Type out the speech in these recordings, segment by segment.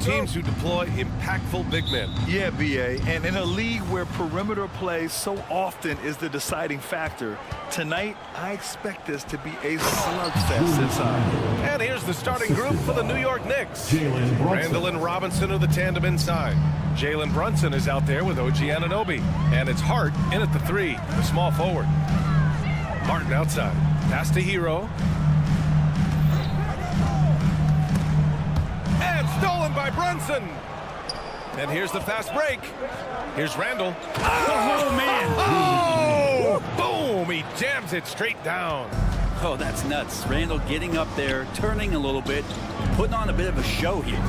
teams who deploy impactful big men. Yeah, B.A., and in a league where perimeter play so often is the deciding factor, tonight I expect this to be a slugfest inside. And here's the starting group for the New York Knicks. Randall and Robinson are the tandem inside. Jalen Brunson is out there with OG Anunoby. And it's Hart in at the 3, the small forward. Martin outside. Pass to Hero. And stolen by Brunson. And here's the fast break. Here's Randall. Oh, man. Oh, boom. He jams it straight down. Oh, that's nuts. Randall getting up there, turning a little bit, putting on a bit of a show here.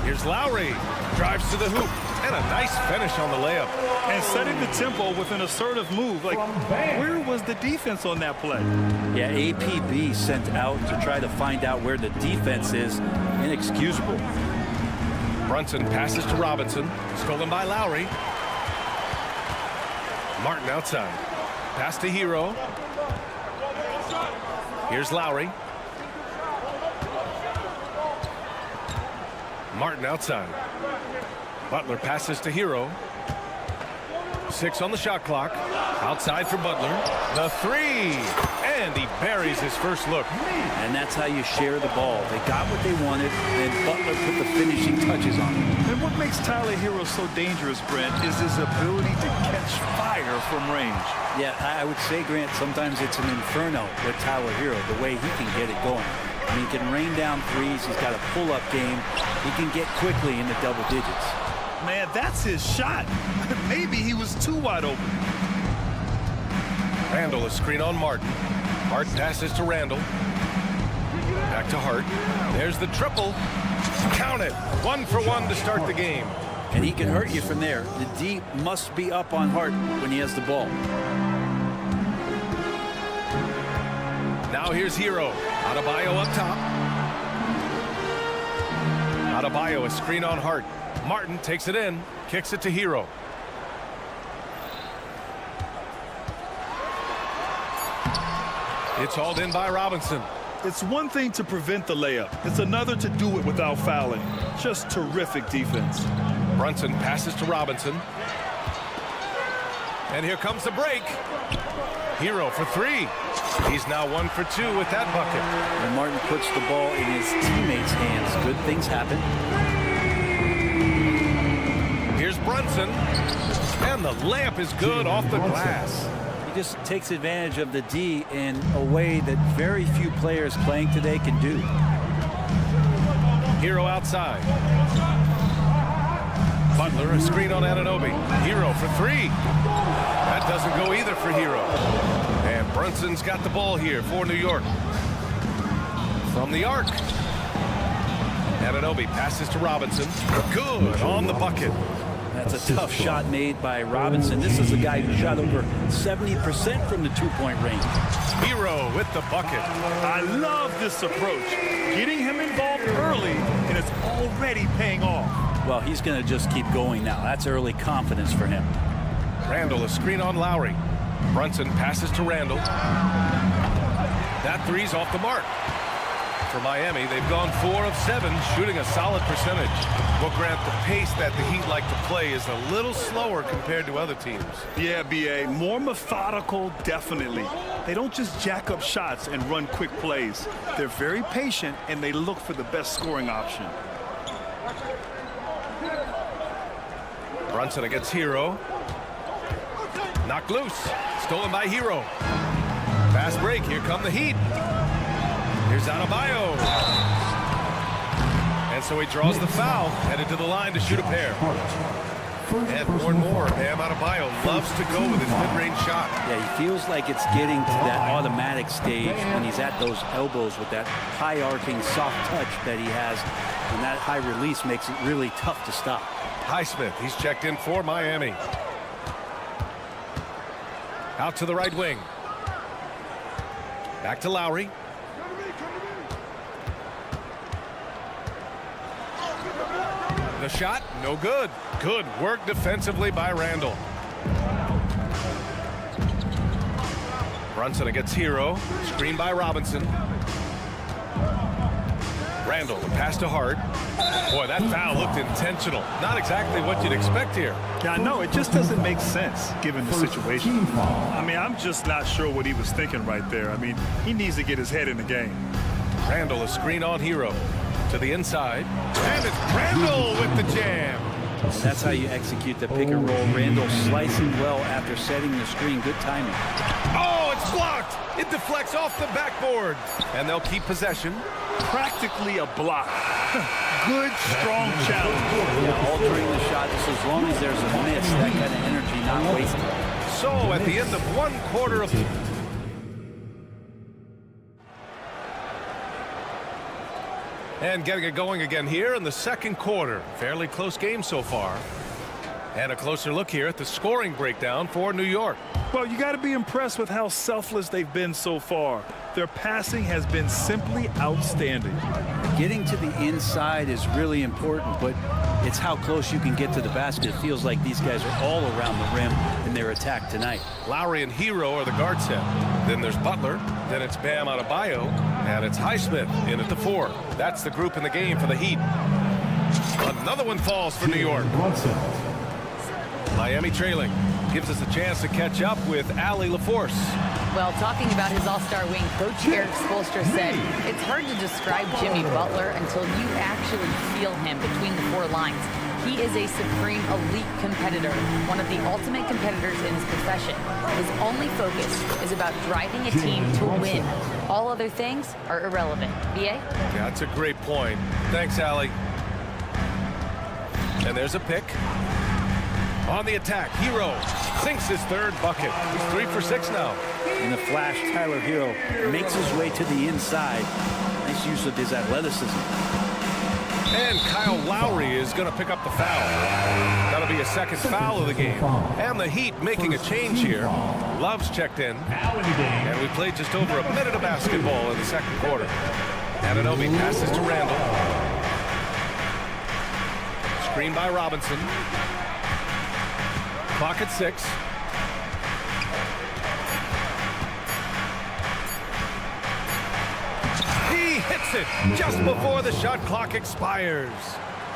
Here's Lowry. Drives to the hoop. And a nice finish on the layup. And setting the tempo with an assertive move. Like, where was the defense on that play? Yeah, APB sent out to try to find out where the defense is. Inexcusable. Brunson passes to Robinson. Stolen by Lowry. Martin outside. Pass to Hero. Here's Lowry. Martin outside. Butler passes to Hero. 6 on the shot clock. Outside for Butler. The 3. And he buries his first look. And that's how you share the ball. They got what they wanted, and Butler put the finishing touches on it. And what makes Tyler Hero so dangerous, Brent, is his ability to catch fire from range. Yeah, I would say, Grant, sometimes it's an inferno with Tyler Hero, the way he can get it going. I mean, he can rain down threes. He's got a pull-up game. He can get quickly into double digits. Man, that's his shot. Maybe he was too wide open. Randall a screen on Martin. Hart passes to Randall. Back to Hart. There's the triple. Count it. 1 for 1 to start the game. And he can hurt you from there. The D must be up on Hart when he has the ball. Now here's Hero. Adebayo up top. Adebayo a screen on Hart. Martin takes it in. Kicks it to Hero. It's hauled in by Robinson. It's one thing to prevent the layup. It's another to do it without fouling. Just terrific defense. Brunson passes to Robinson. And here comes the break. Hero for 3. He's now 1 for 2 with that bucket. And Martin puts the ball in his teammates' hands. Good things happen. Here's Brunson. And the layup is good off the glass. He just takes advantage of the D in a way that very few players playing today can do. Hero outside. Butler a screen on Anunoby. Hero for 3. That doesn't go either for Hero. And Brunson's got the ball here for New York. From the arc. Anunoby passes to Robinson. Good on the bucket. That's a tough shot made by Robinson. This is a guy who shot over 70% from the two-point range. Hero with the bucket. I love this approach. Getting him involved early, and it's already paying off. Well, he's going to just keep going now. That's early confidence for him. Randall a screen on Lowry. Brunson passes to Randall. That 3's off the mark. For Miami, they've gone 4 of 7, shooting a solid percentage. Well, Grant, the pace that the Heat like to play is a little slower compared to other teams. Yeah, B.A., more methodical, definitely. They don't just jack up shots and run quick plays. They're very patient, and they look for the best scoring option. Brunson against Hero. Knocked loose. Stolen by Hero. Fast break. Here come the Heat. Here's Adebayo. And so he draws the foul, headed to the line to shoot a pair. And more, Bam Adebayo loves to go with his mid-range shot. Yeah, he feels like it's getting to that automatic stage when he's at those elbows with that high-arcing soft touch that he has. And that high release makes it really tough to stop. Highsmith, he's checked in for Miami. Out to the right wing. Back to Lowry. The shot, no good. Good work defensively by Randall. Brunson against Hero. Screen by Robinson. Randall, the pass to Hart. Boy, that foul looked intentional. Not exactly what you'd expect here. Yeah, no, it just doesn't make sense given the situation. I mean, I'm just not sure what he was thinking right there. I mean, he needs to get his head in the game. Randall, a screen on Hero. To the inside. And it's Randall with the jam. That's how you execute the pick and roll. Randall slicing well after setting the screen. Good timing. Oh, it's blocked. It deflects off the backboard. And they'll keep possession. Practically a block. Good, strong challenge. Yeah, altering the shot just as long as there's a miss. That kind of energy not wasted. So at the end of one quarter of... And getting it going again here in the second quarter. Fairly close game so far. And a closer look here at the scoring breakdown for New York. Well, you got to be impressed with how selfless they've been so far. Their passing has been simply outstanding. Getting to the inside is really important, but it's how close you can get to the basket. It feels like these guys are all around the rim in their attack tonight. Lowry and Hero are the guard set. Then there's Butler. Then it's Bam Adebayo. And it's Highsmith in at the 4. That's the group in the game for the Heat. Another one falls for New York. Miami trailing. Gives us a chance to catch up with Allie LaForce. Well, talking about his all-star wing, Coach Eric Spoelstra said, it's hard to describe Jimmy Butler until you actually feel him between the 4 lines. He is a supreme elite competitor, one of the ultimate competitors in his profession. His only focus is about driving a team to win. All other things are irrelevant. B.A.? Yeah, that's a great point. Thanks, Allie. And there's a pick. On the attack, Hero sinks his 3rd bucket. He's 3 for 6 now. In the flash, Tyler Hero makes his way to the inside. Nice use of his athleticism. And Kyle Lowry is going to pick up the foul. That'll be a second foul of the game. And the Heat making a change here. Love's checked in. And we played just over a minute of basketball in the second quarter. Anunoby passes to Randall. Screen by Robinson. Clock at 6. He hits it just before the shot clock expires.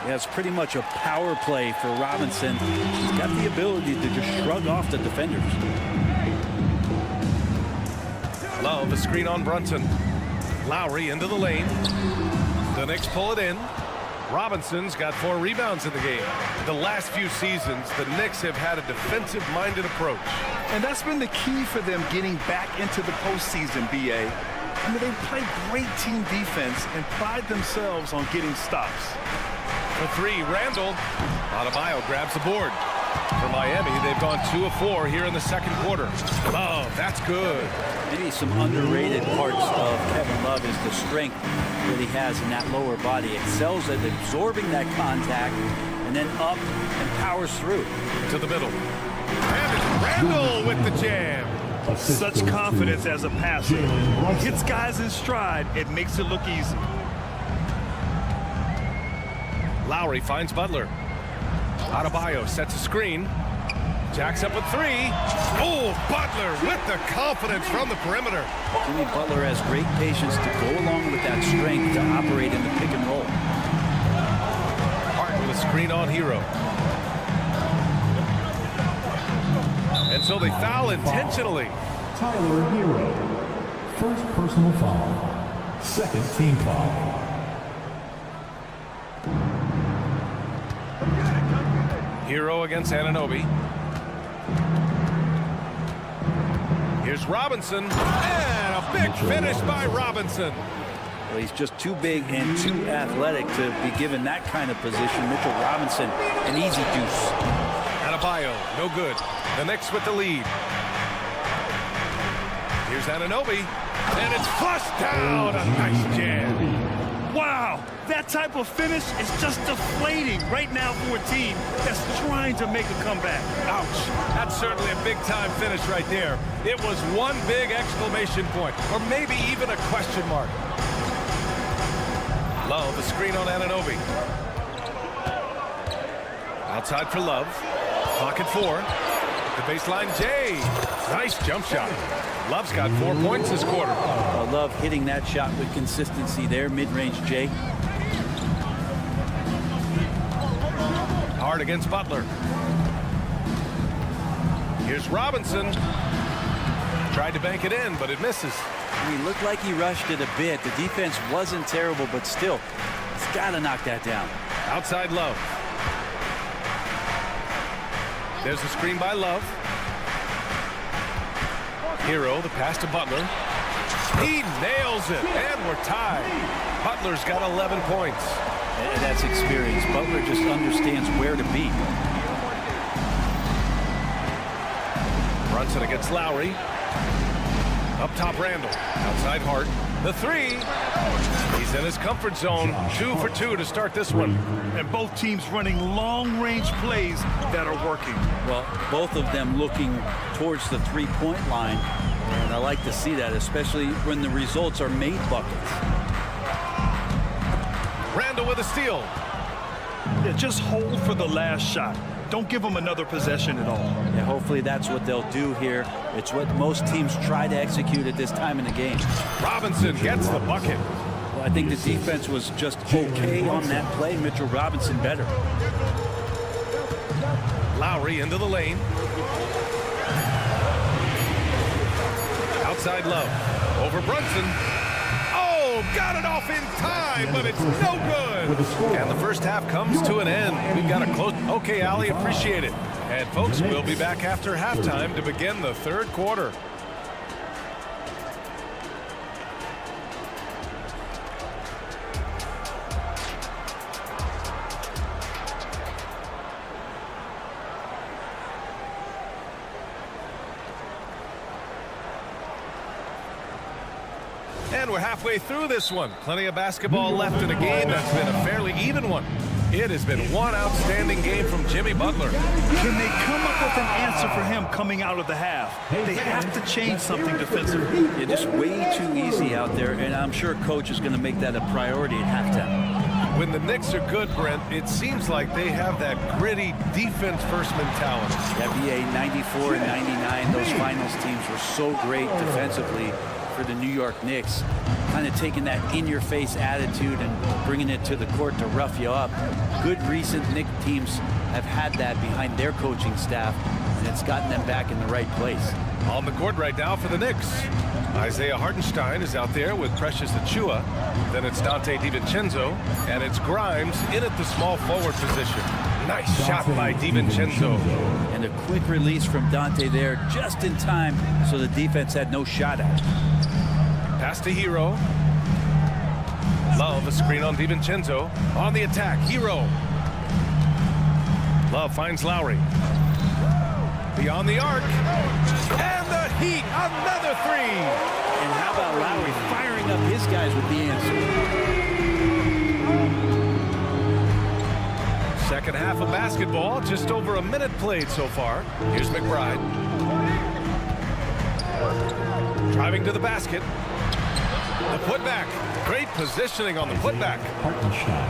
Yeah, it's pretty much a power play for Robinson. He's got the ability to just shrug off the defenders. Love, a screen on Brunson. Lowry into the lane. The Knicks pull it in. Robinson's got 4 rebounds in the game. The last few seasons, the Knicks have had a defensive-minded approach. And that's been the key for them getting back into the postseason, B.A. I mean, they play great team defense and pride themselves on getting stops. For 3, Randall. Adebayo grabs the board. For Miami, they've gone 2 of 4 here in the second quarter. Love, that's good. Maybe some underrated parts of Kevin Love is the strength that he has in that lower body. Excels at absorbing that contact and then up and powers through. To the middle. And it's Randall with the jam. Such confidence as a passer. He hits guys in stride. It makes it look easy. Lowry finds Butler. Adebayo sets a screen. Jacks up a 3. Oh, Butler with the confidence from the perimeter. Jimmy Butler has great patience to go along with that strength to operate in the pick and roll. Hart with a screen on Hero. And so they foul intentionally. Tyler Hero. First personal foul. Second team foul. Hero against Anunoby. Here's Robinson. And a big finish by Robinson. Well, he's just too big and too athletic to be given that kind of position. Mitchell Robinson, an easy deuce. Adebayo, no good. The Knicks with the lead. Here's Anunoby. And it's flushed down. A nice jam. Wow, that type of finish is just deflating right now for a team that's trying to make a comeback. Ouch. That's certainly a big-time finish right there. It was one big exclamation point, or maybe even a question mark. Love, the screen on Anunoby. Outside for Love. Clock at 4. the baseline, Jay. Nice jump shot. Love's got 4 points this quarter. I love hitting that shot with consistency there, mid-range Jay. Hard against Butler. Here's Robinson. Tried to bank it in, but it misses. He looked like he rushed it a bit. The defense wasn't terrible, but still, he's got to knock that down. Outside Love. There's a screen by Love. Hero, the pass to Butler. He nails it, and we're tied. Butler's got 11 points. And that's experience. Butler just understands where to be. Brunson against Lowry. Up top, Randall. Outside Hart. The three. He's in his comfort zone. 2 for 2 to start this one. And both teams running long-range plays that are working. Well, both of them looking towards the three-point line. And I like to see that, especially when the results are made buckets. Randall with a steal. Yeah, just hold for the last shot. Don't give them another possession at all. Yeah, hopefully that's what they'll do here. It's what most teams try to execute at this time in the game. Robinson gets the bucket. Well, I think the defense was just okay on that play. Mitchell Robinson better. Lowry into the lane. Outside Love. Over Brunson. Oh, got it off in time, but it's no good. And the first half comes to an end. We've got a close. Okay, Allie, appreciate it. And folks, we'll be back after halftime to begin the third quarter. And we're halfway through this one. Plenty of basketball left in a game that's been a fairly even one. It has been one outstanding game from Jimmy Butler. Can they come up with an answer for him coming out of the half? They have to change something defensively. You're just way too easy out there, and I'm sure coach is going to make that a priority at halftime. When the Knicks are good, Brent, it seems like they have that gritty defense-first mentality. NBA 94 and 99, those finals teams were so great defensively for the New York Knicks, kind of taking that in-your-face attitude and bringing it to the court to rough you up. Good recent Knicks teams have had that behind their coaching staff, and it's gotten them back in the right place. On the court right now for the Knicks. Isaiah Hartenstein is out there with Precious Achiuwa. Then it's Dante DiVincenzo, and it's Grimes in at the small forward position. Nice shot by DiVincenzo. And a quick release from Dante there just in time, so the defense had no shot at it. Pass to Hero. Love, a screen on DiVincenzo. On the attack, Hero. Love finds Lowry. Beyond the arc. And the Heat, another three. And how about Lowry firing up his guys with the answer? Second half of basketball, just over a minute played so far. Here's McBride. Driving to the basket. The putback. Great positioning on the putback.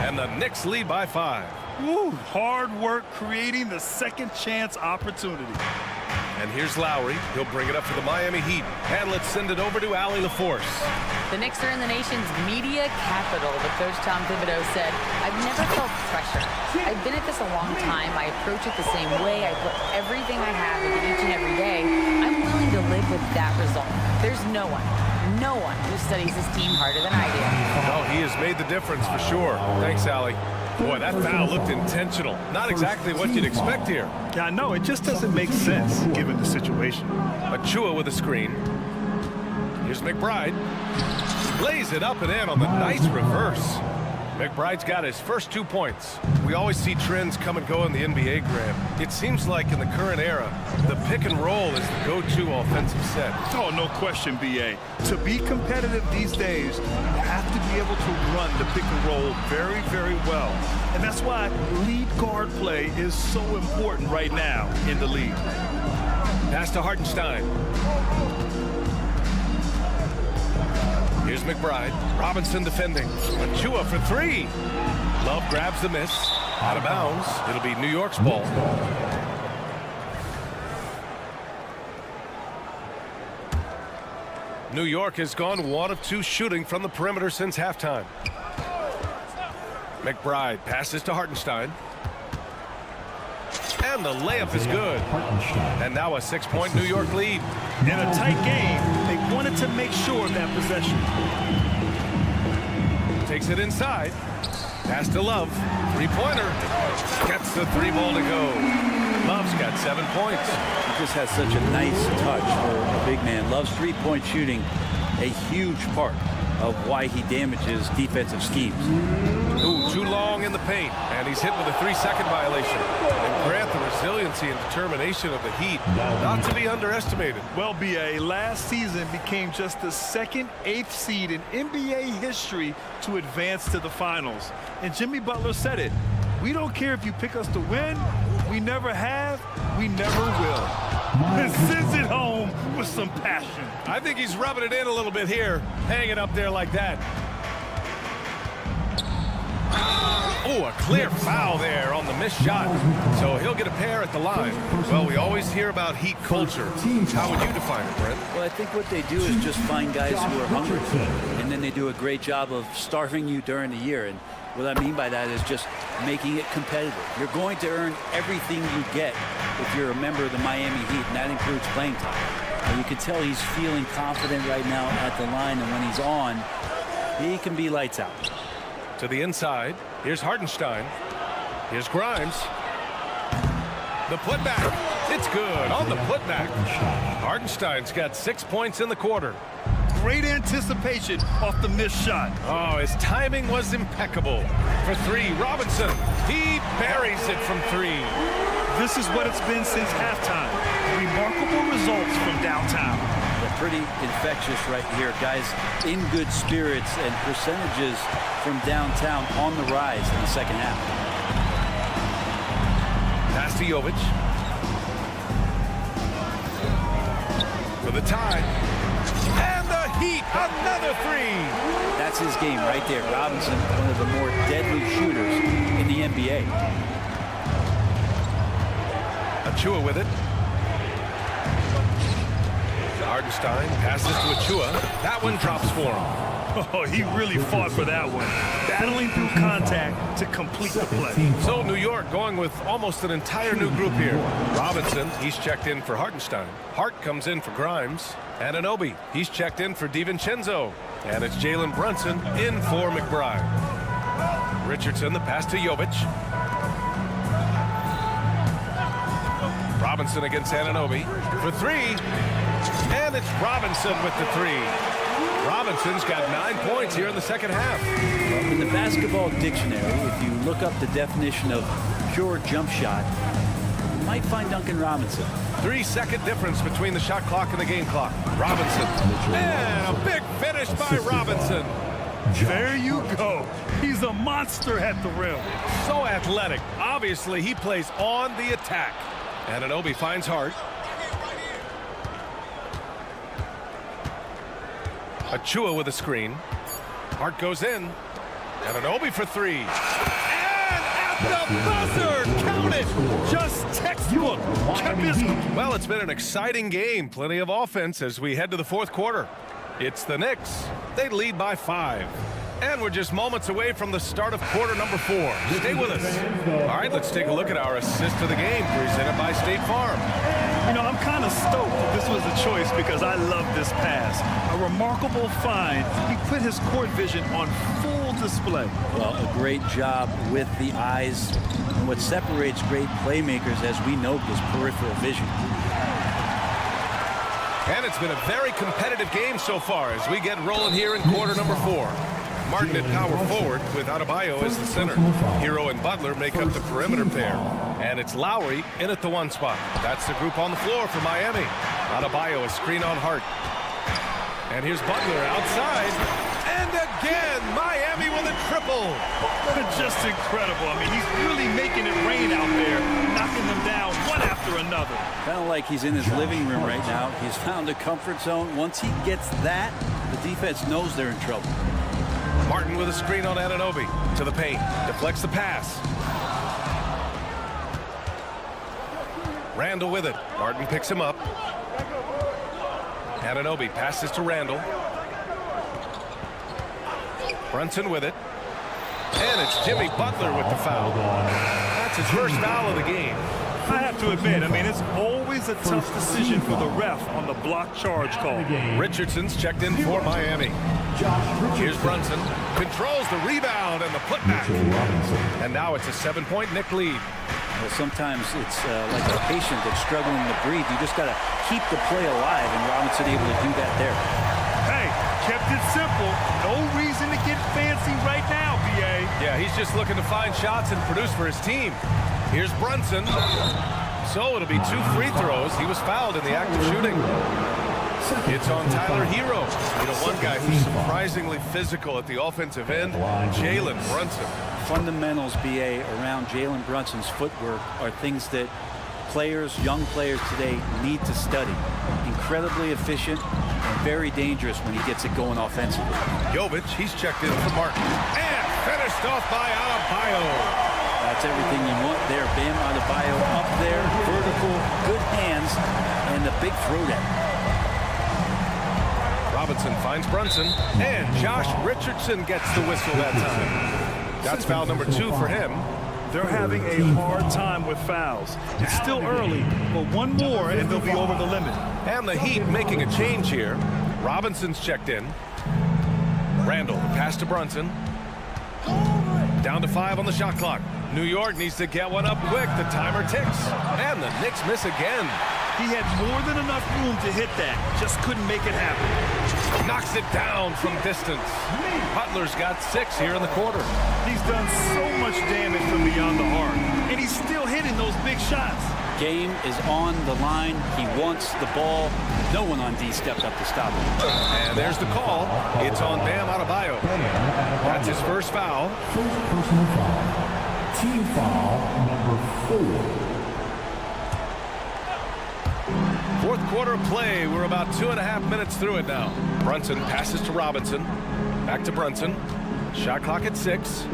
And the Knicks lead by 5. Woo, hard work creating the second chance opportunity. And here's Lowry. He'll bring it up for the Miami Heat. And let's send it over to Allie LaForce. The Knicks are in the nation's media capital, but Coach Tom Thibodeau said, I've never felt pressure. I've been at this a long time. I approach it the same way. I put everything I have into each and every day. I'm willing to live with that result. There's no one who studies his team harder than I do. Oh, he has made the difference for sure. Thanks, Allie. Boy, that foul looked intentional. Not exactly what you'd expect here. Yeah, I know. It just doesn't make sense given the situation. Achiuwa with a screen. Here's McBride. Lays it up and in on the nice reverse. McBride's got his first 2 points. We always see trends come and go in the NBA, Graham. It seems like in the current era, the pick and roll is the go-to offensive set. Oh, no question, B.A. To be competitive these days, you have to be able to run the pick and roll very, very well. And that's why lead guard play is so important right now in the league. Pass to Hartenstein. Here's McBride. Robinson defending. Achiuwa for 3. Love grabs the miss. Out of bounds. It'll be New York's ball. New York has gone 1 of 2 shooting from the perimeter since halftime. McBride passes to Hartenstein. And the layup is good. And now a 6-point New York lead. In a tight game, they wanted to make sure of that possession. Takes it inside. Pass to Love. Three-pointer. Gets the 3-ball to go. Love's got 7 points. He just has such a nice touch for a big man. Love's three-point shooting a huge part of why he damages defensive schemes. Ooh, too long in the paint, and he's hit with a 3-second violation. And grant the resiliency and determination of the Heat, not to be underestimated. Well, BA, last season became just the second 8th seed in NBA history to advance to the finals. And Jimmy Butler said it. We don't care if you pick us to win. We never have. We never will. And sends it home with some passion. I think he's rubbing it in a little bit here, hanging up there like that. Oh, a clear foul there on the missed shot. So he'll get a pair at the line. Well, we always hear about Heat culture. How would you define it, Brent? Well, I think what they do is just find guys who are hungry, and then they do a great job of starving you during the year. And what I mean by that is just making it competitive. You're going to earn everything you get if you're a member of the Miami Heat, and that includes playing time. And you can tell he's feeling confident right now at the line, and when he's on, he can be lights out. To the inside. Here's Hartenstein. Here's Grimes. The putback. It's good on the putback. Hartenstein's got 6 points in the quarter. Great anticipation off the missed shot. Oh, his timing was impeccable. For 3, Robinson. He buries it from 3. This is what it's been since halftime. Remarkable results from downtown. They're pretty infectious right here. Guys in good spirits, and percentages from downtown on the rise in the second half. Pass to Jovic. For the tie. And the Heat, another 3. That's his game right there. Robinson, one of the more deadly shooters in the NBA. Achua with it. Hartenstein passes to Achua. That one drops for him. Oh, he really fought for that one. Battling through contact to complete the play. So New York going with almost an entire new group here. Robinson, he's checked in for Hartenstein. Hart comes in for Grimes. Anunoby, he's checked in for DiVincenzo. And it's Jalen Brunson in for McBride. Richardson, the pass to Jovic. Robinson against Anunoby for 3. And it's Robinson with the 3. Robinson's got 9 points here in the second half. Well, in the basketball dictionary, if you look up the definition of pure jump shot, you might find Duncan Robinson. 3-second difference between the shot clock and the game clock. Robinson. And a big finish by Robinson. There you go. He's a monster at the rim. So athletic. Obviously, he plays on the attack. Anunoby finds Hart. Achua with a screen. Hart goes in. Anunoby for 3. And at the buzzer! Count it! Just textbook. Well, it's been an exciting game. Plenty of offense as we head to the fourth quarter. It's the Knicks. They lead by 5. And we're just moments away from the start of quarter number 4. Stay with us. All right, let's take a look at our assist of the game presented by State Farm. You know, I'm kind of stoked that this was a choice because I love this pass. A remarkable find. He put his court vision on full display. Well, a great job with the eyes. And what separates great playmakers, as we know, is peripheral vision. And it's been a very competitive game so far as we get rolling here in quarter number 4. Martin at power forward with Adebayo as the center. Hero and Butler make up the perimeter pair. And it's Lowry in at the 1 spot. That's the group on the floor for Miami. Adebayo a screen on Hart. And here's Butler outside. And again, Miami with a triple. Just incredible. I mean, he's really making it rain out there, knocking them down one after another. Kind of like he's in his living room right now. He's found a comfort zone. Once he gets that, the defense knows they're in trouble. Martin with a screen on Anunoby. To the paint. Deflects the pass. Randall with it. Martin picks him up. Anunoby passes to Randall. Brunson with it. And it's Jimmy Butler with the foul. That's his first foul of the game. I have to admit, I mean, it's always a tough decision for the ref on the block charge call. Richardson's checked in for Miami. Here's Brunson. Controls the rebound and the putback. And now it's a 7-point Knick lead. Well, sometimes it's like a patient that's struggling to breathe. You just got to keep the play alive, and Robinson able to do that there. Hey, kept it simple. No reason to get fancy right now, BA. Yeah, he's just looking to find shots and produce for his team. Here's Brunson. So it'll be 2 free throws. He was fouled in the act of shooting. It's on Tyler Hero. You know, one guy who's surprisingly physical at the offensive end, Jalen Brunson. Fundamentals, BA, around Jalen Brunson's footwork are things that players, young players today need to study. Incredibly efficient and very dangerous when he gets it going offensively. Jovic, he's checked in for Martin. And finished off by Adebayo. That's everything you want there. Bam Adebayo up there, vertical, good hands, and the big throw down. Robinson finds Brunson, and Josh Richardson gets the whistle that time. That's foul number 2 for him. They're having a hard time with fouls. It's still early, but one more and they'll be over the limit. And the Heat making a change here. Robinson's checked in. Randall, pass to Brunson. Down to 5 on the shot clock. New York needs to get one up quick. The timer ticks. And the Knicks miss again. He had more than enough room to hit that. Just couldn't make it happen. Knocks it down from distance. Butler's got 6 here in the quarter. He's done so much damage from beyond the arc. And he's still hitting those big shots. Game is on the line. He wants the ball. No one on D stepped up to stop him. And there's the call. It's on Bam Adebayo. That's his first foul. First personal foul. Team foul number 4. Fourth quarter of play. We're about 2.5 minutes through it now. Brunson passes to Robinson. Back to Brunson. Shot clock at 6.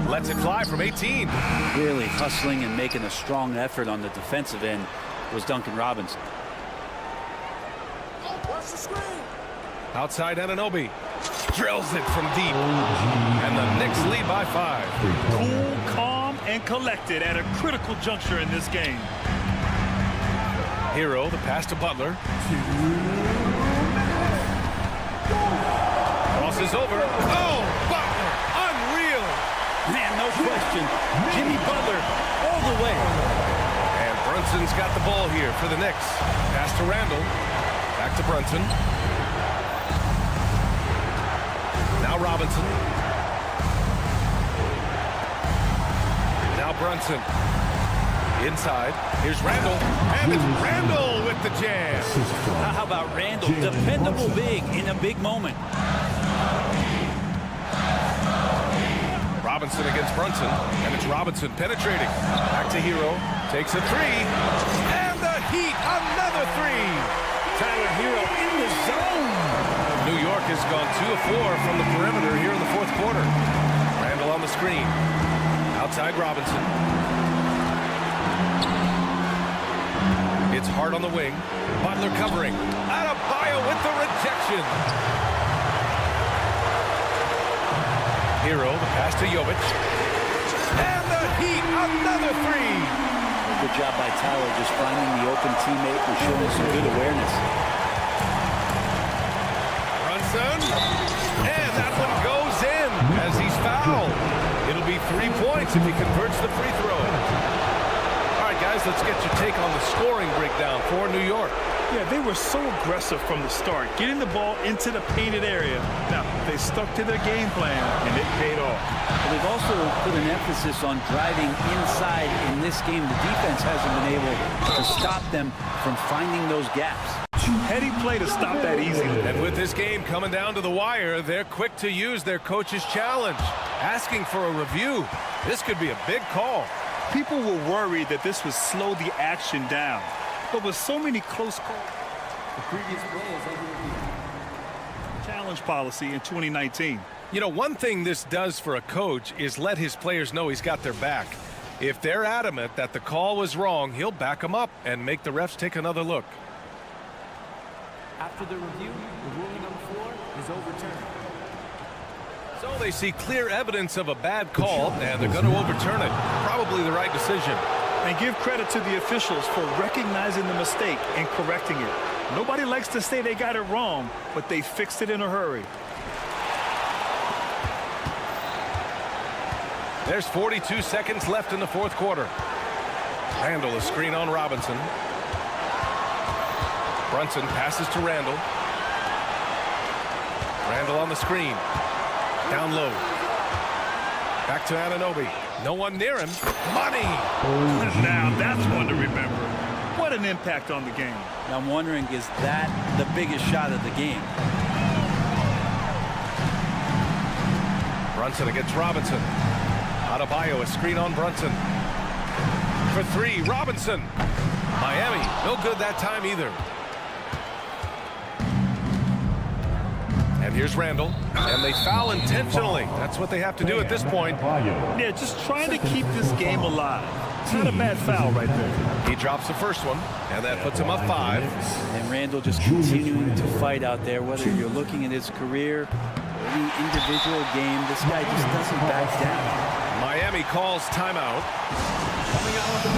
Lets it fly from 18. Really hustling and making a strong effort on the defensive end was Duncan Robinson. Outside Anunoby. Drills it from deep. And the Knicks lead by 5. Cool, calm, and collected at a critical juncture in this game. Hero, the pass to Butler. Crosses over. Oh, Butler! Unreal! Man, no question. Jimmy Butler all the way. And Brunson's got the ball here for the Knicks. Pass to Randall. Back to Brunson. Now Robinson. Now Brunson. Inside. Here's Randall. And it's Randall with the jam. How about Randall? Dependable big in a big moment. Robinson against Brunson. And it's Robinson penetrating. Back to Hero. Takes a 3. And the Heat, another 3. Tyler Hero in the zone. New York has gone 2 of 4 from the perimeter here in the fourth quarter. Randall on the screen. Outside Robinson. It's hard on the wing. Butler covering. Adebayo with the rejection. Hero, the pass to Jovic. And the Heat, another 3. Good job by Tyler just finding the open teammate and showing some good awareness. And that one goes in as he's fouled. It'll be 3 points if he converts the free throw. All right, guys, let's get your take on the scoring breakdown for New York. Yeah, they were so aggressive from the start, getting the ball into the painted area. Now, they stuck to their game plan, and it paid off. But they've also put an emphasis on driving inside in this game. The defense hasn't been able to stop them from finding those gaps. Heady play to stop that easily. And with this game coming down to the wire, they're quick to use their coach's challenge, asking for a review. This could be a big call. People were worried that this would slow the action down. But with so many close calls, the previous play is under challenge policy in 2019. You know, one thing this does for a coach is let his players know he's got their back. If they're adamant that the call was wrong, he'll back them up and make the refs take another look. After the review, the ruling on the floor is overturned. So they see clear evidence of a bad call, and they're going to overturn it. Probably the right decision. And give credit to the officials for recognizing the mistake and correcting it. Nobody likes to say they got it wrong, but they fixed it in a hurry. There's 42 seconds left in the fourth quarter. Randall, a screen on Robinson. Brunson passes to Randall. Randall on the screen. Down low. Back to Anunoby. No one near him. Money! Now that's one to remember. What an impact on the game. I'm wondering, is that the biggest shot of the game? Brunson against Robinson. Adebayo, a screen on Brunson. For three, Robinson. Miami, no good that time either. And here's Randall. And they foul intentionally. That's what they have to do at this point. Yeah, just trying to keep this game alive. It's not a bad foul right there. He drops the first one, and that puts him up 5. And Randall just continuing to fight out there, whether you're looking at his career or any individual game, this guy just doesn't back down. Miami calls timeout.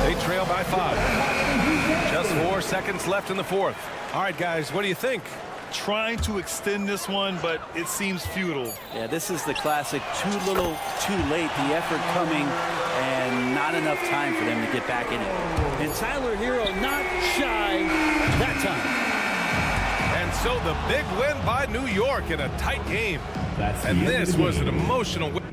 They trail by 5. Just 4 seconds left in the fourth. All right, guys, what do you think? Trying to extend this one, but it seems futile. Yeah, this is the classic too little, too late. The effort coming and not enough time for them to get back in it. And Tyler Hero not shy that time. And so the big win by New York in a tight game. That's And the end this of the was an game. emotional win.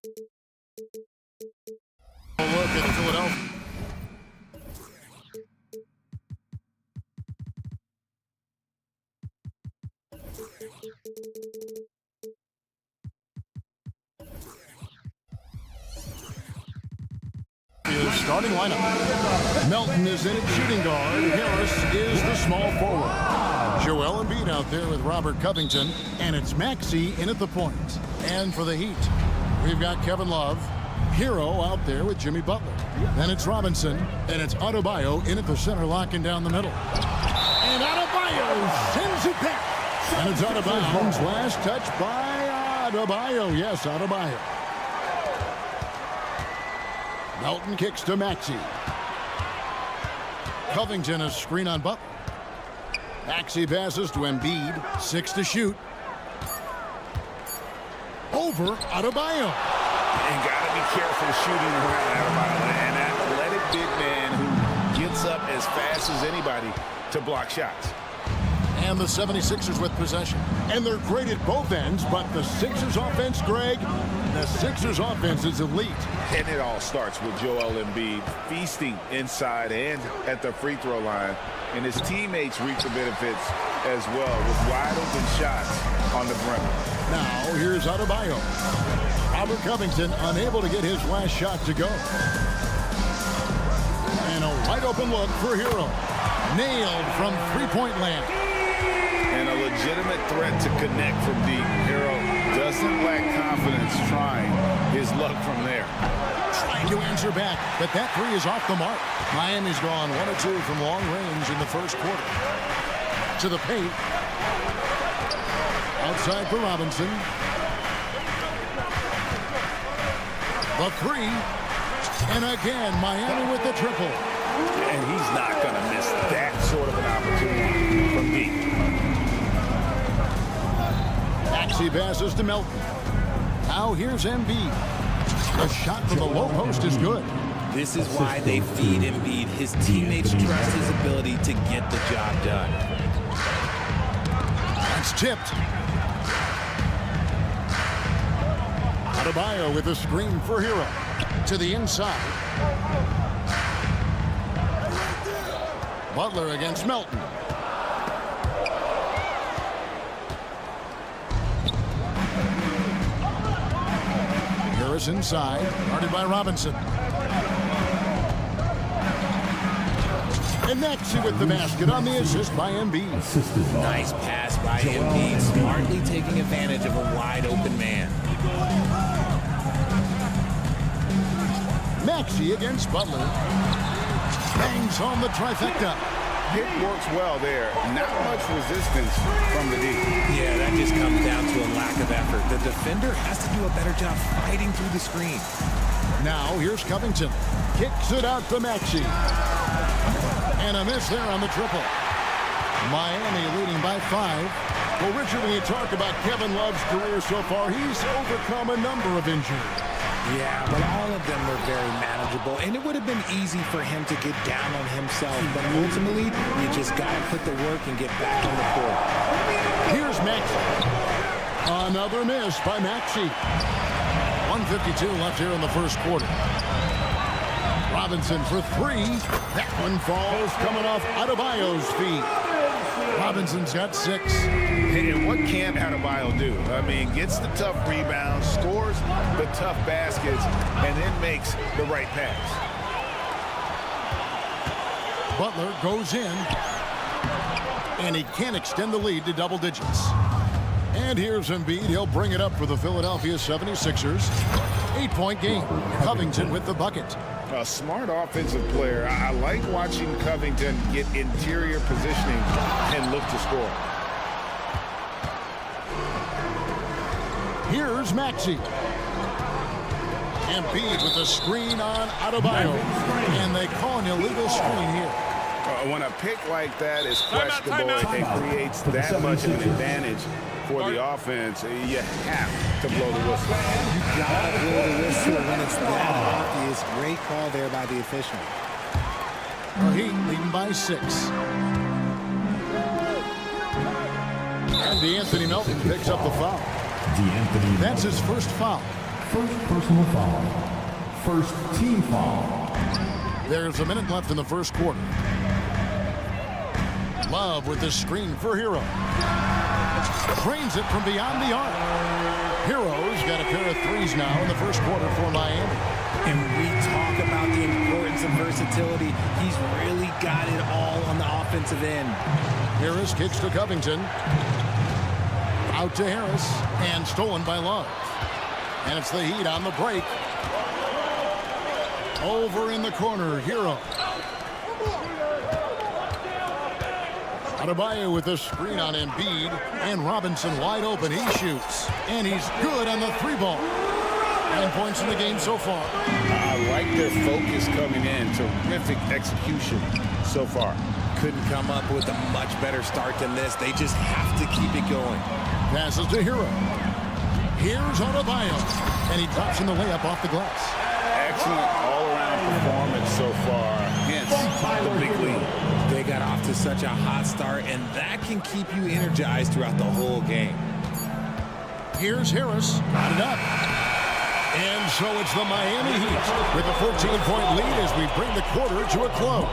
Look at Philadelphia. His starting lineup. Melton is in at shooting guard. Harris is the small forward. Joel Embiid out there with Robert Covington. And it's Maxey in at the point. And for the Heat, we've got Kevin Love. Hero out there with Jimmy Butler. Then it's Robinson. And it's Adebayo in at the center, locking down the middle. And Adebayo sends it back. And it's out of bounds. Last touch by Adebayo. Yes, Adebayo. Melton kicks to Maxey. Covington a screen on Butler. Maxey passes to Embiid. 6 to shoot. Over Adebayo. And got to be careful shooting around Adebayo. An athletic big man who gets up as fast as anybody to block shots. And the 76ers with possession. And they're great at both ends, but the Sixers offense, Greg, the Sixers offense is elite. And it all starts with Joel Embiid feasting inside and at the free throw line. And his teammates reap the benefits as well with wide open shots on the brim. Now, here's Adebayo. Robert Covington unable to get his last shot to go. And a wide open look for Hero. Nailed from three-point land. And a legitimate threat to connect from deep. Hero doesn't lack confidence trying his luck from there. Trying to answer back, but that three is off the mark. Miami's gone 1 of 2 from long range in the first quarter. To the paint. Outside for Robinson. The three. And again, Miami with the triple. And he's not going to miss that sort of an opportunity from deep. Maxey passes to Melton. Now here's Embiid. The shot from the low post is good. This is why they feed Embiid. His teammates trust his ability to get the job done. It's tipped. Adebayo with a screen for Hero. To the inside. Butler against Melton. Harris inside, guarded by Robinson. And Maxey with the basket on the assist by Embiid. Nice pass by Embiid, smartly taking advantage of a wide open man. Maxey against Butler. Bangs home the trifecta. Pick works well there. Not much resistance from the deep. Yeah, that just comes down to a lack of effort. The defender has to do a better job fighting through the screen. Now here's Covington. Kicks it out to Maxey. And a miss there on the triple. Miami leading by 5. Well, Richard, when you talk about Kevin Love's career so far, he's overcome a number of injuries. Yeah, but all of them were very manageable, and it would have been easy for him to get down on himself, but ultimately, you just got to put the work and get back on the court. Here's Maxey. Another miss by Maxey. 1:52 left here in the first quarter. Robinson for 3. That one falls coming off Adebayo's feet. Robinson's got 6. And what can Adebayo do? I mean, gets the tough rebounds, scores the tough baskets, and then makes the right pass. Butler goes in, and he can't extend the lead to double digits. And here's Embiid. He'll bring it up for the Philadelphia 76ers. 8-point game. Covington with the bucket. A smart offensive player. I like watching Covington get interior positioning and look to score. Here's Maxey. Embiid with a screen on Adebayo. And they call an illegal screen here. When a pick like that is questionable and creates that much of an advantage for the offense, you have to blow the whistle. You got to blow the whistle when it's that obvious. Great call there by the official. The Heat leading by 6. And DeAnthony Melton picks up the foul. That's his first foul. First personal foul. First team foul. There's a minute left in the first quarter. Love with the screen for Hero. Drains it from beyond the arc. Hero's got a pair of threes now in the first quarter for Miami. And we talk about the importance of versatility. He's really got it all on the offensive end. Harris kicks to Covington. Out to Harris. And stolen by Love. And it's the Heat on the break. Over in the corner, Hero. Adebayo with the screen on Embiid. And Robinson wide open. He shoots. And he's good on the three ball. 9 points in the game so far. I like their focus coming in. Terrific execution so far. Couldn't come up with a much better start than this. They just have to keep it going. Passes to Hero. Here's Adebayo. And he drops in the layup off the glass. Excellent all-around performance so far. Hence the big lead. They got off to such a hot start, and that can keep you energized throughout the whole game. Here's Harris. Got it up. And so it's the Miami Heat with a 14-point lead as we bring the quarter to a close.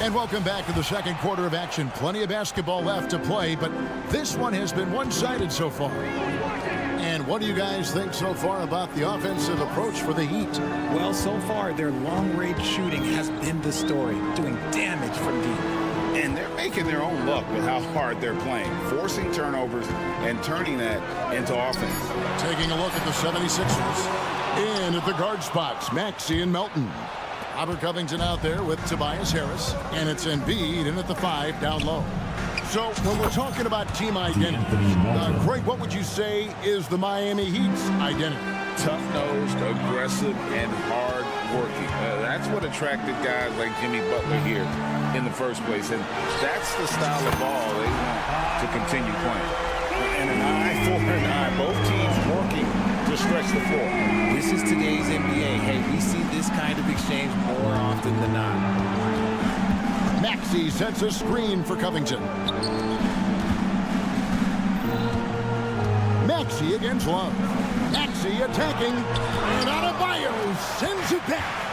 And welcome back to the second quarter of action. Plenty of basketball left to play, but this one has been one-sided so far. And what do you guys think so far about the offensive approach for the Heat? Well, so far, their long-range shooting has been the story, doing damage from deep. And they're making their own luck with how hard they're playing, forcing turnovers and turning that into offense. Taking a look at the 76ers. In at the guard spots, Maxey and Melton. Robert Covington out there with Tobias Harris. And it's Embiid in at the 5 down low. So when we're talking about team identity, Craig, what would you say is the Miami Heat's identity? Tough-nosed, aggressive, and hard-working. That's what attracted guys like Jimmy Butler here in the first place. And that's the style of ball they want to continue playing. And an eye for an eye. Both teams working to stretch the floor. This is today's NBA. Hey, we see this kind of exchange more often than not. Maxey sets a screen for Covington. Maxey against Love. Maxey attacking. And Adebayo sends it back.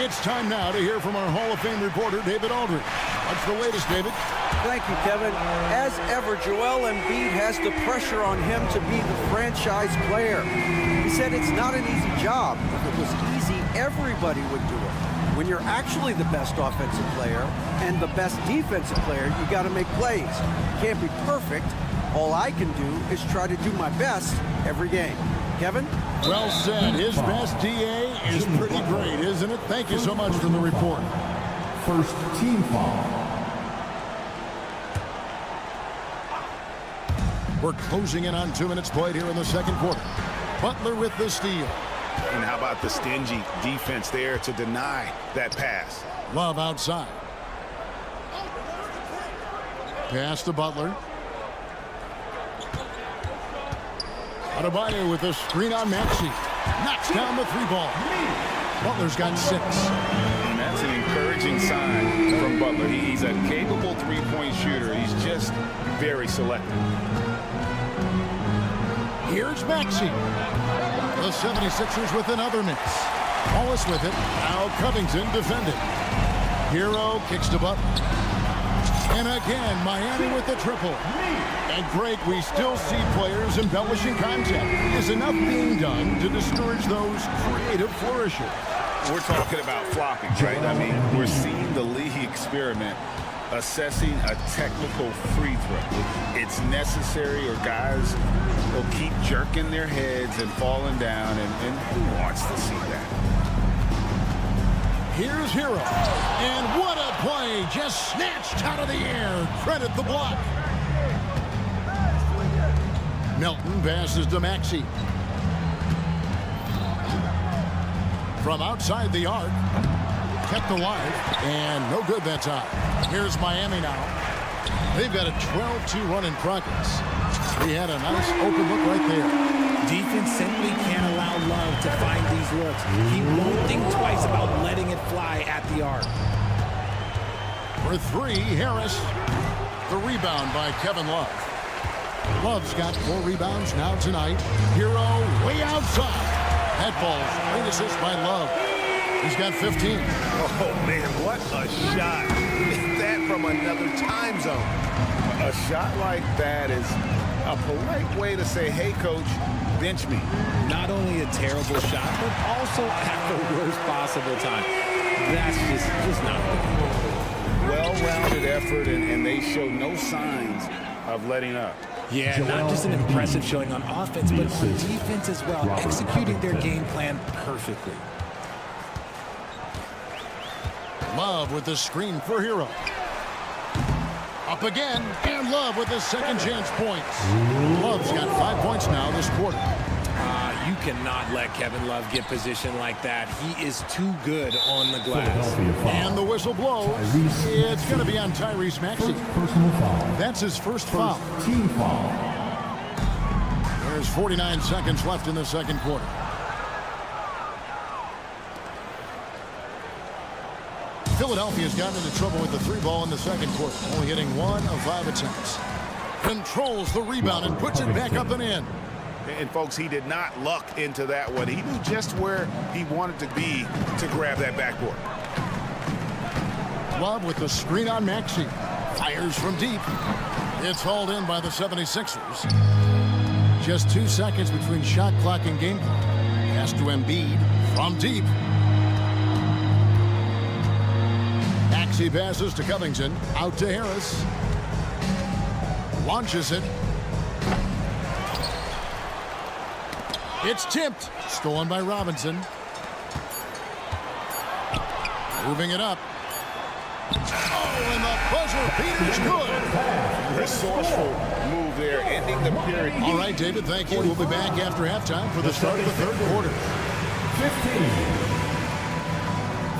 It's time now to hear from our Hall of Fame reporter, David Aldridge. What's the latest, David? Thank you, Kevin. As ever, Joel Embiid has the pressure on him to be the franchise player. He said it's not an easy job. If it was easy, everybody would do it. When you're actually the best offensive player and the best defensive player, you got to make plays. You can't be perfect. All I can do is try to do my best every game. Kevin? Well said. His best DA is pretty great, isn't it? Thank you so much for the report. First team foul. We're closing in on 2 minutes played here in the second quarter. Butler with the steal. And how about the stingy defense there to deny that pass? Love outside. Pass to Butler. Adebayo with a screen on Maxey. Knocks down the 3 ball. Butler's got 6. And that's an encouraging sign from Butler. He's a capable three-point shooter. He's just very selective. Here's Maxey. The 76ers with another miss. Wallace with it. Now Covington defending. Hero kicks to Butler. And again, Miami with the triple. And Greg, we still see players embellishing contact. Is enough being done to discourage those creative flourishes? We're talking about flopping, right? I mean, we're seeing the league experiment assessing a technical free throw. It's necessary or guys will keep jerking their heads and falling down, and who wants to see that? Here's Hero. And what a play. Just snatched out of the air. Credit the block. Melton passes to Maxey. From outside the arc. Kept alive. And no good that time. Here's Miami now. They've got a 12-2 run in progress. He had a nice open look right there. Defense simply can't allow Love to find these looks. He won't think twice about letting it fly at the arc. For 3, Harris. The rebound by Kevin Love. Love's got 4 rebounds now tonight. Hero way outside. That ball's great assist by Love. He's got 15. Oh, man, what a shot. That from another time zone. A shot like that is a polite way to say, hey, coach, bench me. Not only a terrible shot, but also at the worst possible time. That's just not good. Well-rounded effort, and they show no signs of letting up. Yeah, not just an impressive showing on offense, but on defense as well, executing their game plan perfectly. Love with the screen for Hero. Up again, and Love with his second chance points. Love's got 5 points now this quarter. You cannot let Kevin Love get position like that. He is too good on the glass. And the whistle blows. It's going to be on Tyrese Maxey. Personal foul. That's his first foul. Team foul. There's 49 seconds left in the second quarter. Philadelphia's gotten into trouble with the 3-ball in the second quarter, only hitting 1 of 5 attempts. Controls the rebound and puts it back up and in. And, folks, he did not luck into that one. He knew just where he wanted to be to grab that backboard. Love with the screen on Maxey. Fires from deep. It's hauled in by the 76ers. Just 2 seconds between shot clock and game clock. Pass to Embiid from deep. Maxey passes to Covington. Out to Harris. Launches it. It's tipped. Stolen by Robinson. Moving it up. Oh, and the buzzer beater's good. Resourceful move there, ending the period. All right, David, thank you. We'll be back after halftime for the start of the third quarter. 15.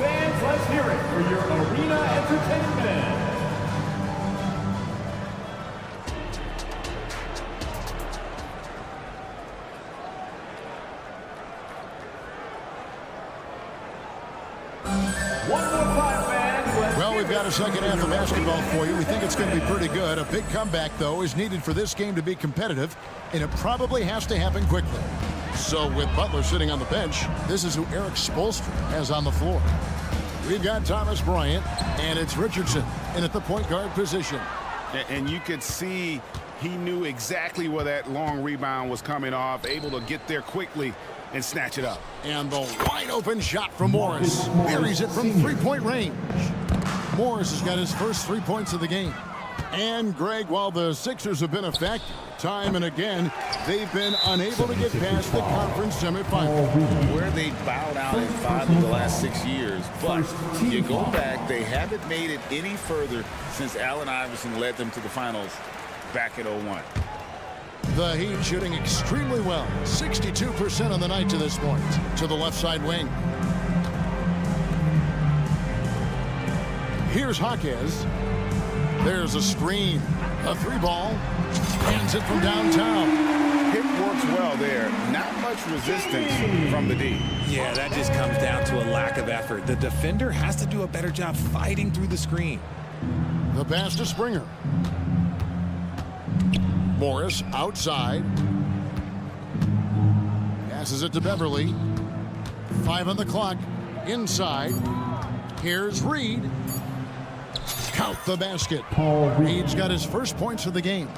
Fans, let's hear it for your arena entertainment. Well, we've got a second half of basketball for you. We think it's going to be pretty good. A big comeback, though, is needed for this game to be competitive, and it probably has to happen quickly. So with Butler sitting on the bench, this is who Eric Spoelstra has on the floor. We've got Thomas Bryant, and it's Richardson in at the point guard position. And you could see he knew exactly where that long rebound was coming off, able to get there quickly and snatch it up. And the wide open shot from Morris. Buries it from three-point range. Morris has got his first 3 points of the game. And, Greg, while the Sixers have been a factor time and again, they've been unable to get past the conference semifinal. Where they bowed out in 5 of the last 6 years. But you go back, they haven't made it any further since Allen Iverson led them to the finals back at 01. The Heat shooting extremely well. 62% on the night to this point. To the left side wing. Here's Jaquez. There's a screen. A 3-ball. Hands it from downtown. It works well there. Not much resistance from the D. Yeah, that just comes down to a lack of effort. The defender has to do a better job fighting through the screen. The pass to Springer. Morris outside. Passes it to Beverly. 5 on the clock. Inside. Here's Reed. Count the basket. Reed's got his first points of the game.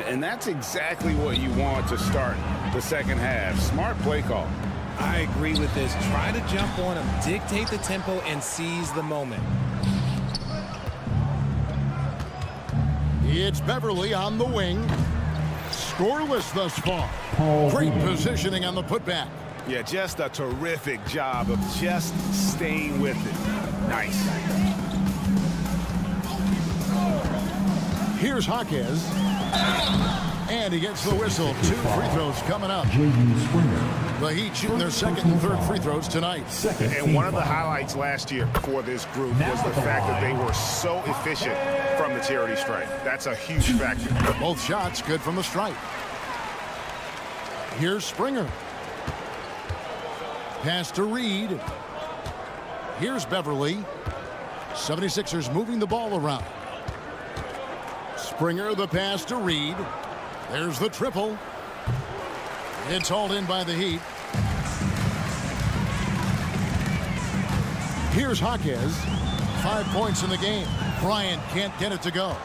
And that's exactly what you want to start the second half. Smart play call. I agree with this. Try to jump on him, dictate the tempo, and seize the moment. It's Beverly on the wing. Scoreless thus far. Great positioning on the putback. Yeah, just a terrific job of just staying with it. Nice. Here's Jaquez. And he gets the whistle. 2 free throws coming up. The Heat shooting their second and third free throws tonight. And one of the highlights last year for this group was the fact that they were so efficient from the charity stripe. That's a huge factor. Both shots good from the stripe. Here's Springer. Pass to Reed. Here's Beverly. 76ers moving the ball around. Springer, the pass to Reed. There's the triple. It's hauled in by the Heat. Here's Skijesss. 5 points in the game. Bryant can't get it to go.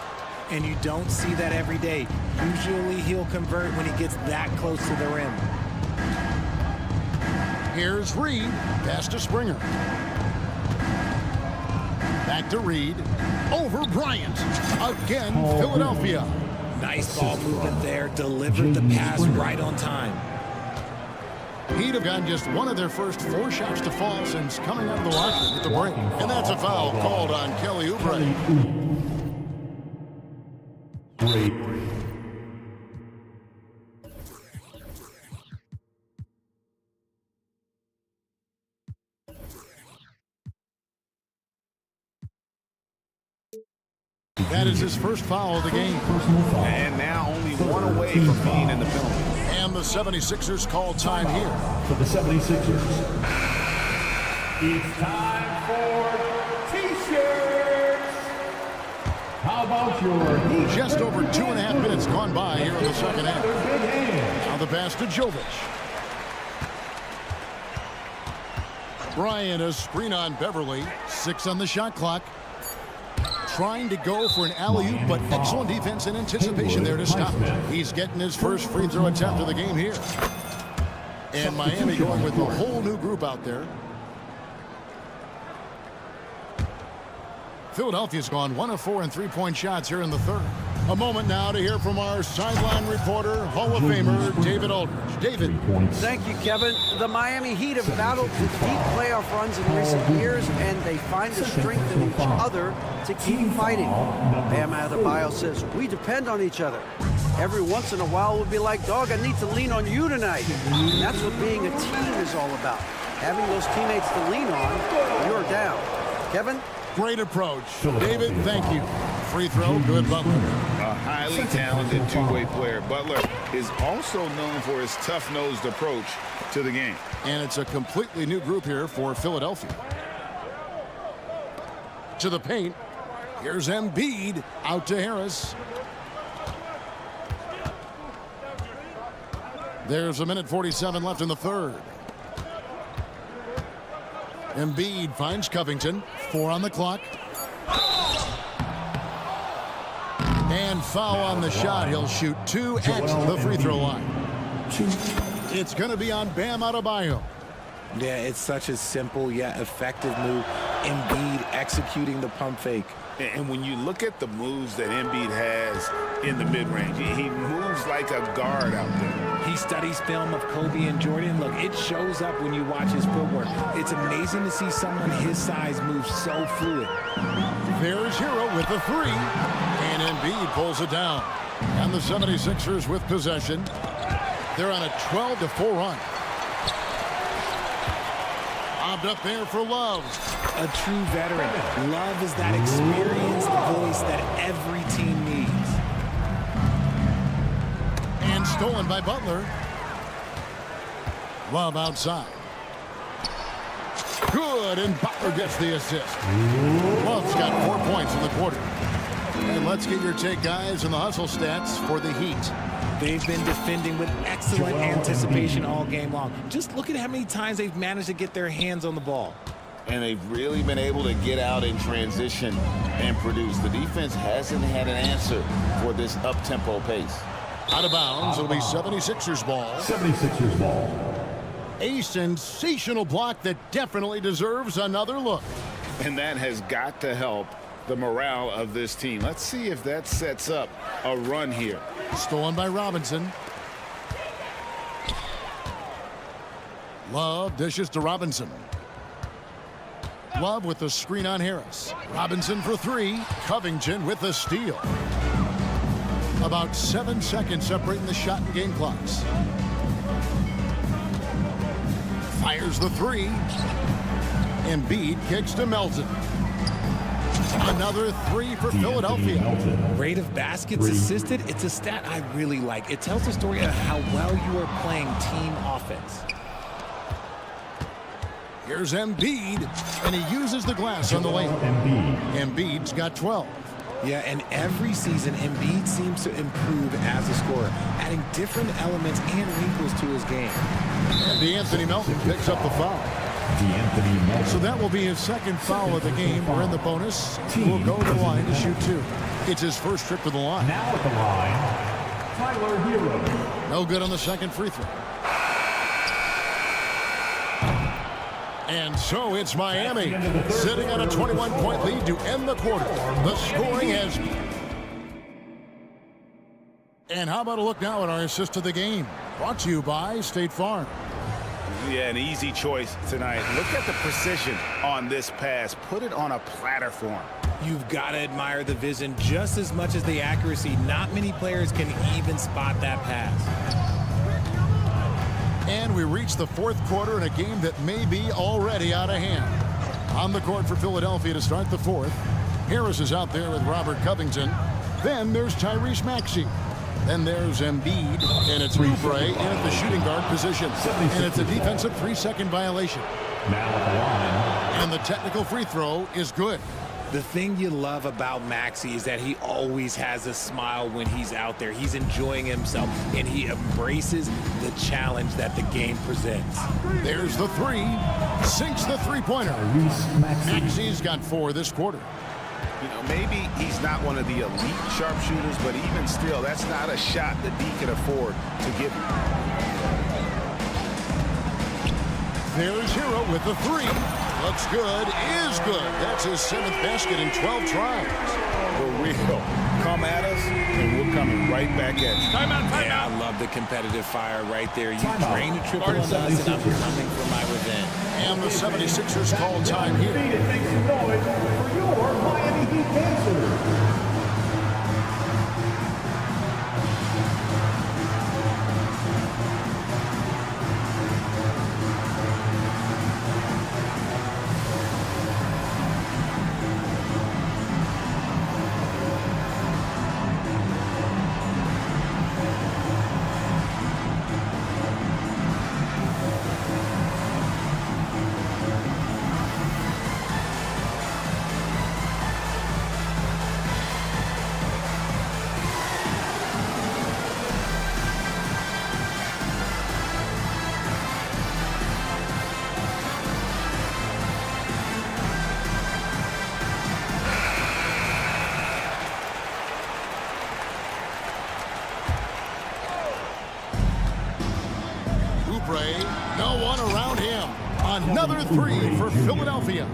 And you don't see that every day. Usually he'll convert when he gets that close to the rim. Here's Reed. Pass to Springer. Back to Reed. Over Bryant. Again, Philadelphia. Nice ball movement there. Delivered the pass right on time. He'd have gotten just one of their first 4 shots to fall since coming out of the locker at the break. And that's a foul called on Kelly Oubre. That is his first foul of the game. And now only one away from being in the penalty. And the 76ers call time here. For the 76ers. It's time for T-shirts. How about your... Just over 2.5 minutes gone by here in the second half. Now the pass to Jovic. Bryant, a screen on Beverly. 6 on the shot clock. Trying to go for an alley-oop, but excellent defense and anticipation there to stop. He's getting his first free throw attempt of the game here. And Miami going with a whole new group out there. Philadelphia's gone 1 of 4 in three-point shots here in the third. A moment now to hear from our sideline reporter, Hall of Famer David Aldridge. David. Thank you, Kevin. The Miami Heat have battled deep playoff runs in recent years, and they find the strength in each other to keep fighting. Bam Adebayo says, we depend on each other. Every once in a while, we'll be like, dog, I need to lean on you tonight. And that's what being a team is all about. Having those teammates to lean on, you're down. Kevin? Great approach. David, thank you. Free throw, good Butler. A highly talented two-way player. Butler is also known for his tough-nosed approach to the game. And it's a completely new group here for Philadelphia. To the paint. Here's Embiid out to Harris. There's 1:47 left in the third. Embiid finds Covington. 4 on the clock. And foul on the shot. He'll shoot 2 at the free throw line. It's going to be on Bam Adebayo. Yeah, it's such a simple yet effective move. Embiid executing the pump fake. And when you look at the moves that Embiid has in the mid-range, he moves like a guard out there. He studies film of Kobe and Jordan. Look, it shows up when you watch his footwork. It's amazing to see someone his size move so fluid. There's Hero with the 3. And Embiid pulls it down. And the 76ers with possession. They're on a 12-4 run. Lobbed up there for Love. A true veteran. Love is that experienced voice that every team needs. And stolen by Butler. Love outside. Good, and Butler gets the assist. Love's got 4 points in the quarter. And let's get your take, guys, on the hustle stats for the Heat. They've been defending with excellent anticipation all game long. Just look at how many times they've managed to get their hands on the ball. And they've really been able to get out in transition and produce. The defense hasn't had an answer for this up-tempo pace. Out of bounds, it'll be 76ers ball. 76ers ball. A sensational block that definitely deserves another look. And that has got to help the morale of this team. Let's see if that sets up a run here. Stolen by Robinson. Love dishes to Robinson. Love with the screen on Harris. Robinson for 3. Covington with the steal. About 7 seconds separating the shot and game clocks. Fires the 3. Embiid kicks to Melton. Another 3 for Philadelphia. Rate of baskets assisted, it's a stat I really like. It tells the story of how well you are playing team offense. Here's Embiid, and he uses the glass on the lane. Embiid's got 12. Yeah, and every season, Embiid seems to improve as a scorer, adding different elements and wrinkles to his game. And DeAnthony Melton picks up the foul. So that will be his second foul of the game. We're in the bonus. We'll go to the line to shoot 2. It's his first trip to the line. Now at the line, Tyler Hero. No good on the second free throw. And so it's Miami sitting on a 21-point lead to end the quarter. The scoring has... And how about a look now at our assist of the game? Brought to you by State Farm. Yeah, an easy choice tonight. Look at the precision on this pass. Put it on a platter for him. You've got to admire the vision just as much as the accuracy. Not many players can even spot that pass. And we reach the fourth quarter in a game that may be already out of hand. On the court for Philadelphia to start the fourth. Harris is out there with Robert Covington. Then there's Tyrese Maxey. Then there's Embiid, and it's Oubre in at the shooting guard position. And it's a defensive 3-second violation. Now at the line. And the technical free throw is good. The thing you love about Maxey is that he always has a smile when he's out there. He's enjoying himself, and he embraces the challenge that the game presents. There's the 3. Sinks the three-pointer. Maxey's got 4 this quarter. You know, maybe he's not one of the elite sharpshooters, but even still, that's not a shot that he can afford to give. There's Hero with the 3. Looks good, is good. That's his 7th basket in 12 tries. For real. Come at us, and we're coming right back at you. Yeah, I love the competitive fire right there. You drain a triple on us, and I'm coming for my revenge. And the 76ers call time here. Make some noise for your Miami Heat Panthers. No one around him. Another 3 for Philadelphia.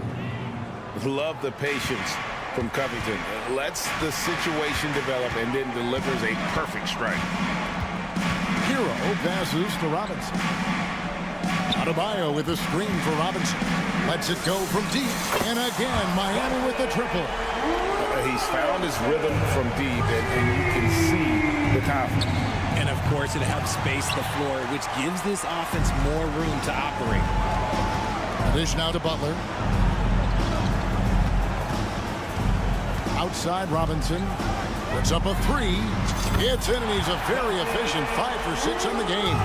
Love the patience from Covington. Lets the situation develop and then delivers a perfect strike. Hero passes to Robinson. Adebayo with a screen for Robinson. Lets it go from deep. And again, Miami with the triple. He's found his rhythm from deep, and you can see the confidence. And, of course, it helps space the floor, which gives this offense more room to operate. Dish now to Butler. Outside Robinson. Puts up a 3. It's in, and he's a very efficient 5 for 6 on the game.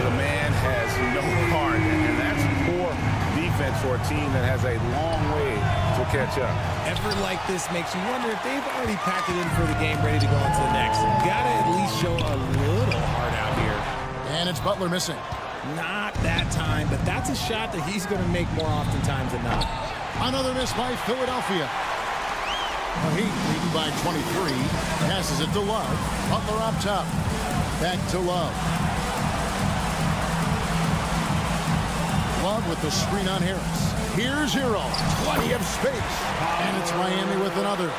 The man has no heart, and that's poor defense for a team that has a long way to catch up. Effort like this makes you wonder if they've already packed it in for the game, ready to go on to the next. Got to at least show a little heart out here. And it's Butler missing. Not that time, but that's a shot that he's going to make more oftentimes than not. Another miss by Philadelphia. The Heat leading by 23. Passes it to Love. Butler up top. Back to Love. Love with the screen on Harris. Here's Hero. Plenty of space. And it's Miami with another.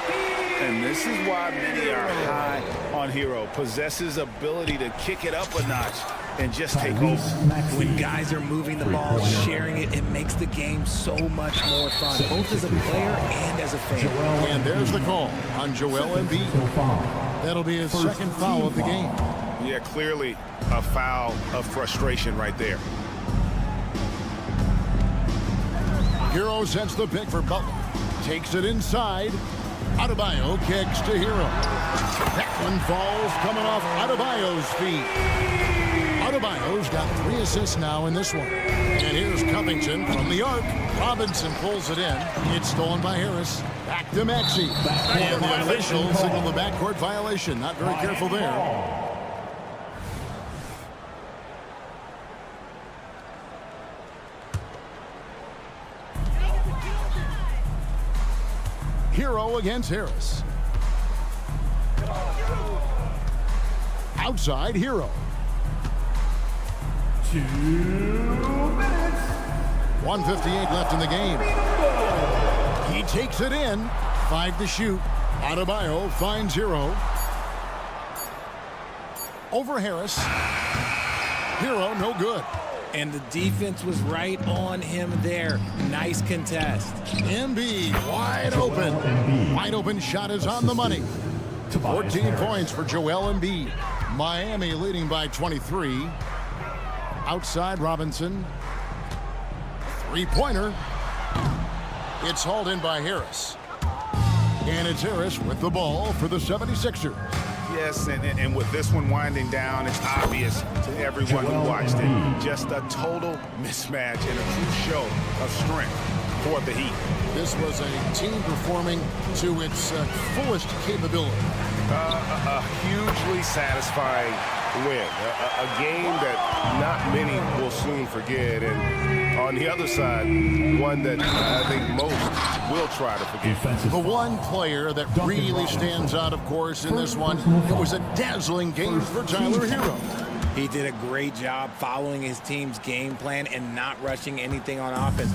And this is why many are high on Hero. Possesses ability to kick it up a notch and just take over. When guys are moving the ball, sharing it, it makes the game so much more fun, both as a player and as a fan. And there's the call on Joel Embiid. That'll be his second foul of the game. Yeah, clearly a foul of frustration right there. Hero sets the pick for Butler. Takes it inside. Adebayo kicks to Hero. That one falls coming off Adebayo's feet. Adebayo's got 3 assists now in this one. And here's Covington from the arc. Robinson pulls it in. It's stolen by Harris. Back to Maxey. And the officials signal the backcourt violation. Not very careful there. Hero against Harris. Outside Hero. 2 minutes. 1:58 left in the game. He takes it in. 5 to shoot. Adebayo finds Hero. Over Harris. Hero, no good. And the defense was right on him there. Nice contest. Embiid wide open. Wide open shot is on the money. 14 points for Joel Embiid. Miami leading by 23. Outside Robinson. 3-pointer. It's hauled in by Harris. And it's Harris with the ball for the 76ers. Yes, and with this one winding down, it's obvious to everyone who watched it. Just a total mismatch and a true show of strength for the Heat. This was a team performing to its fullest capability. A hugely satisfying win. A game that not many will soon forget. And on the other side, one that I think most will try to forget. The one player that really stands out, of course, in this one, it was a dazzling game for Tyler Hero. He did a great job following his team's game plan and not rushing anything on offense,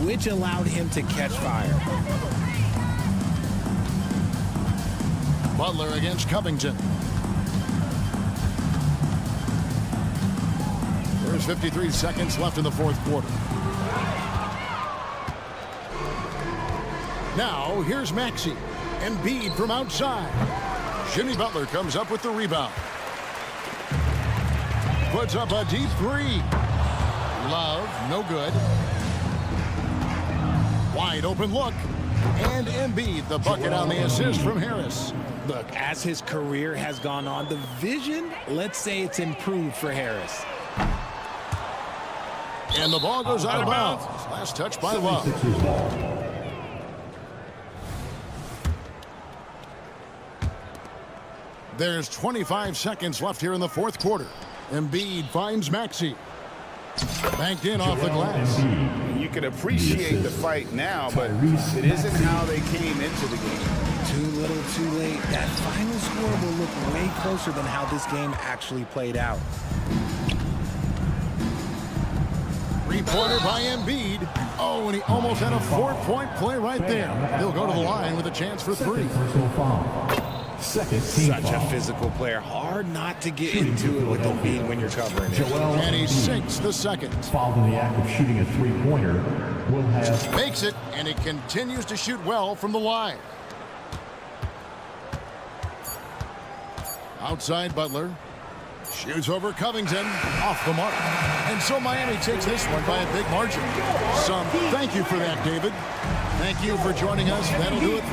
which allowed him to catch fire. Butler against Covington. There's 53 seconds left in the fourth quarter. Now, here's Maxey. Embiid from outside. Jimmy Butler comes up with the rebound. Puts up a deep 3. Love, no good. Wide open look. And Embiid, the bucket on the assist from Harris. Look, as his career has gone on, the vision, let's say it's improved for Harris. And the ball goes out of bounds. Last touch by Love. There's 25 seconds left here in the fourth quarter. Embiid finds Maxey. Banked in off the glass. You can appreciate the fight now, but it isn't how they came into the game. Too little, too late. That final score will look way closer than how this game actually played out. 3-pointer by Embiid. Oh, and he almost had a 4-point play right there. He'll go to the line with a chance for 3. Such a physical player. Hard not to get into it with the lead when you're covering it. And he sinks the second. Fouled in the act of shooting a 3-pointer will have... Makes it, and he continues to shoot well from the line. Outside Butler. Shoots over Covington. Off the mark. And so Miami takes this one by a big margin. Some thank you for that, David. Thank you for joining us. That'll do it.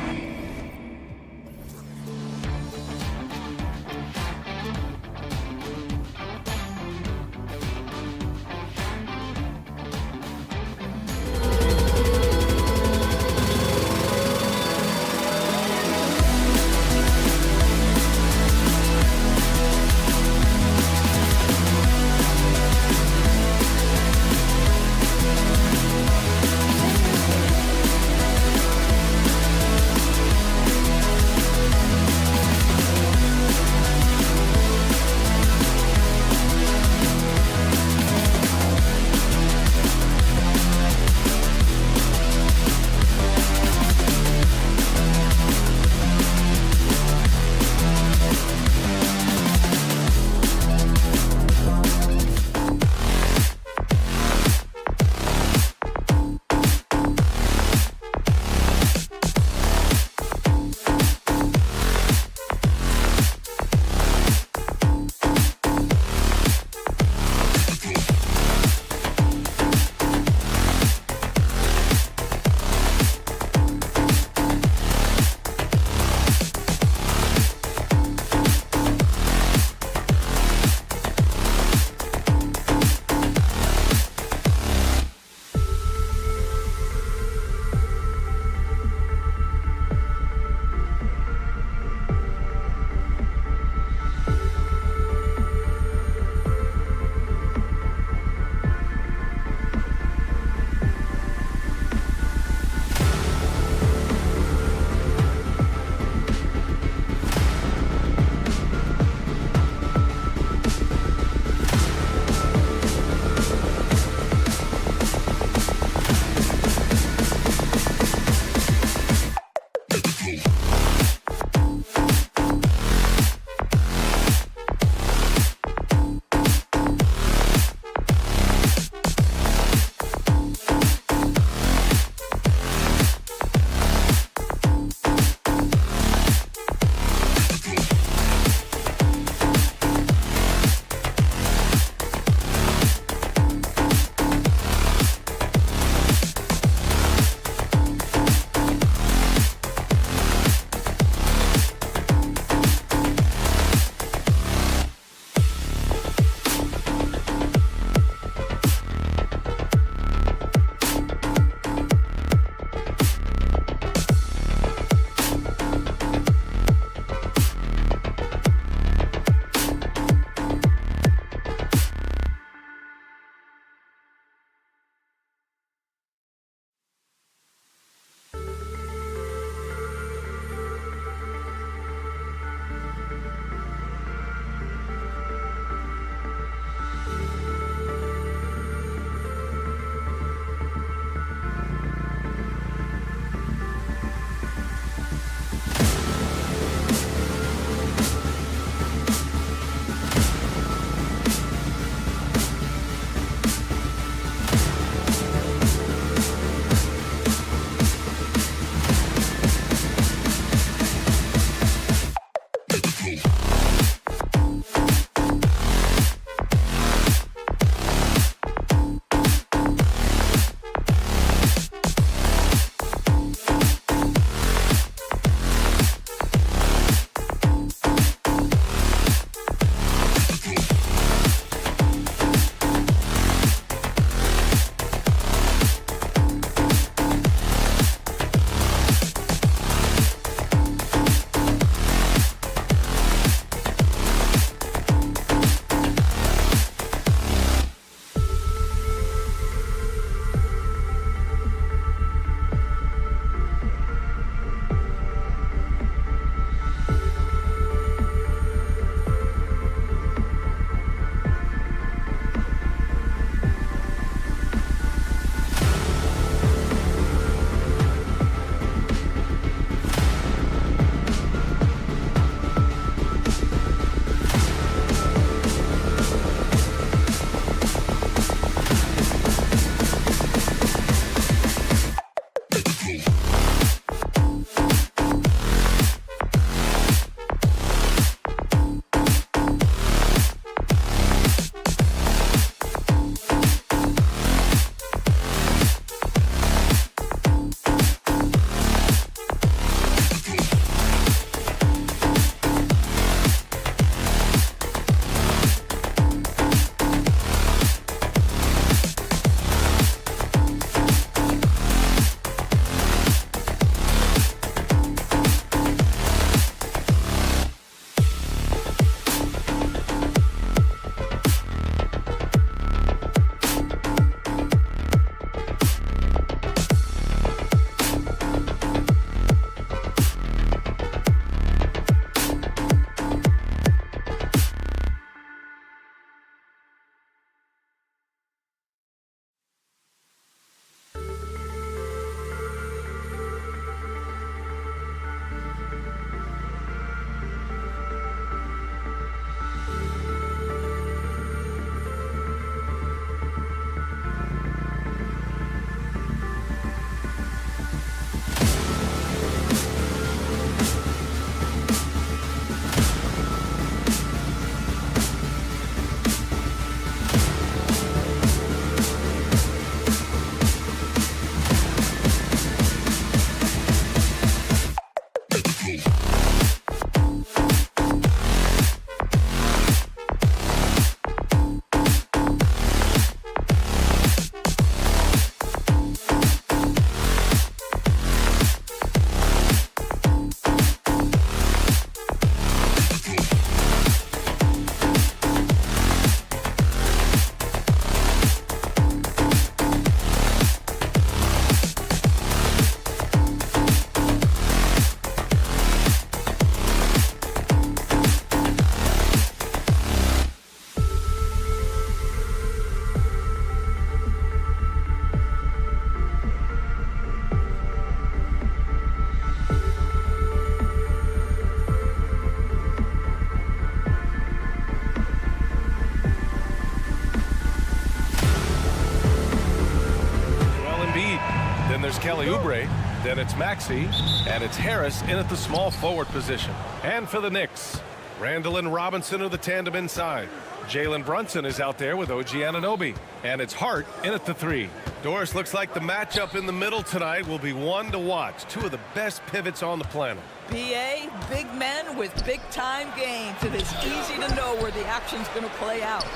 There's СLA-UA, then it's Maxey, and it's Harris in at the small forward position. And for the Knicks, Randall and Robinson are the tandem inside. Jalen Brunson is out there with OG Anunoby, and it's Hart in at the 3. Doris, looks like the matchup in the middle tonight will be one to watch. Two of the best pivots on the planet. BA, big men with big-time games. It is easy to know where the action's going to play out.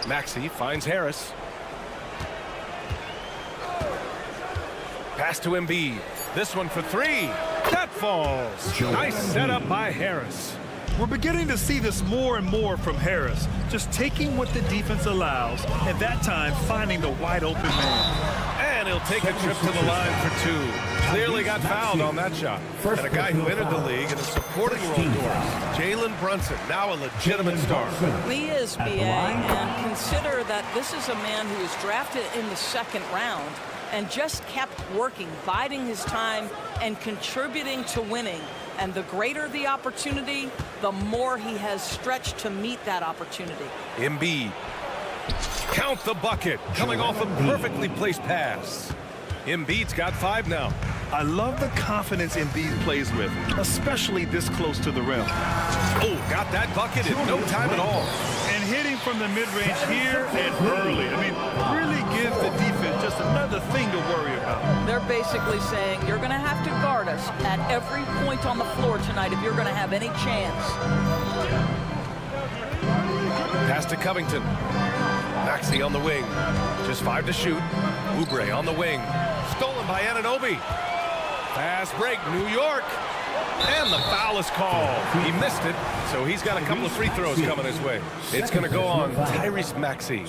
Maxey finds Harris. Pass to Embiid. This one for 3. That falls. Nice setup by Harris. We're beginning to see this more and more from Harris, just taking what the defense allows, and that time finding the wide open man. And he'll take a trip to the line for 2. Clearly got fouled on that shot. And a guy who entered the league in a supporting role, Doris. Jalen Brunson, now a legitimate star. He is, BA, and consider that this is a man who was drafted in the 2nd round and just kept working, biding his time, and contributing to winning. And the greater the opportunity, the more he has stretched to meet that opportunity. Embiid. Count the bucket. Coming off a perfectly placed pass. Embiid's got 5 now. I love the confidence Embiid plays with, especially this close to the rim. Oh, got that bucket in no time at all. And hitting from the mid-range here and early. I mean, really give the defense just another thing to worry about. They're basically saying you're going to have to guard us at every point on the floor tonight if you're going to have any chance. Pass to Covington. Maxey on the wing. Just 5 to shoot. Oubre on the wing. Stolen by Anunoby. Fast break, New York. And the foul is called. He missed it, so he's got a couple of free throws coming his way. It's going to go on Tyrese Maxey.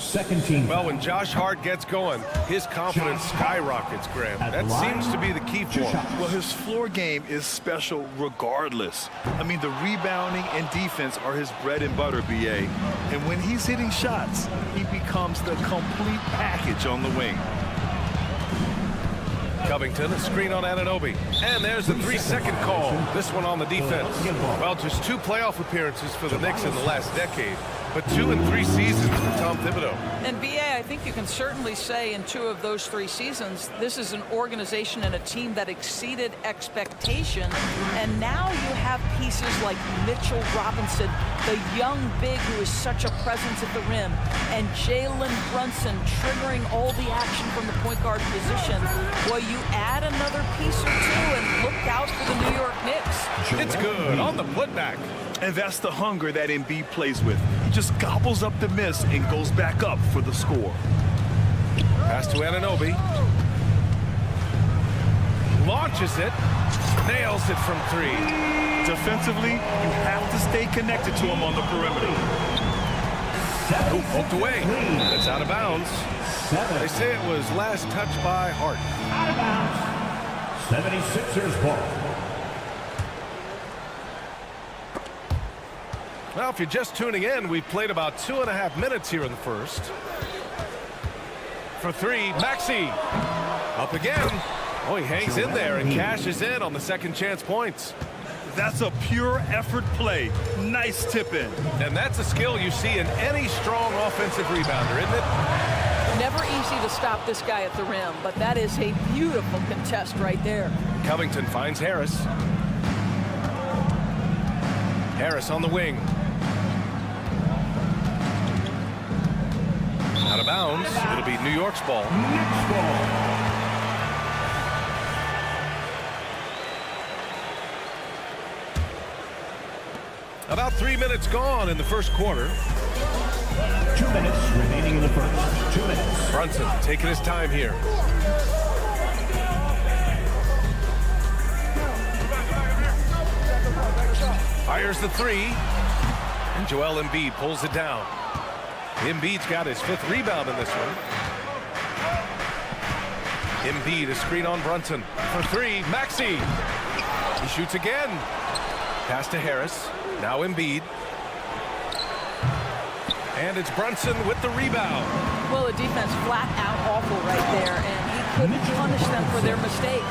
Well, when Josh Hart gets going, his confidence skyrockets, Graham. That seems to be the key for him. Well, his floor game is special regardless. I mean, the rebounding and defense are his bread and butter, BA. And when he's hitting shots, he becomes the complete package on the wing. Covington, a screen on Anunoby. And there's the 3-second call. This one on the defense. Well, just 2 playoff appearances for the Knicks in the last decade. but 2 in 3 seasons for Tom Thibodeau. And BA, I think you can certainly say in 2 of those 3 seasons, this is an organization and a team that exceeded expectation. And now you have pieces like Mitchell Robinson, the young big who is such a presence at the rim, and Jalen Brunson triggering all the action from the point guard position. Well, you add another piece or 2 and look out for the New York Knicks. It's good on the putback. And that's the hunger that Embiid plays with. He just gobbles up the miss and goes back up for the score. Pass to Anunoby. Launches it. Nails it from 3. Defensively, you have to stay connected to him on the perimeter. Poked away. It's out of bounds. They say it was last touched by Hart. Out of bounds. 76ers ball. Well, if you're just tuning in, we've played about 2.5 minutes here in the first. For 3, Maxey. Up again. Oh, he hangs in there and cashes in on the second chance points. That's a pure effort play. Nice tip in. And that's a skill you see in any strong offensive rebounder, isn't it? Never easy to stop this guy at the rim, but that is a beautiful contest right there. Covington finds Harris. Harris on the wing. Out of bounds. It'll be New York's ball. Knicks ball. About 3 minutes gone in the first quarter. 2 minutes remaining in the first. 2 minutes. Brunson taking his time here. Fires the 3. And Joel Embiid pulls it down. Embiid's got his 5th rebound in this one. Embiid, a screen on Brunson. For 3, Maxey. He shoots again. Pass to Harris. Now Embiid. And it's Brunson with the rebound. Well, the defense flat out awful right there, and he couldn't punish them for their mistake.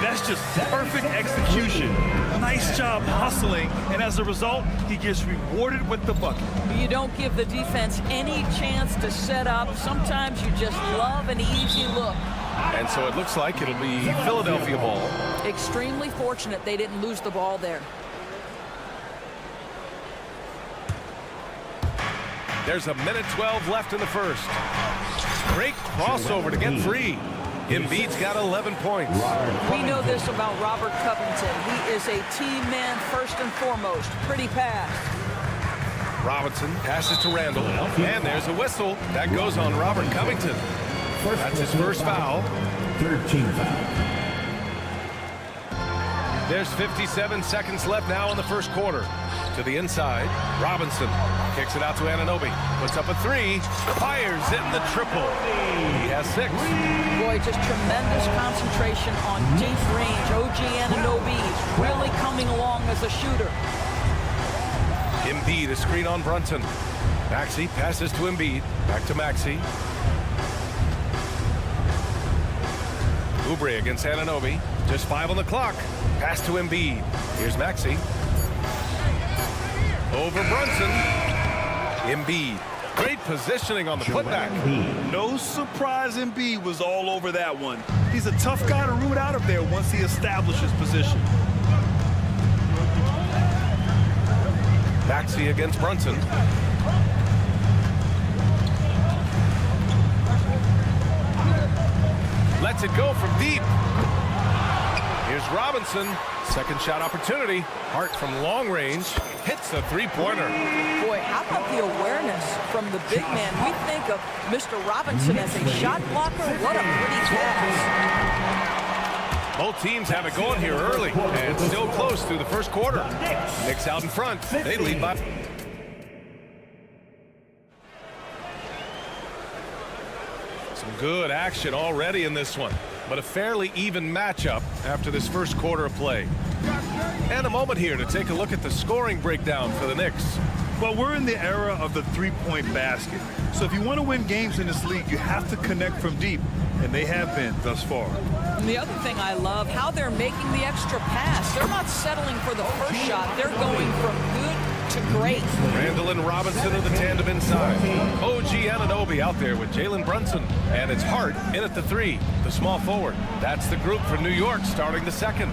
That's just perfect execution. Nice job hustling, and as a result, he gets rewarded with the bucket. You don't give the defense any chance to set up. Sometimes you just love an easy look. And so it looks like it'll be Philadelphia ball. Extremely fortunate they didn't lose the ball there. There's a minute 12 left in the first. Great crossover to get free. Embiid's got 11 points. We know this about Robert Covington. He is a team man first and foremost. Pretty pass. Robinson passes to Randall. And there's a whistle. That goes on Robert Covington. That's his first foul. 13 foul. There's 57 seconds left now in the first quarter. To the inside, Robinson kicks it out to Anunoby. Puts up a 3, fires in the triple. He has 6. Boy, just tremendous concentration on deep range. OG Anunoby really coming along as a shooter. Embiid, a screen on Brunson. Maxey passes to Embiid. Back to Maxey. Oubre against Anunoby. Just 5 on the clock. Pass to Embiid. Here's Maxey. Over Brunson. Embiid. Great positioning on the putback. No surprise Embiid was all over that one. He's a tough guy to root out of there once he establishes position. Maxey against Brunson. Lets it go from deep. Here's Robinson. Second shot opportunity. Hart from long range hits a 3-pointer. Boy, how about the awareness from the big man? We think of Mr. Robinson as a shot blocker. What a pretty pass. Both teams have it going here early and still close through the first quarter. Knicks out in front. They lead by. Some good action already in this one, but a fairly even matchup after this first quarter of play. And a moment here to take a look at the scoring breakdown for the Knicks. Well, we're in the era of the three-point basket. So if you want to win games in this league, you have to connect from deep, and they have been thus far. And the other thing I love, how they're making the extra pass. They're not settling for the first shot. They're going from good to great. Randall and Robinson are the tandem inside. OG Anunoby out there with Jalen Brunson. And it's Hart in at the 3, the small forward. That's the group for New York starting the second.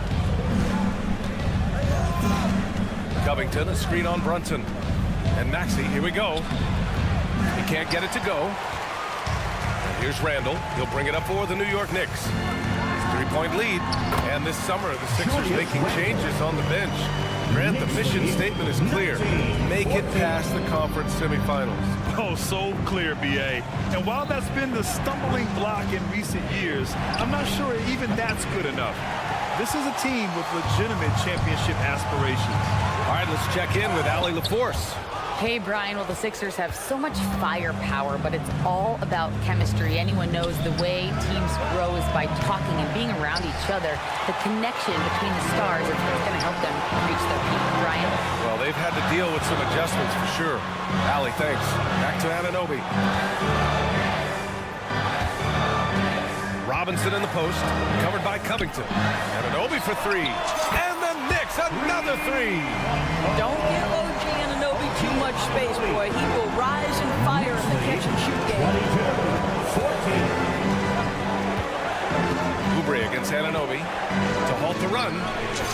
Covington, a screen on Brunson. And Maxey, here we go. He can't get it to go. And here's Randall. He'll bring it up for the New York Knicks. 3-point lead. And this summer, the Sixers making changes on the bench. Grant, the mission statement is clear. Make it past the conference semifinals. Oh, so clear, B.A. And while that's been the stumbling block in recent years, I'm not sure even that's good enough. This is a team with legitimate championship aspirations. All right, let's check in with Allie LaForce. Hey, Brian. Well, the Sixers have so much firepower, but it's all about chemistry. Anyone knows the way teams grow is by talking and being around each other. The connection between the stars is what's going to help them reach their peak. Brian? Well, they've had to deal with some adjustments for sure. Allie, thanks. Back to Anunoby. Robinson in the post, covered by Covington. Anunoby for 3. And the Knicks, another 3. Don't give OG Anunoby too much space, boy. He will rise and fire in the catch-and-shoot game. Oubre against Anunoby to halt the run.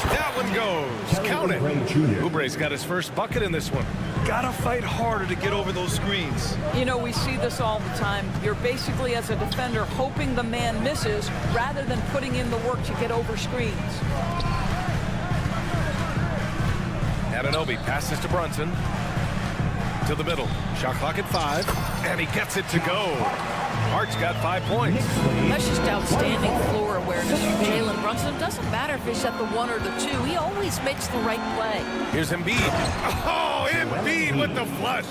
That one goes. Count it. Oubre's got his first bucket in this one. Gotta fight harder to get over those screens. You know, we see this all the time. You're basically, as a defender, hoping the man misses rather than putting in the work to get over screens. Anunoby passes to Brunson. To the middle. Shot clock at 5. And he gets it to go. Hart's got 5 points. That's just outstanding floor awareness from Jalen Brunson. It doesn't matter if he's at the 1 or the 2. He always makes the right play. Here's Embiid. Oh, Embiid with the flush.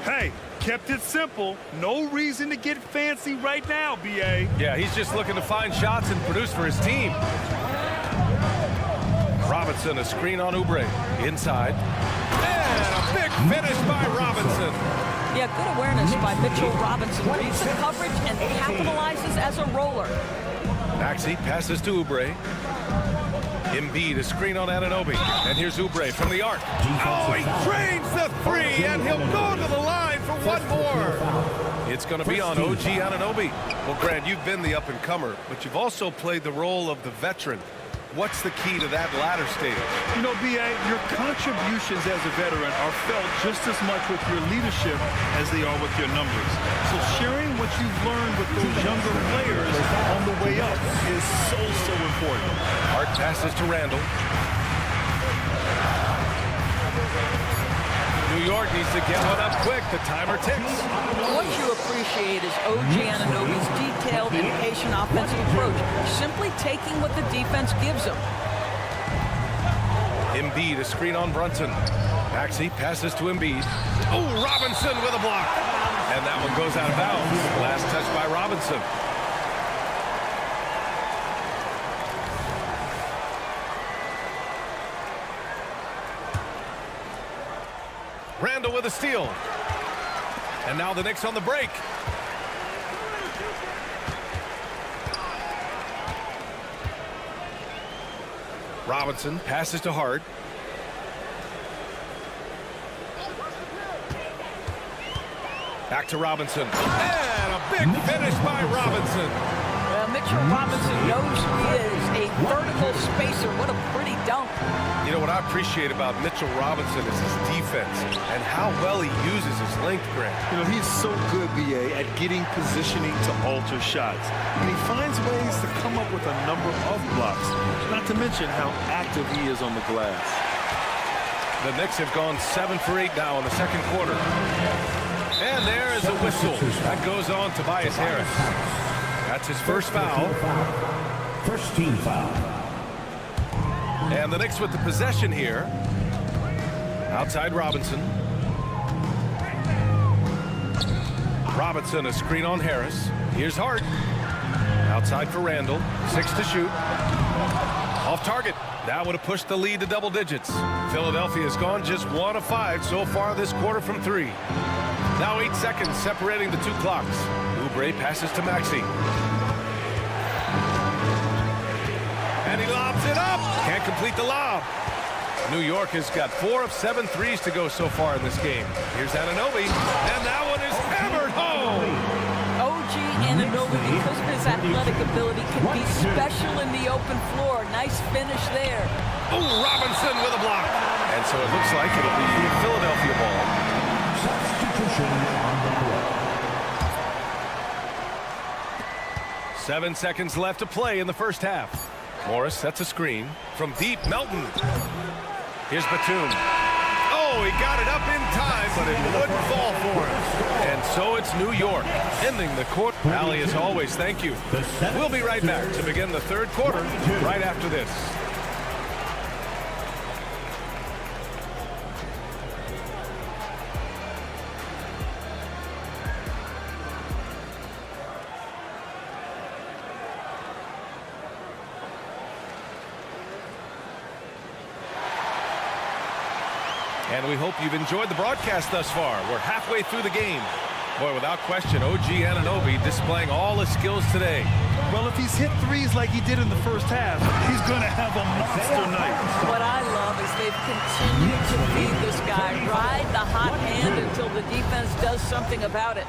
Hey, kept it simple. No reason to get fancy right now, B.A. Yeah, he's just looking to find shots and produce for his team. Robinson, a screen on Oubre. Inside. And a big finish by Robinson. Yeah, good awareness by Mitchell Robinson. Reads the coverage and capitalizes as a roller. Maxey passes to Oubre. Embiid, a screen on Anunoby. And here's Oubre from the arc. Oh, he drains the 3, and he'll go to the line for one more. It's going to be on OG Anunoby. Well, Grant, you've been the up-and-comer, but you've also played the role of the veteran. What's the key to that latter stage? You know, B.A., your contributions as a veteran are felt just as much with your leadership as they are with your numbers. So sharing what you've learned with those younger players on the way up is so important. Hart passes to Randall. New York needs to get one up quick. The timer ticks. What you appreciate is OG Anunoby's detailed and patient offensive approach, simply taking what the defense gives him. Embiid, a screen on Brunson. Maxey passes to Embiid. Oh, Robinson with a block. And that one goes out of bounds. Last touch by Robinson. Randall with a steal. And now the Knicks on the break. Robinson passes to Hart. Back to Robinson. And a big finish by Robinson. Mitchell Robinson knows who he is, a vertical spacer. What a pretty dunk. You know, what I appreciate about Mitchell Robinson is his defense and how well he uses his length, Grant. You know, he's so good, B.A., at getting positioning to alter shots. And he finds ways to come up with a number of blocks, not to mention how active he is on the glass. The Knicks have gone 7 for 8 now in the second quarter. And there is a whistle. That goes on Tobias Harris. That's his first foul. First team foul. And the Knicks with the possession here. Outside Robinson. Robinson, a screen on Harris. Here's Hart. Outside for Randall. 6 to shoot. Off target. That would have pushed the lead to double digits. Philadelphia has gone just 1 of 5 so far this quarter from 3. Now 8 seconds separating the 2 clocks. Oubre passes to Maxey. And he lobs it up. Can't complete the lob. New York has got 4 of 7 threes to go so far in this game. Here's Anunoby, and that one is hammered home. OG Anunoby, because of his athletic ability, can be special in the open floor. Nice finish there. Oh, Robinson with a block. And so it looks like it'll be Philadelphia ball. Substitution on the court. 7 seconds left to play in the first half. Morris sets a screen from deep. Melton. Here's Batum. Oh, he got it up in time, but it wouldn't fall for him. And so it's New York ending the quarter. Allie, as always, thank you. We'll be right back to begin the third quarter right after this. And we hope you've enjoyed the broadcast thus far. We're halfway through the game. Boy, without question, OG Anunoby displaying all his skills today. Well, if he's hit threes like he did in the first half, he's going to have a monster night. What I love is they've continued to feed this guy, ride the hot hand until the defense does something about it.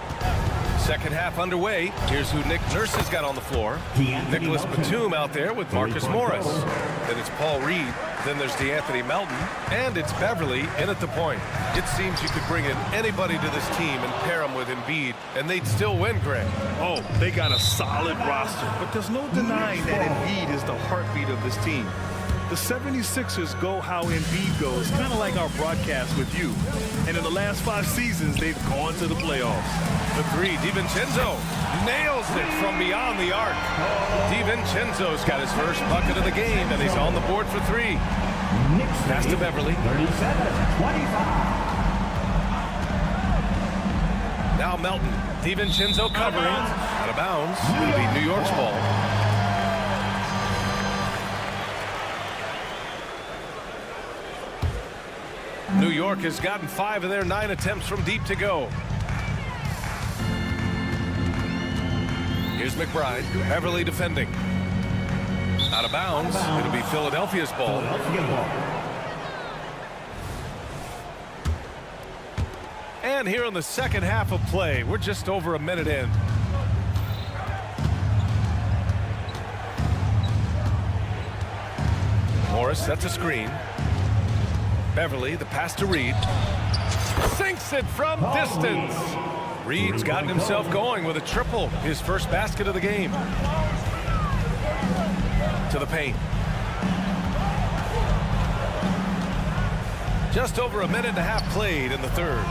Second half underway. Here's who Nick Nurse has got on the floor. Nicholas Batum out there with Marcus Morris. Then it's Paul Reed. Then there's DeAnthony Melton. And it's Beverly in at the point. It seems you could bring in anybody to this team and pair them with Embiid, and they'd still win, Greg. Oh, they got a solid roster, but there's no denying that Embiid is the heartbeat of this team. The 76ers go how Embiid goes, kind of like our broadcast with you. And in the last 5 seasons, they've gone to the playoffs. The three, DiVincenzo nails it from beyond the arc. DiVincenzo's got his first bucket of the game, and he's on the board for 3. Pass to Beverly. 37-25. Now Melton. DiVincenzo covering. Out of bounds. It'll be New York's ball. New York has gotten 5 of their 9 attempts from deep to go. Here's McBride. Beverly defending. Out of bounds. It'll be Philadelphia's ball. And here in the second half of play, we're just over a minute in. Morris sets a screen. Beverly, the pass to Reed. Sinks it from distance. Reed's gotten himself going with a triple. His first basket of the game. To the paint. Just over a minute and a half played in the third.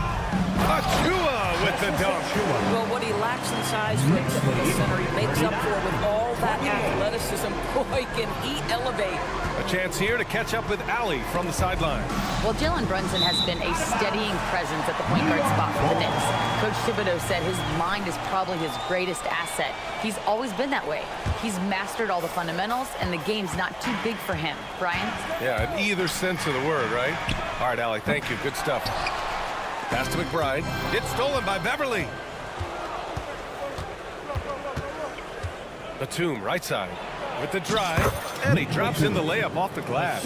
Achua with the dunk. Well, what he lacks in size for a typical center, he makes up for with all that athleticism. Boy, can he elevate. A chance here to catch up with Allie from the sideline. Well, Jalen Brunson has been a steadying presence at the point guard spot for the Knicks. Coach Thibodeau said his mind is probably his greatest asset. He's always been that way. He's mastered all the fundamentals, and the game's not too big for him. Brian? Yeah, in either sense of the word, right? All right, Allie, thank you. Good stuff. Pass to McBride. It's stolen by Beverly. Batum, right side. With the drive, and he drops in the layup off the glass.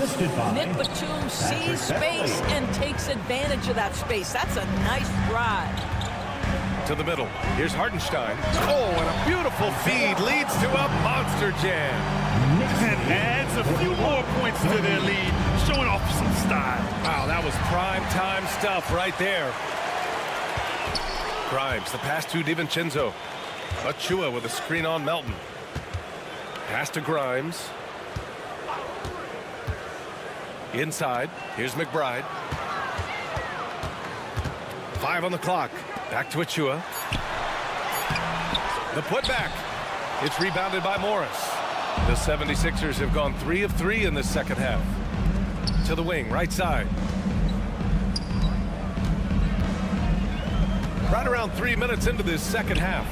Nick Batum sees space and takes advantage of that space. That's a nice drive. To the middle. Here's Hartenstein. Oh, and a beautiful feed leads to a monster jam. And adds a few more points to their lead, showing off some style. Wow, that was prime time stuff right there. Grimes, the pass to DiVincenzo. Achua with a screen on Melton. Pass to Grimes. Inside. Here's McBride. 5 on the clock. Back to Achua. The putback. It's rebounded by Morris. The 76ers have gone 3 of 3 in this second half. To the wing, right side. Right around 3 minutes into this second half.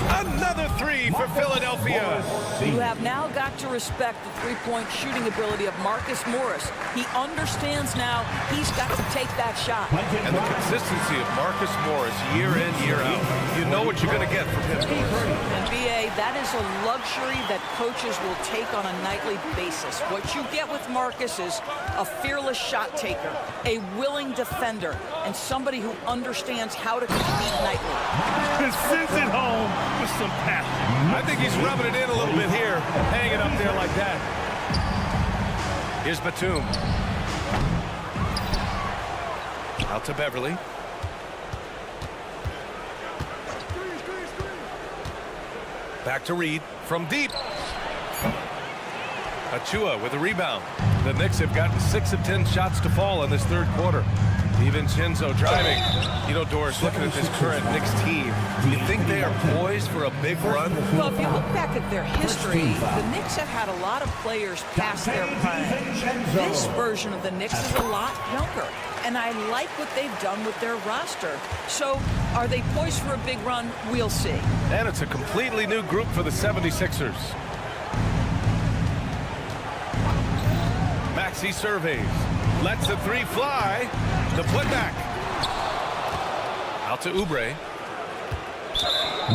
Another three for Philadelphia. You have now got to respect the three-point shooting ability of Marcus Morris. He understands now he's got to take that shot. And the consistency of Marcus Morris year in, year out. You know what you're going to get from him. And BA, that is a luxury that coaches will take on a nightly basis. What you get with Marcus is a fearless shot taker, a willing defender, and somebody who understands how to compete nightly. Sends it home with some passion. I think he's rubbing it in a little bit here, hanging up there like that. Here's Batum. Out to Beverly. Back to Reed from deep. Achua with a rebound. The Knicks have gotten 6 of 10 shots to fall in this third quarter. DiVincenzo driving. You know, Doris, looking at this current Knicks team, you think they are poised for a big run? Well, if you look back at their history, the Knicks have had a lot of players past their prime. This version of the Knicks is a lot younger, and I like what they've done with their roster. So, are they poised for a big run? We'll see. And it's a completely new group for the 76ers. Maxey surveys. Lets the three fly. The putback. Out to Oubre.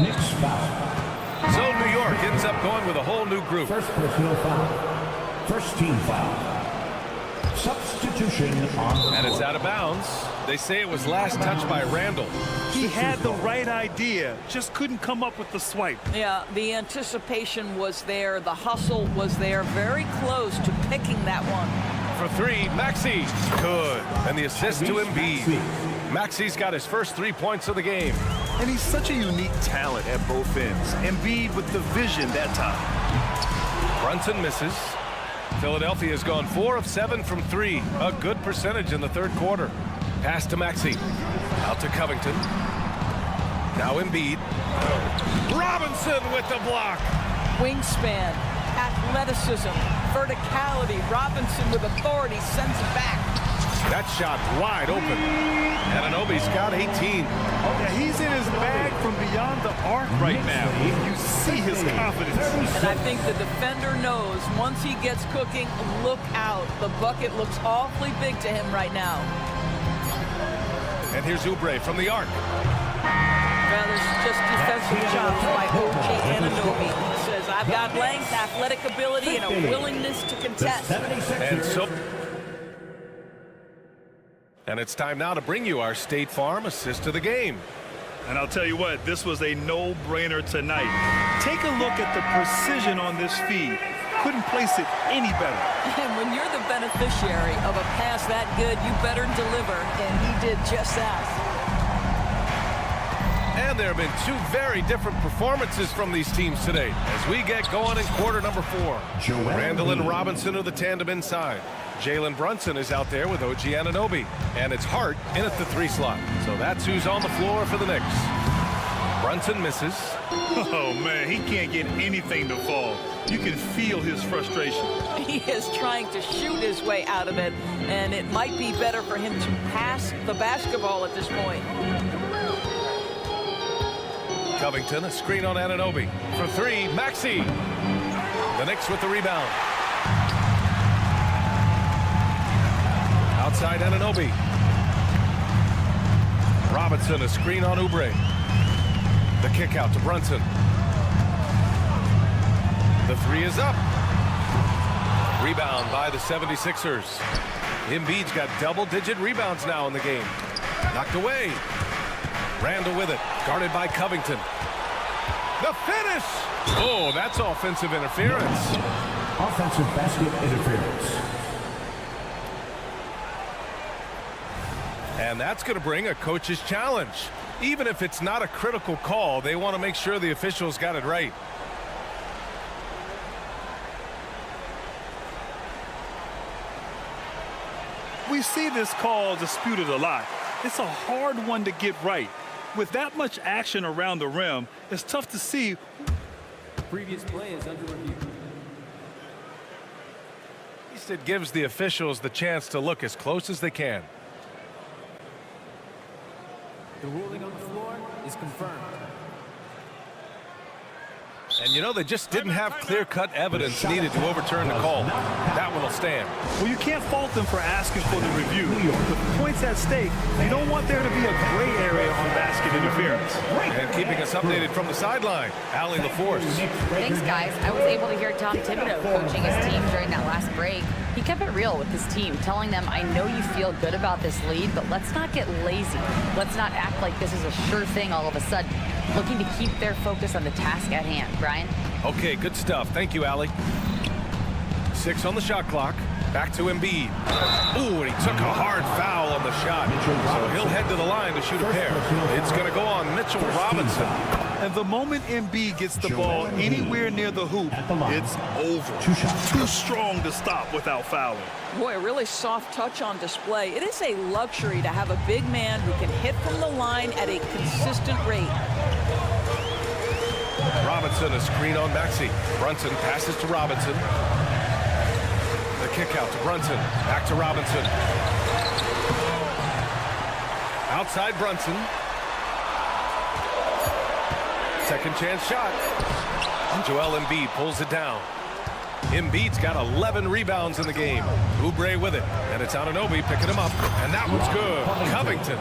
Knicks foul. So New York ends up going with a whole new group. First personal foul. First team foul. Substitution on the And it's out of bounds. They say it was last touched by Randall. He had the right idea, just couldn't come up with the swipe. Yeah, the anticipation was there. The hustle was there. Very close to picking that one. For three, Maxey. Good. And the assist to Embiid. Maxey's got his first 3 points of the game. And he's such a unique talent at both ends. Embiid with the vision that time. Brunson misses. Philadelphia has gone 4 of 7 from 3. A good percentage in the third quarter. Pass to Maxey. Out to Covington. Now Embiid. Robinson with the block. Wingspan, athleticism, verticality. Robinson with authority sends it back. That shot wide open. Anunoby's got 18. Yeah, he's in his bag from beyond the arc right now. You see his confidence. And I think the defender knows once he gets cooking, look out. The bucket looks awfully big to him right now. And here's Oubre from the arc. Well, there's just defensive jobs by OG Anunoby. He says, I've got length, athletic ability, and a willingness to contest. And it's time now to bring you our State Farm assist of the game. And I'll tell you what, this was a no-brainer tonight. Take a look at the precision on this feed. Couldn't place it any better. And when you're the beneficiary of a pass that good, you better deliver, and he did just that. And there have been 2 very different performances from these teams today as we get going in quarter number 4. Randall and Robinson are the tandem inside. Jalen Brunson is out there with OG Anunoby. And it's Hart in at the 3 slot. So that's who's on the floor for the Knicks. Brunson misses. Oh, man, he can't get anything to fall. You can feel his frustration. He is trying to shoot his way out of it, and it might be better for him to pass the basketball at this point. Covington, a screen on Anunoby. For 3, Maxey. The Knicks with the rebound. Outside Anunoby. Robinson, a screen on Oubre. The kick out to Brunson. The 3 is up. Rebound by the 76ers. Embiid's got double-digit rebounds now in the game. Knocked away. Randall with it, guarded by Covington. The finish! Oh, that's offensive interference. offensive basket interference. And that's going to bring a coach's challenge. Even if it's not a critical call, they want to make sure the officials got it right. We see this call disputed a lot. It's a hard one to get right. With that much action around the rim, it's tough to see. Previous play is under review. At least it gives the officials the chance to look as close as they can. The ruling on the floor is confirmed. And you know, they just didn't have clear-cut evidence needed to overturn the call. That one will stand. Well, you can't fault them for asking for the review. With points at stake, you don't want there to be a gray area on basket interference. And keeping us updated from the sideline, Allie LaForce. Thanks, guys. I was able to hear Tom Thibodeau coaching his team during that last break. He kept it real with his team, telling them, I know you feel good about this lead, but let's not get lazy. Let's not act like this is a sure thing all of a sudden. Looking to keep their focus on the task at hand. Brian? Okay, good stuff. Thank you, Allie. 6 on the shot clock. Back to Embiid. Ooh, and he took a hard foul on the shot. So he'll head to the line to shoot a pair. It's going to go on Mitchell Robinson. And the moment Embiid gets the ball anywhere near the hoop, it's over. Too strong to stop without fouling. Boy, a really soft touch on display. It is a luxury to have a big man who can hit from the line at a consistent rate. Robinson, a screen on Maxey. Brunson passes to Robinson. The kick out to Brunson. Back to Robinson. Outside Brunson. Second chance shot. And Joel Embiid pulls it down. Embiid's got 11 rebounds in the game. Oubre with it. And it's Anunoby picking him up. And that one's good. Covington.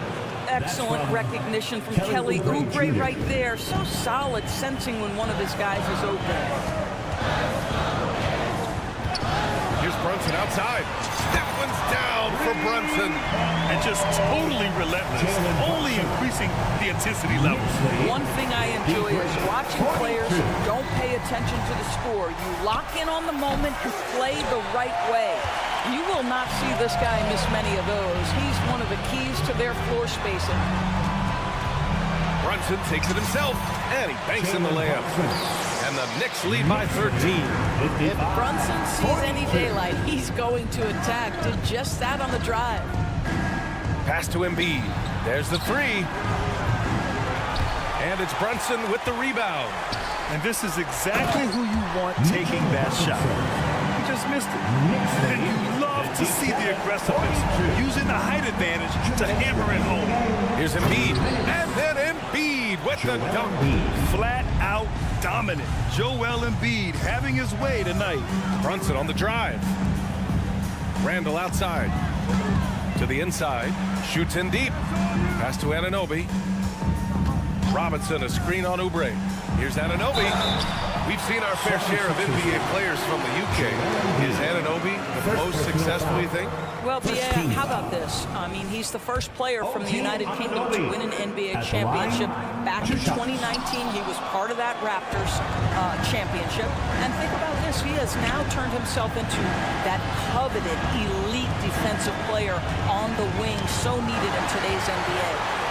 Excellent recognition from Kelly Oubre right there. So solid, sensing when one of his guys is open. Here's Brunson outside. That one's down for Brunson. And just totally relentless, only increasing the intensity levels. One thing I enjoy is watching players who don't pay attention to the score. You lock in on the moment and play the right way. You will not see this guy miss many of those. He's one of the keys to their floor spacing. Brunson takes it himself, and he banks in the layup. And the Knicks lead by 13. If Brunson sees any daylight, he's going to attack. Did just that on the drive. Pass to Embiid. There's the three. And it's Brunson with the rebound. And this is exactly who you want taking that shot. He just missed it. And you love to see the aggressiveness, using the height advantage to hammer it home. Here's Embiid. And then Embiid with the dunk. Flat out dominant. Joel Embiid having his way tonight. Brunson on the drive. Randall outside. To the inside. Shoots in deep. Pass to Anunoby. Robinson, a screen on Oubre. Here's Anunoby. We've seen our fair share of NBA players from the UK. Is Anunoby the most successful, you think? Well, yeah, how about this? I mean, he's the first player from the United Kingdom to win an NBA championship. Back in 2019, he was part of that Raptors championship. And think about this. He has now turned himself into that coveted, elite defensive player on the wing, so needed in today's NBA.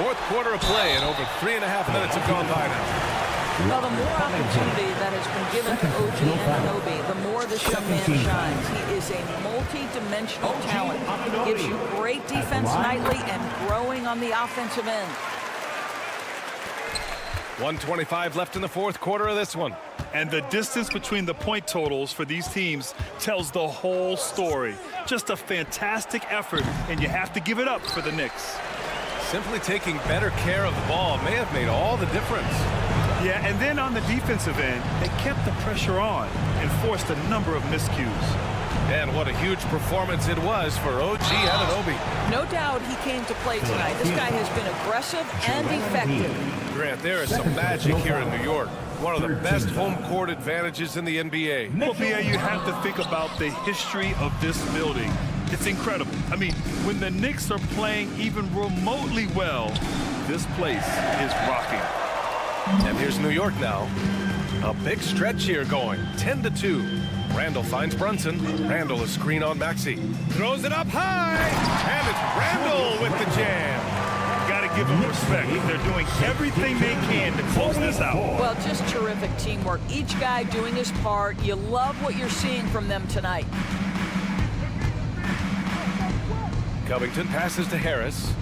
Fourth quarter of play, and over 3.5 minutes have gone by now. Well, the more opportunity that has been given to OG Anunoby, the more this young man shines. He is a multi-dimensional talent. He gives you great defense nightly and growing on the offensive end. 1:25 left in the fourth quarter of this one. And the distance between the point totals for these teams tells the whole story. Just a fantastic effort, and you have to give it up for the Knicks. Simply taking better care of the ball may have made all the difference. Yeah, and then on the defensive end, they kept the pressure on and forced a number of miscues. And what a huge performance it was for OG Anunoby. No doubt he came to play tonight. This guy has been aggressive and effective. Grant, there is some magic here in New York. One of the best home court advantages in the NBA. Well, Bia, you have to think about the history of this building. It's incredible. I mean, when the Knicks are playing even remotely well, this place is rocking. And here's New York now. A big stretch here going, 10-2. Randall finds Brunson. Randall a screen on Maxey. Throws it up high, and it's Randall with the jam. Got to give them respect. They're doing everything they can to close this out. Well, just terrific teamwork. Each guy doing his part. You love what you're seeing from them tonight. Covington passes to Harris.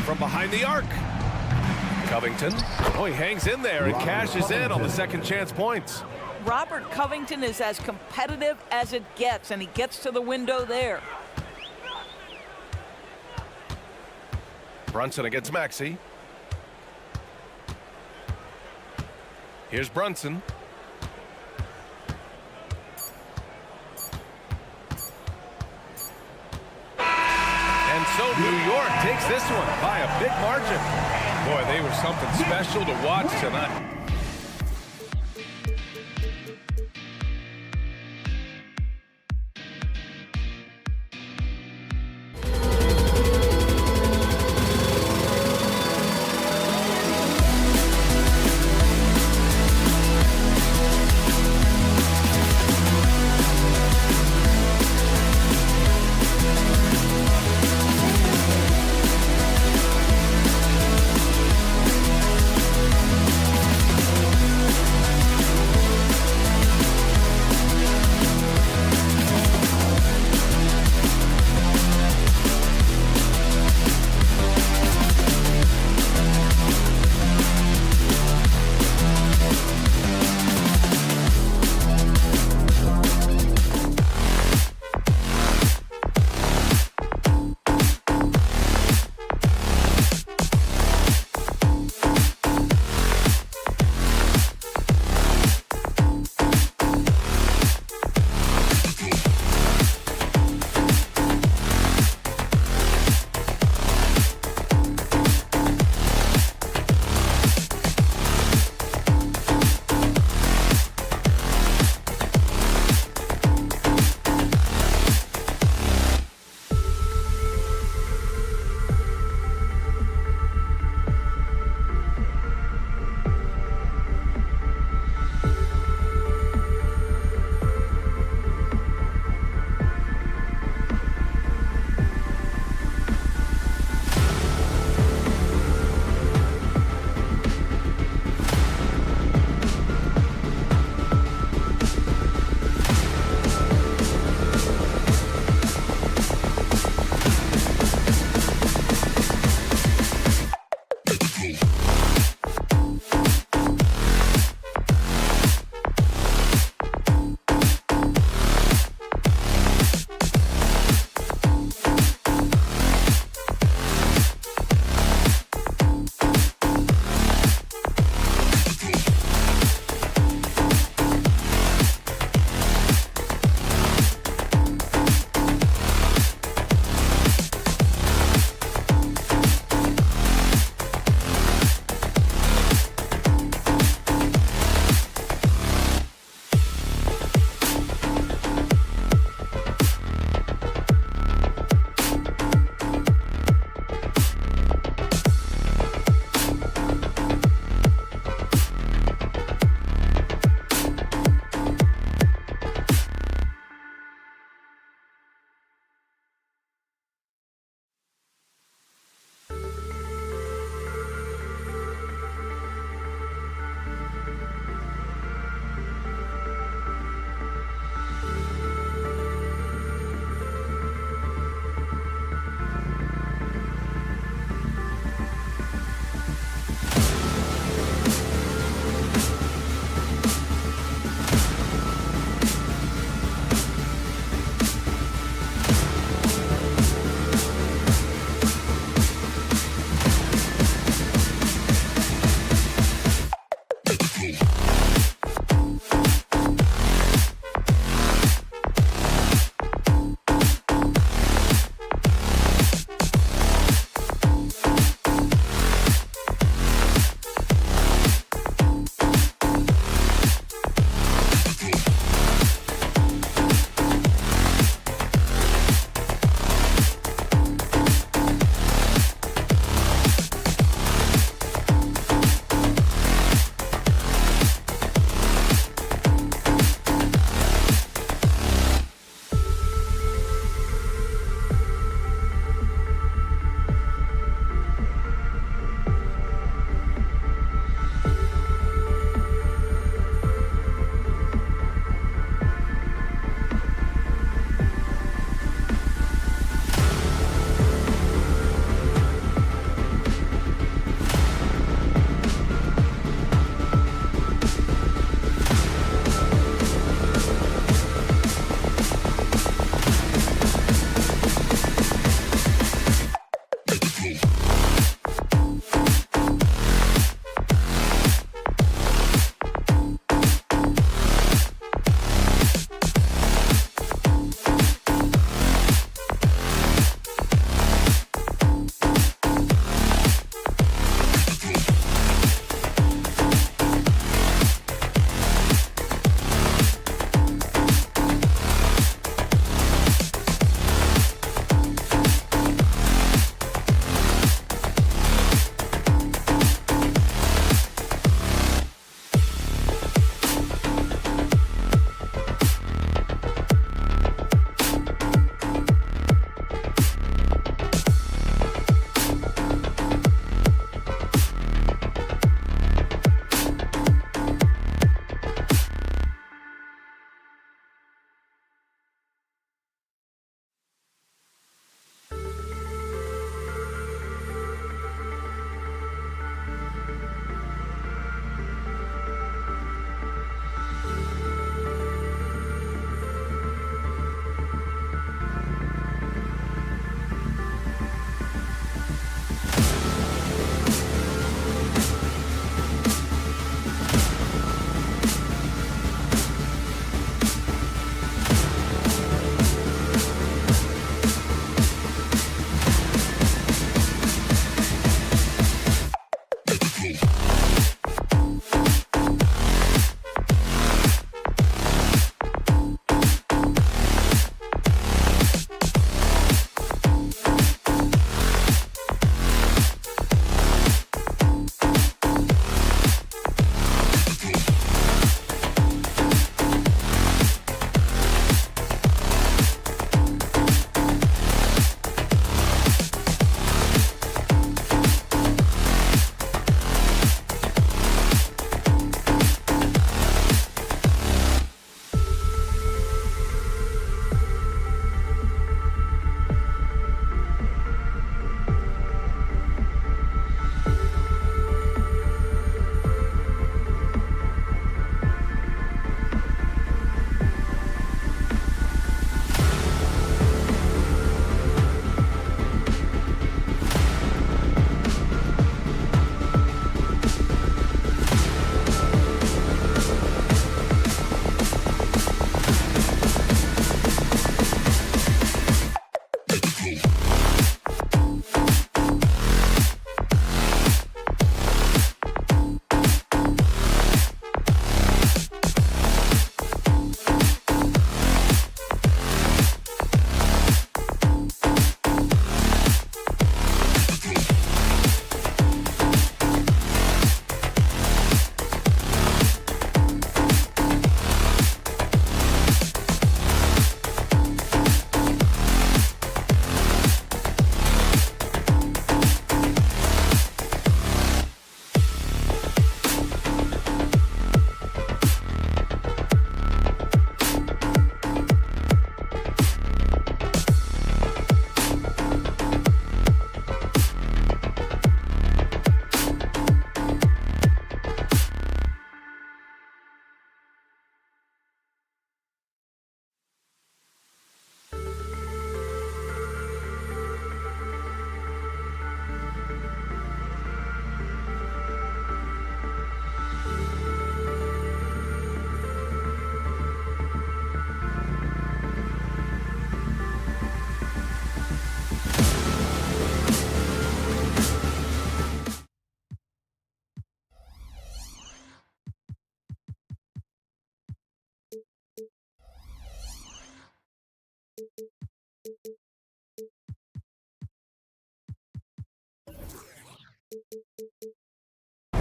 From behind the arc. Covington. Oh, he hangs in there and cashes in on the second chance points. Robert Covington is as competitive as it gets, and he gets to the window there. Brunson against Maxey. Here's Brunson. And so New York takes this one by a big margin. Boy, they were something special to watch tonight.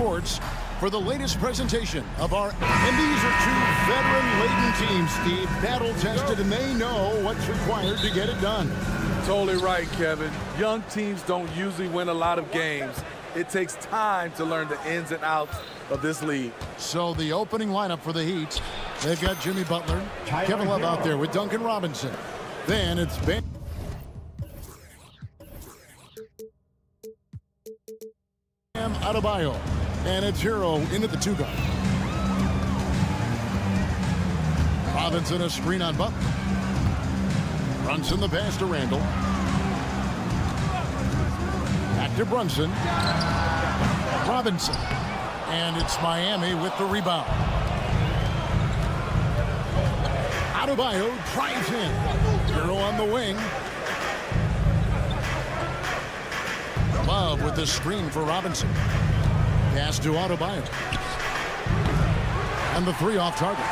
courts for the latest presentation of our, and these are two veteran-laden teams, Steve, battle-tested, and they know what's required to get it done. Totally right, Kevin. Young teams don't usually win a lot of games. It takes time to learn the ins and outs of this league. So the opening lineup for the Heat, they've got Jimmy Butler, Kevin Love out there with Duncan Robinson. Then it's Ben Adebayo, and it's Hero into the two guard. Robinson a screen on Butler. Brunson the pass to Randall. Back to Brunson. Robinson. And it's Miami with the rebound. Adebayo drives in. Hero on the wing. Love with the screen for Robinson. Pass to Adebayo. And the three off target.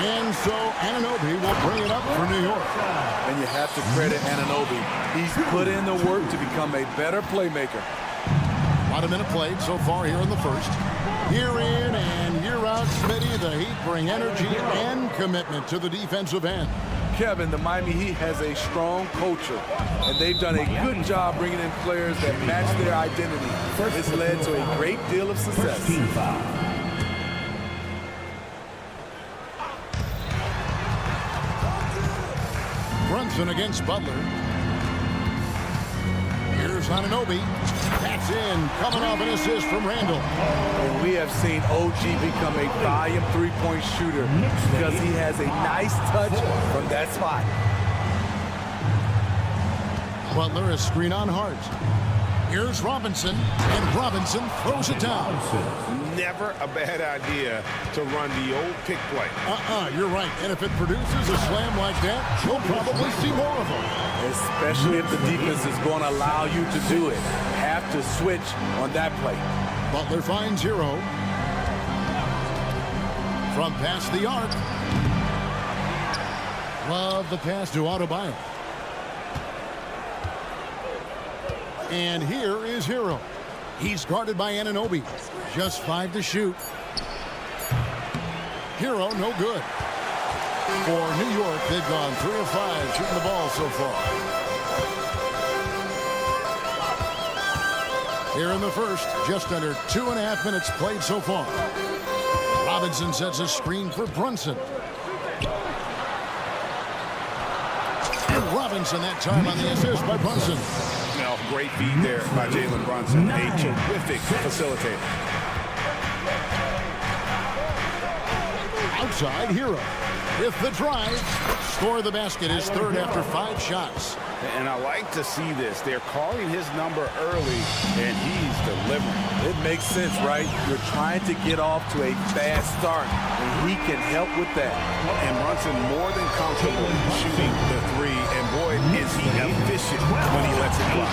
And so Anunoby will bring it up for New York. And you have to credit Anunoby. He's put in the work to become a better playmaker. About a minute played so far here in the first. Year in and year out, Smitty, the Heat bring energy and commitment to the defensive end. Kevin, the Miami Heat has a strong culture, and they've done a good job bringing in players that match their identity. This led to a great deal of success. Brunson against Butler. Here's Anunoby. That's in, coming off an assist from Randall. And we have seen OG become a volume three-point shooter because he has a nice touch from that spot. Butler is screen on Hart. Here's Robinson, and Robinson throws it down. Never a bad idea to run the old pick play. You're right. And if it produces a slam like that, you'll probably see more of them. Especially if the defense is going to allow you to do it. Have to switch on that play. Butler finds Hero. From past the arc. Love the pass to Adebayo. And here is Hero. He's guarded by Anunoby. Just 5 to shoot. Hero, no good. For New York, they've gone 3 of 5 shooting the ball so far. Here in the first, just under 2.5 minutes played so far. Robinson sets a screen for Brunson. And Robinson that time on the assist by Brunson. Great feed there by Jalen Brunson. A terrific facilitator. Outside, Hero. With the drive, score the basket, his third after 5 shots. And I like to see this. They're calling his number early, and he's delivering. It makes sense, right? You're trying to get off to a fast start, and he can help with that. And Brunson more than comfortable shooting the three, and boy, is he efficient when he lets it fly.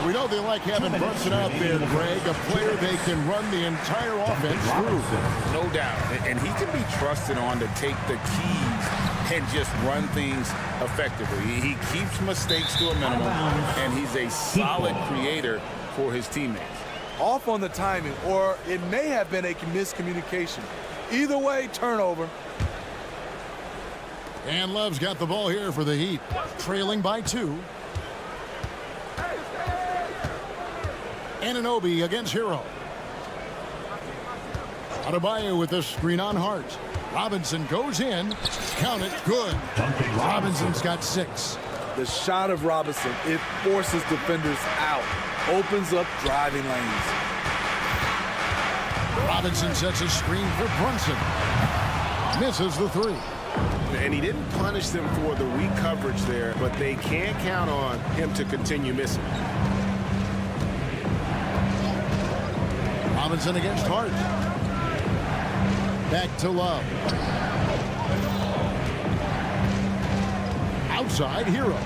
We know they like having Brunson out there, Greg, a player they can run the entire offense through. No doubt. And he can be trusted on to take the keys and just run things effectively. He keeps mistakes to a minimum, and he's a solid creator for his teammates. Off on the timing, or it may have been a miscommunication. Either way, turnover. And Love's got the ball here for the Heat, trailing by 2. Anunoby against Hero. Adebayo with the screen on Hart. Robinson goes in. Count it. Good. Robinson's got 6. The shot of Robinson, it forces defenders out. Opens up driving lanes. Robinson sets a screen for Brunson. Misses the 3. And he didn't punish them for the weak coverage there, but they can't count on him to continue missing. Robinson against Hart. Back to Love. Outside, Hero.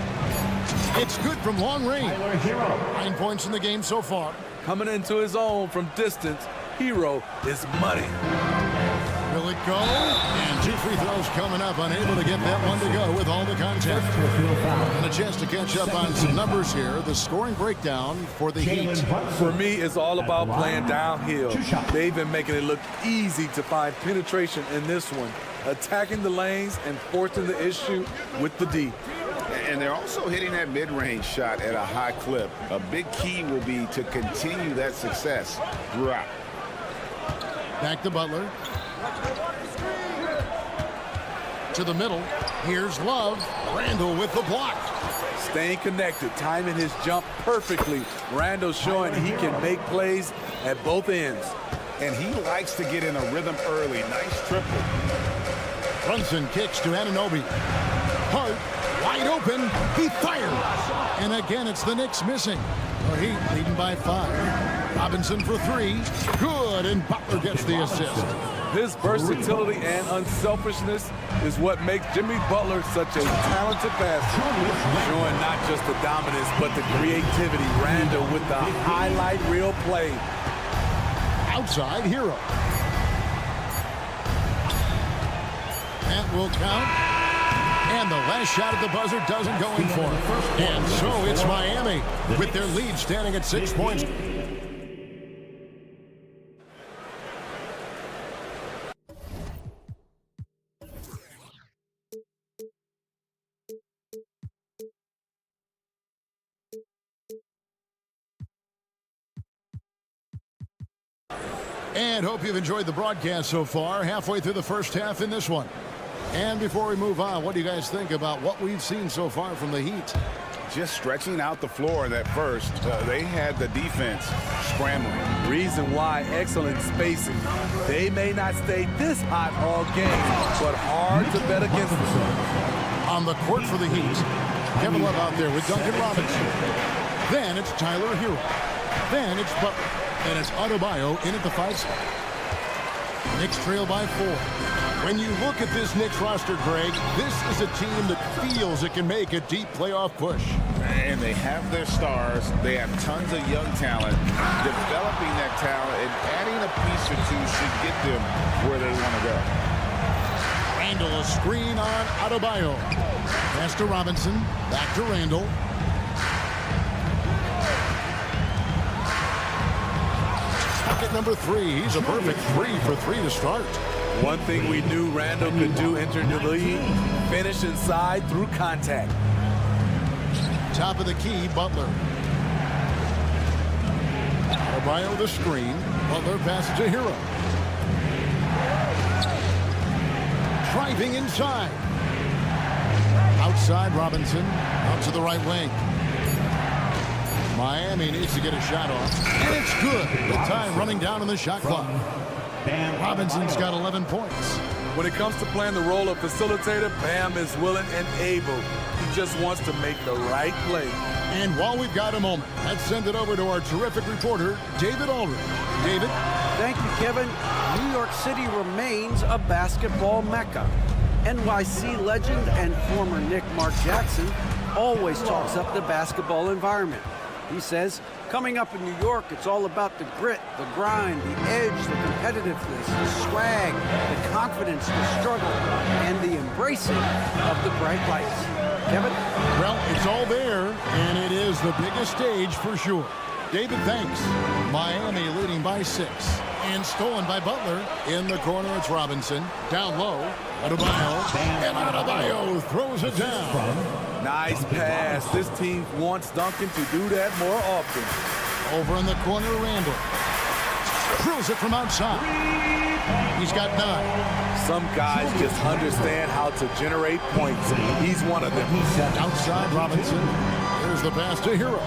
It's good from long range. 9 points in the game so far. Coming into his own from distance, Hero is money. Will it go? And 2 free throws coming up. Unable to get that one to go with all the contact. And a chance to catch up on some numbers here. The scoring breakdown for the Heat. For me, it's all about playing downhill. They've been making it look easy to find penetration in this one, attacking the lanes and forcing the issue with the D. And they're also hitting that mid-range shot at a high clip. A big key will be to continue that success throughout. Back to Butler. To the middle. Here's Love. Randall with the block. Staying connected, timing his jump perfectly. Randall showing he can make plays at both ends. And he likes to get in a rhythm early. Nice triple. Brunson kicks to Anunoby. Hart wide open. He fires. And again, it's the Knicks missing. The Heat leading by 5. Robinson for 3. Good, and Butler gets the assist. His versatility and unselfishness is what makes Jimmy Butler such a talented passer. Showing not just the dominance, but the creativity. Randall with the highlight reel play. Outside Hero. That will count. And the last shot at the buzzer doesn't go in for him. And so it's Miami with their lead standing at 6 points. And hope you've enjoyed the broadcast so far. Halfway through the first half in this one. And before we move on, what do you guys think about what we've seen so far from the Heat? Just stretching out the floor in that first. They had the defense scrambling. Reason why, excellent spacing. They may not stay this hot all game, but hard to bet against them. On the court for the Heat, Kevin Love out there with Duncan Robinson. Then it's Tyler Hero. Then it's Butler. And it's Adebayo in at the 5 spot. Knicks trail by 4. When you look at this Knicks roster, Greg, this is a team that feels it can make a deep playoff push. And they have their stars. They have tons of young talent. Developing that talent and adding a piece or two should get them where they want to go. Randall, a screen on Adebayo. Pass to Robinson. Back to Randall. Bucket number 3. He's a perfect 3 for 3 to start. One thing we knew Randall could do entering the league, finish inside through contact. Top of the key, Butler. Romario the screen. Butler passes to Hero. Driving inside. Outside Robinson. Out to the right wing. Miami needs to get a shot off. And it's good. The time running down on the shot clock. Robinson's got 11 points. When it comes to playing the role of facilitator, Bam is willing and able. He just wants to make the right play. And while we've got a moment, let's send it over to our terrific reporter, David Aldridge. David? Thank you, Kevin. New York City remains a basketball mecca. NYC legend and former Knick Mark Jackson always talks up the basketball environment. He says, coming up in New York, it's all about the grit, the grind, the edge, the competitiveness, the swag, the confidence, the struggle, and the embracing of the bright lights. Kevin? Well, it's all there, and it is the biggest stage for sure. David, thanks. Miami leading by 6. And stolen by Butler. In the corner, it's Robinson. Down low, Adebayo. And Adebayo throws it down. Nice pass. This team wants Duncan to do that more often. Over in the corner, Randall. Drills it from outside. He's got 9. Some guys just understand how to generate points. He's one of them. Outside Robinson. Here's the pass to Hero.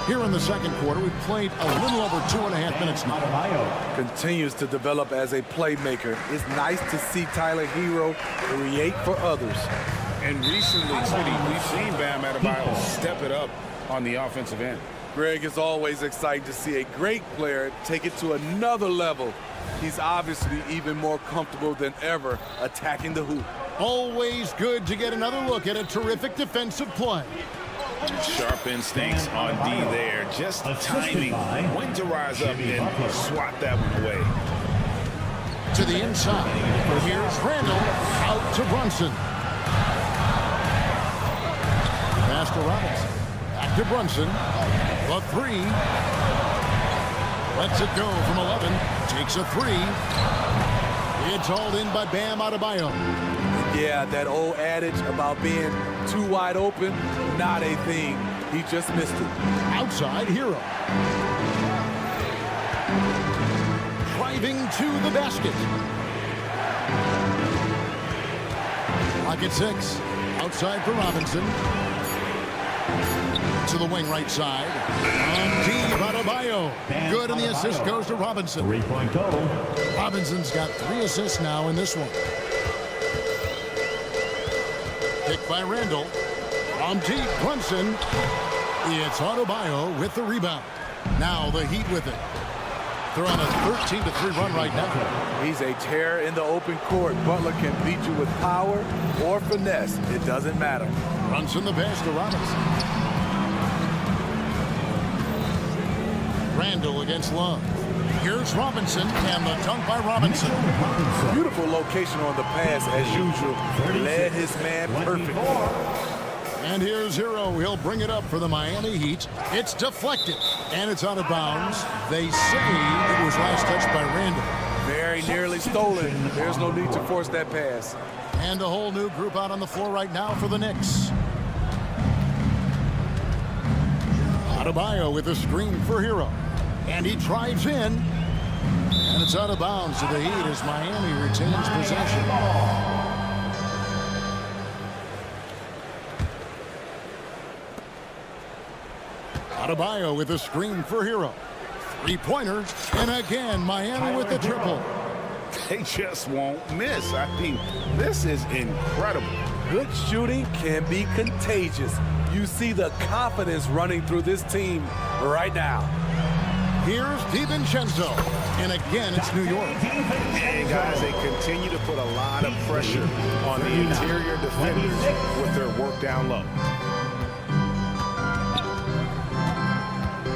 Here in the second quarter, we've played a little over 2.5 minutes now. Continues to develop as a playmaker. It's nice to see Tyler Hero create for others. And recently, we've seen Bam Adebayo step it up on the offensive end. Greg, is always exciting to see a great player take it to another level. He's obviously even more comfortable than ever attacking the hoop. Always good to get another look at a terrific defensive play. Sharp instincts on D there. just timing when to rise up and swat that one away. To the inside. Here's Randall out to Brunson. Pass to Robinson. Back to Brunson. The three. Lets it go from 11. Takes a three. It's hauled in by Bam Adebayo. Yeah, that old adage about being too wide open, not a thing. He just missed it. Outside Hero. Driving to the basket. Pocket 6. Outside for Robinson. To the wing right side. On deep, Adebayo. Good, and the assist goes to Robinson. 3-point total. Robinson's got 3 assists now in this one. Picked by Randall. On deep, Brunson. It's Adebayo with the rebound. Now the Heat with it. They're on a 13-3 run right now. He's a terror in the open court. Butler can beat you with power or finesse. It doesn't matter. Brunson the pass to Robinson. Randall against Love. Here's Robinson, and the dunk by Robinson. Beautiful location on the pass as usual. Led his man perfectly. And here's Hero. He'll bring it up for the Miami Heat. It's deflected, and it's out of bounds. They say it was last touched by Randall. Very nearly stolen. There's no need to force that pass. And a whole new group out on the floor right now for the Knicks. Adebayo with a screen for Hero. And he drives in. And it's out of bounds to the Heat as Miami retains possession. Adebayo with a screen for Hero. Three-pointer. And again, Miami with the triple. They just won't miss. I mean, this is incredible. Good shooting can be contagious. You see the confidence running through this team right now. Here's DiVincenzo. And again, it's New York. And guys, they continue to put a lot of pressure on the interior defenders with their work down low.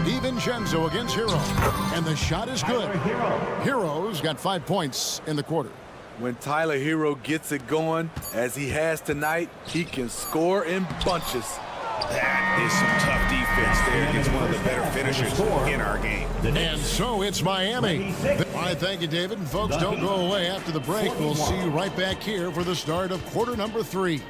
DiVincenzo against Hero. And the shot is good. Hero's got 5 points in the quarter. When Tyler Hero gets it going, as he has tonight, he can score in bunches. That is some tough defense there against one of the better finishers in our game. And so it's Miami. All right, thank you, David. And folks, don't go away after the break. We'll see you right back here for the start of quarter number 3.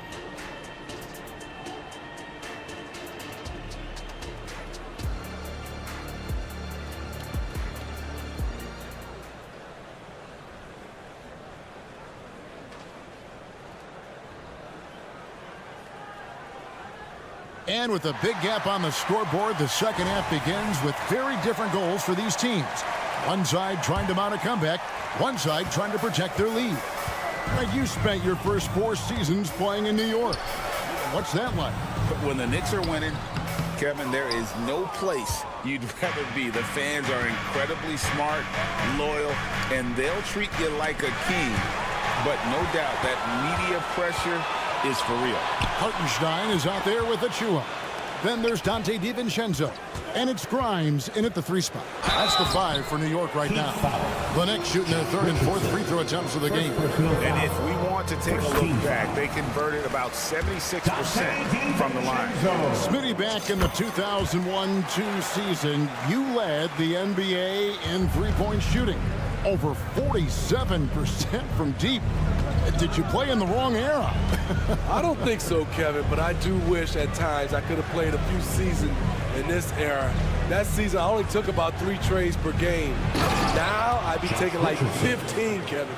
And with a big gap on the scoreboard, the second half begins with very different goals for these teams. One side trying to mount a comeback, one side trying to protect their lead. Now, you spent your first 4 seasons playing in New York. What's that like? When the Knicks are winning, Kevin, there is no place you'd rather be. The fans are incredibly smart, loyal, and they'll treat you like a king. But no doubt that media pressure is for real. Hartenstein is out there with Achua. Then there's Dante DiVincenzo. And it's Grimes in at the 3 spot. That's the 5 for New York right now. The Knicks shooting their 3rd and 4th free throw attempts of the game. And if we want to take a look back, they converted about 76% from the line. Smitty, back in the 2001-2 season, you led the NBA in three-point shooting. Over 47% from deep. Did you play in the wrong era? I don't think so, Kevin, but I do wish at times I could have played a few seasons in this era. That season, I only took about 3 trades per game. Now, I'd be taking like 15, Kevin.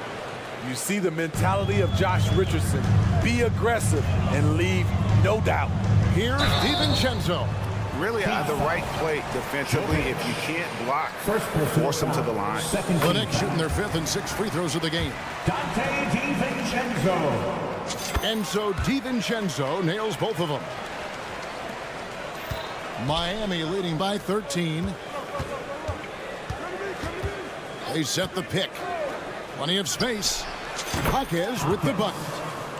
You see the mentality of Josh Richardson. Be aggressive and leave no doubt. Here's DiVincenzo. Really the right play defensively. If you can't block, force them to the line. The Knicks shooting their 5th and 6th free throws of the game. Dante DiVincenzo. And so DiVincenzo nails both of them. Miami leading by 13. They set the pick. Plenty of space. Skijesss with the bucket.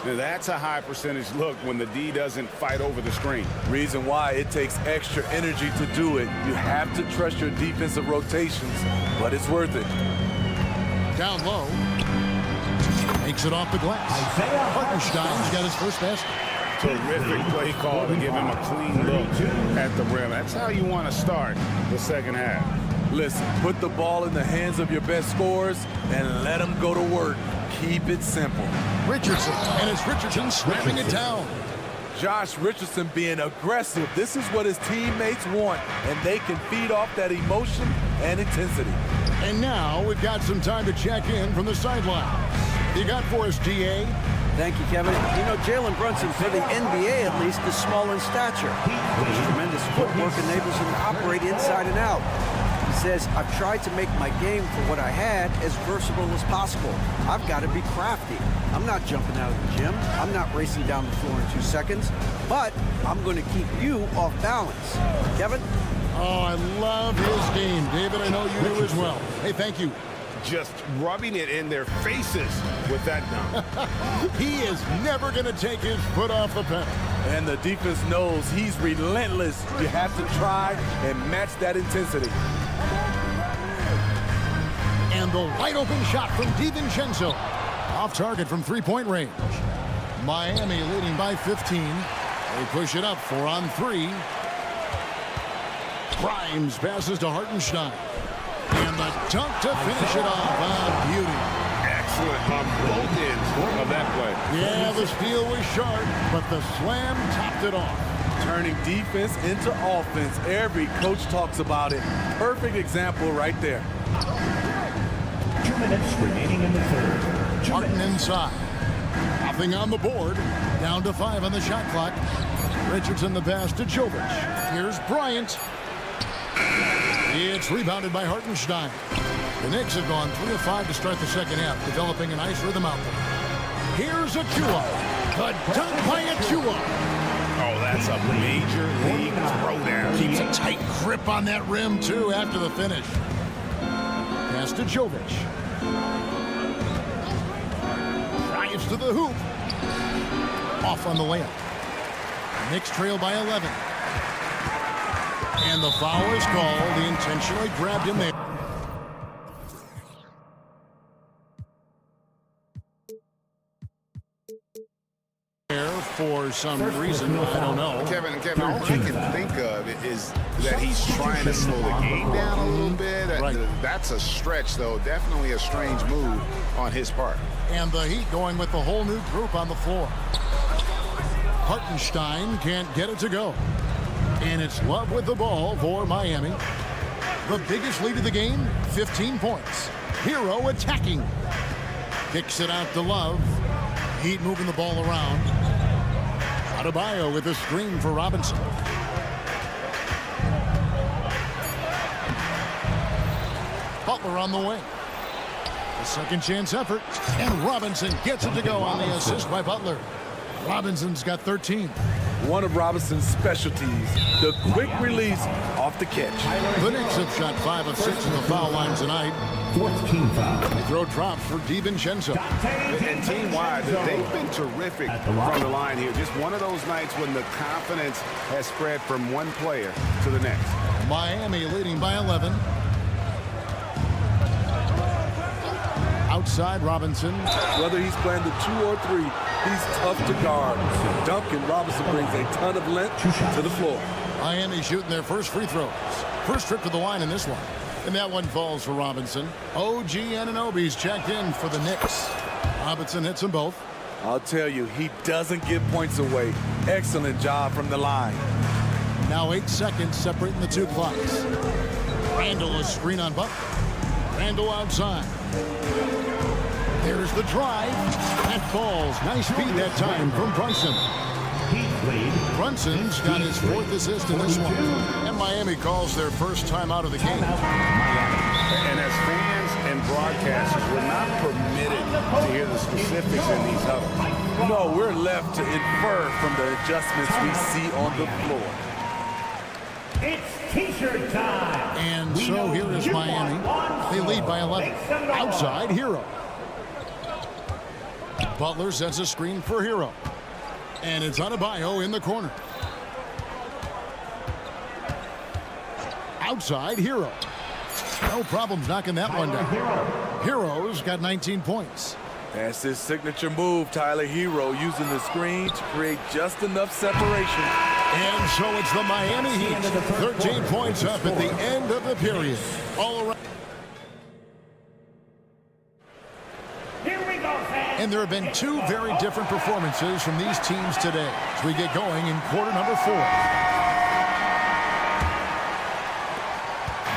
Now, that's a high percentage look when the D doesn't fight over the screen. Reason why it takes extra energy to do it. You have to trust your defensive rotations, but it's worth it. Down low. Makes it off the glass. Hartenstein's got his first basket. Terrific play call to give him a clean look at the rim. That's how you want to start the second half. Listen, put the ball in the hands of your best scorers and let them go to work. Keep it simple. Richardson, and it's Richardson slamming it down. Josh Richardson being aggressive. This is what his teammates want, and they can feed off that emotion and intensity. And now we've got some time to check in from the sideline. You got for us, DA? Thank you, Kevin. You know, Jalen Brunson, for the NBA at least, is small in stature. His tremendous footwork enables him to operate inside and out. He says, I've tried to make my game for what I had as versatile as possible. I've got to be crafty. I'm not jumping out of the gym. I'm not racing down the floor in 2 seconds. But I'm going to keep you off balance. Kevin? Oh, I love his game. David, I know you do as well. Hey, thank you. Just rubbing it in their faces with that dunk. He is never going to take his foot off the pedal. And the defense knows he's relentless. You have to try and match that intensity. And the wide open shot from DiVincenzo. Off target from three-point range. Miami leading by 15. They push it up 4 on 3. Grimes passes to Hartenstein. And the dunk to finish it off. Ah, beauty. Excellent on both ends of that play. Yeah, the steal was sharp, but the slam topped it off. Turning defense into offense. Every coach talks about it. Perfect example right there. 2 minutes remaining in the third. Martin inside. Nothing on the board. Down to 5 on the shot clock. Richardson the pass to Jovic. Here's Bryant. It's rebounded by Hartenstein. The Knicks have gone 3 of 5 to start the second half, developing a nice rhythm out there. Here's Achua. The dunk by Achua. Oh, that's a major league throwdown. Keeps a tight grip on that rim, too, after the finish. Pass to Jovic. Drives to the hoop. Off on the layup. Knicks trail by 11. And the foul is called. He intentionally grabbed him there. For some reason, I don't know. Kevin, all I can think of is that he's trying to slow the game down a little bit. Right. That's a stretch, though. Definitely a strange move on his part. And the Heat going with the whole new group on the floor. Hartenstein can't get it to go. And it's Love with the ball for Miami. The biggest lead of the game, 15 points. Hero attacking. Kicks it out to Love. Heat moving the ball around. Adebayo with a screen for Robinson. Butler on the wing. A second chance effort. And Robinson gets it to go on the assist by Butler. Robinson's got 13. One of Robinson's specialties, the quick release off the catch. The Knicks have shot 5 of 6 in the foul line tonight. 4th team foul. They throw drops for DiVincenzo. And team-wide, they've been terrific from the line here. Just one of those nights when the confidence has spread from one player to the next. Miami leading by 11. Outside Robinson. Whether he's playing the 2 or 3, he's tough to guard. Duncan Robinson brings a ton of length to the floor. Miami shooting their first free throws. First trip to the line in this one. And that one falls for Robinson. OG Anunoby's checked in for the Knicks. Robinson hits them both. I'll tell you, he doesn't give points away. Excellent job from the line. Now 8 seconds separating the two clocks. Randall a screen on Butler. Randall outside. There's the drive. That falls. Nice feed that time from Brunson. Brunson's got his 4th assist in this one. And Miami calls their first time out of the game. And as fans and broadcasters, we're not permitted to hear the specifics in these huddles. No, we're left to infer from the adjustments we see on the floor. It's T-shirt time. And so here is Miami. They lead by 11. Outside, Hero. Butler sets a screen for Hero. And it's Adebayo in the corner. Outside, Hero. No problems knocking that one down. Hero's got 19 points. That's his signature move, Tyler. Hero using the screen to create just enough separation. And so it's the Miami Heat. 13 points up at the end of the period. All around. And there have been two very different performances from these teams today as we get going in quarter number 4.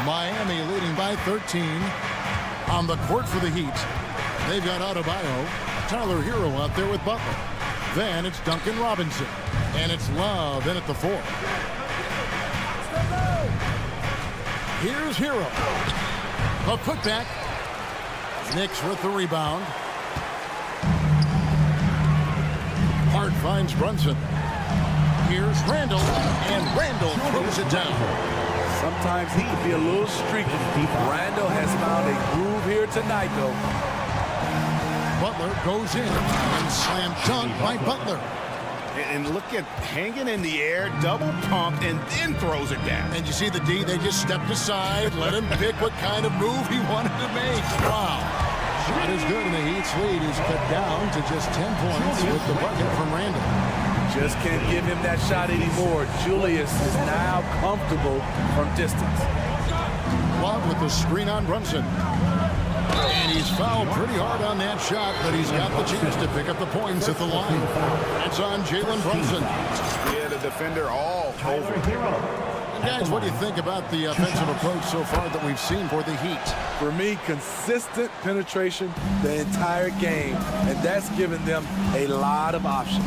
Miami leading by 13 on the court for the Heat. They've got Adebayo, Tyler Hero out there with Butler. Then it's Duncan Robinson, and it's Love in at the 4. Here's Hero. A putback. Knicks with the rebound. Hart finds Brunson. Here's Randall, and Randall throws it down. Sometimes he can be a little streaky. Randall has found a groove here tonight, though. Butler goes in and slam dunk by Butler. And look at hanging in the air, double pump, and then throws it down. And you see the D, they just stepped aside, let him pick what kind of move he wanted to make. Wow. Shot is good, and the Heat's lead is cut down to just 10 points with the bucket from Randall. Just can't give him that shot anymore. Julius is now comfortable from distance. Love with the screen on Brunson. And he's fouled pretty hard on that shot, but he's got the chance to pick up the points at the line. That's on Jalen Brunson. Yeah, the defender all over. And guys, what do you think about the offensive approach so far that we've seen for the Heat? For me, consistent penetration the entire game, and that's given them a lot of options.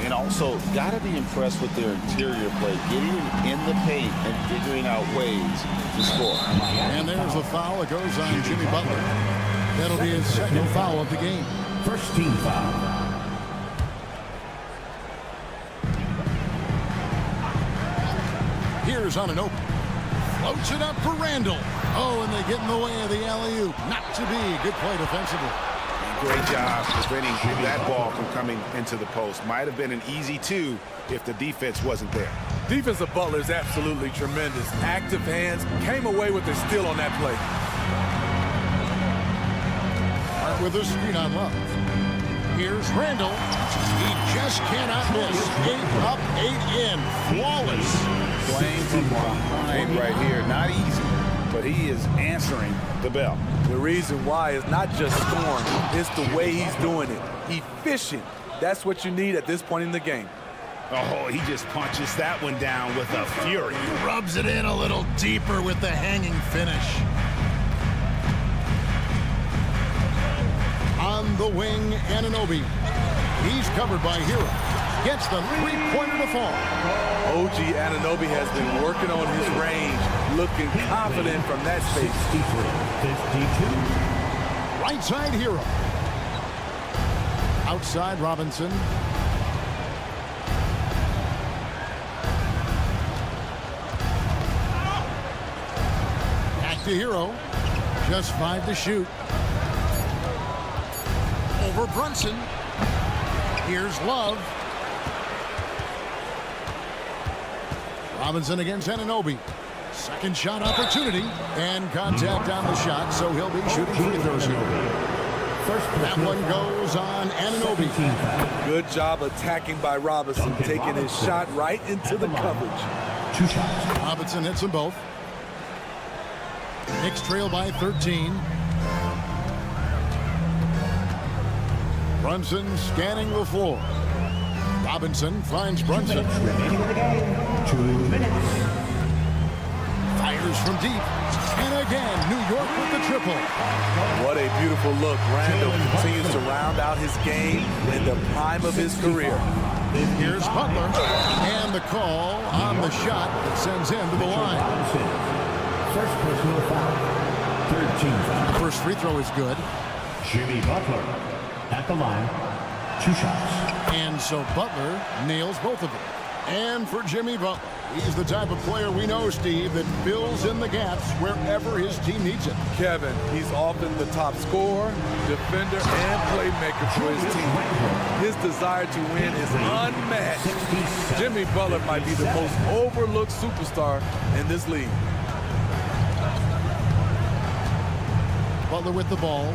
And also, got to be impressed with their interior play, getting in the paint and figuring out ways to score. And there's the foul that goes on Jimmy Butler. That'll be his second foul of the game. First team foul. Here's on an open. Floats it up for Randall. Oh, and they get in the way of the alley-oop. Not to be. Good play defensively. Great job preventing that ball from coming into the post. Might have been an easy 2 if the defense wasn't there. Defense of Butler is absolutely tremendous. Active hands, came away with a steal on that play. With a screen on Love. Here's Randall. He just cannot miss. 8 up, 8 in. Flawless. Playing from behind right here. Not easy, but he is answering the bell. The reason why is not just scoring, it's the way he's doing it. Efficient. That's what you need at this point in the game. Oh, he just punches that one down with a fury. Rubs it in a little deeper with the hanging finish. On the wing, Anunoby. He's covered by Hero. Gets the three-pointer to fall. OG Anunoby has been working on his range, looking confident from that space. 52. Right side, Hero. Outside, Robinson. Back to Hero. Just 5 to shoot. Over Brunson. Here's Love. Robinson against Anunoby. Second shot opportunity. And contact on the shot, so he'll be shooting free throws here. That one goes on Anunoby. Good job attacking by Robinson, taking his shot right into the coverage. 2 shots. Robinson hits them both. Knicks trail by 13. Brunson scanning the floor. Robinson finds Brunson. Remaining in the game. 2 minutes. Fires from deep. And again, New York with the triple. What a beautiful look. Randall continues to round out his game in the prime of his career. Here's Butler. And the call on the shot that sends him to the line. First personal foul. 13 foul. First free throw is good. Jimmy Butler at the line. 2 shots. And so Butler nails both of them. And for Jimmy Butler, He's the type of player we know, Steve, that fills in the gaps wherever his team needs it. Kevin, he's often the top scorer, defender, and playmaker for his team. His desire to win is unmatched. Jimmy Butler might be the most overlooked superstar in this league. Butler with the ball.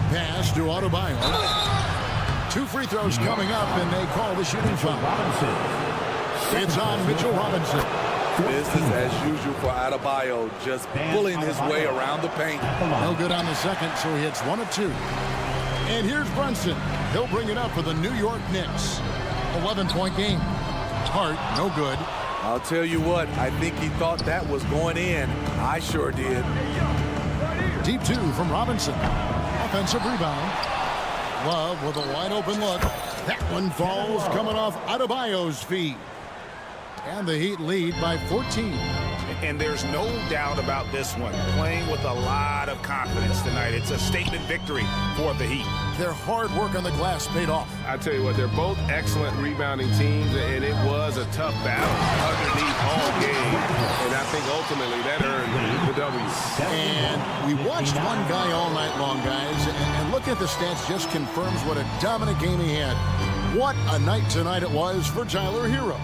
Pass to Adebayo. 2 free throws coming up, and they call the shooting foul. It's on Mitchell Robinson. Business as usual for Adebayo, just pulling his way around the paint. No good on the second, so he hits 1 of 2. And here's Brunson. He'll bring it up for the New York Knicks. 11-point game. Hart, no good. I'll tell you what, I think he thought that was going in. I sure did. Deep 2 from Robinson. Offensive rebound. Love with a wide open look. That one falls coming off Adebayo's feet. And the Heat lead by 14. And there's no doubt about this one. Playing with a lot of confidence tonight. It's a statement victory for the Heat. Their hard work on the glass paid off. I tell you what, they're both excellent rebounding teams, and it was a tough battle underneath all game. And I think ultimately that earned the W. And we watched one guy all night long, guys, and looking at the stats just confirms what a dominant game he had. What a night tonight it was for Tyler Hero.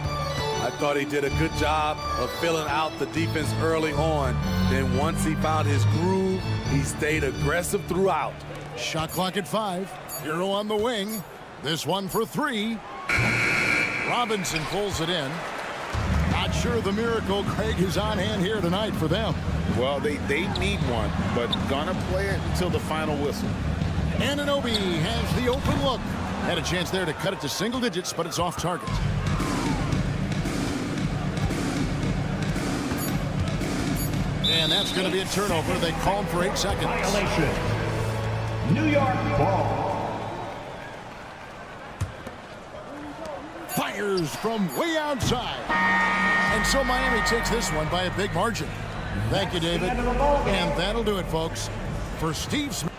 I thought he did a good job of filling out the defense early on. Then once he found his groove, he stayed aggressive throughout. Shot clock at 5. Hero on the wing. This one for 3. Robinson pulls it in. Not sure the miracle Craig is on hand here tonight for them. Well, they need one, but gonna play it until the final whistle. Anunoby has the open look. Had a chance there to cut it to single digits, but it's off target. And that's going to be a turnover. They called for 8 seconds. Violation. New York ball. Fires from way outside. And so Miami takes this one by a big margin. Thank you, David. And that'll do it, folks. For Steve Smith.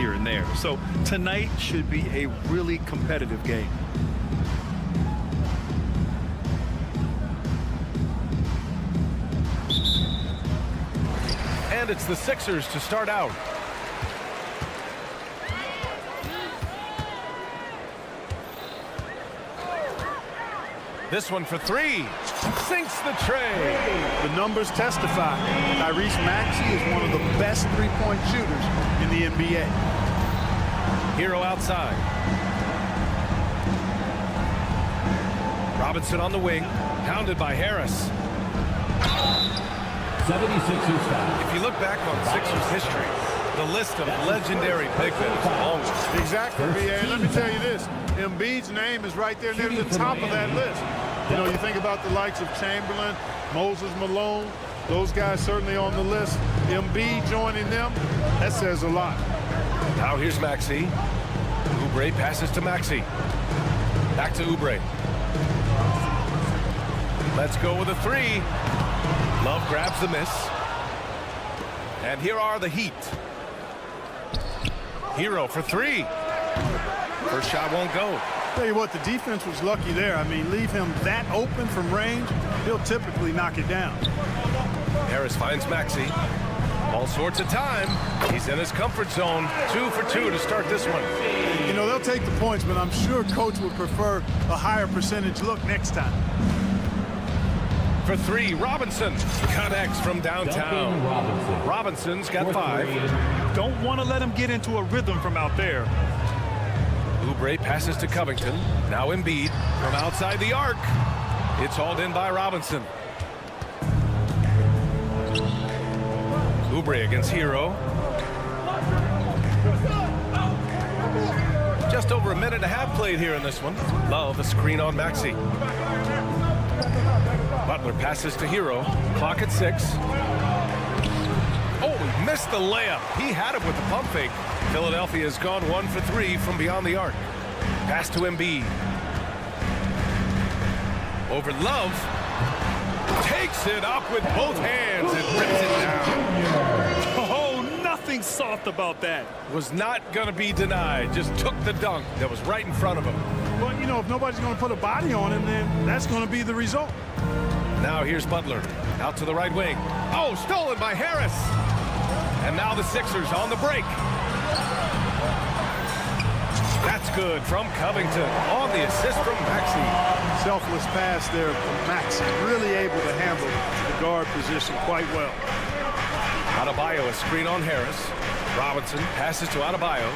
here and there. So tonight should be a really competitive game. And it's the Sixers to start out. This one for three. Sinks the tray. The numbers testify. Tyrese Maxey is one of the best three-point shooters in the NBA. Hero outside. Robinson on the wing. Pounded by Harris. 76ers foul. If you look back on Sixers history, the list of legendary big men is long. Exactly, BA. And let me tell you this. Embiid's name is right there near the top of that list. You know, you think about the likes of Chamberlain, Moses Malone, those guys certainly on the list. Embiid joining them, that says a lot. Now here's Maxey. Oubre passes to Maxey. Back to Oubre. Let's go with a three. Love grabs the miss. And here are the Heat. Hero for three. First shot won't go. Tell you what, the defense was lucky there. I mean, leave him that open from range, he'll typically knock it down. Harris finds Maxey. All sorts of time. He's in his comfort zone. 2 for 2 to start this one. You know, they'll take the points, but I'm sure coach would prefer a higher percentage look next time. For three, Robinson connects from downtown. Robinson's got 5. Don't want to let him get into a rhythm from out there. Oubre passes to Covington. Now Embiid from outside the arc. It's hauled in by Robinson. Oubre against Hero. Just over a minute and a half played here in this one. Love a screen on Maxey. Butler passes to Hero. Clock at 6. Oh, he missed the layup. He had it with the pump fake. Philadelphia has gone 1 for 3 from beyond the arc. Pass to Embiid. Over Love. Takes it up with both hands and rips it down. Oh, nothing soft about that. Was not going to be denied. Just took the dunk that was right in front of him. Well, you know, if nobody's going to put a body on him, then that's going to be the result. Now here's Butler. Out to the right wing. Oh, stolen by Harris. And now the Sixers on the break. That's good from Covington on the assist from Maxey. Selfless pass there from Maxey. Really able to handle the guard position quite well. Adebayo, a screen on Harris. Robinson passes to Adebayo.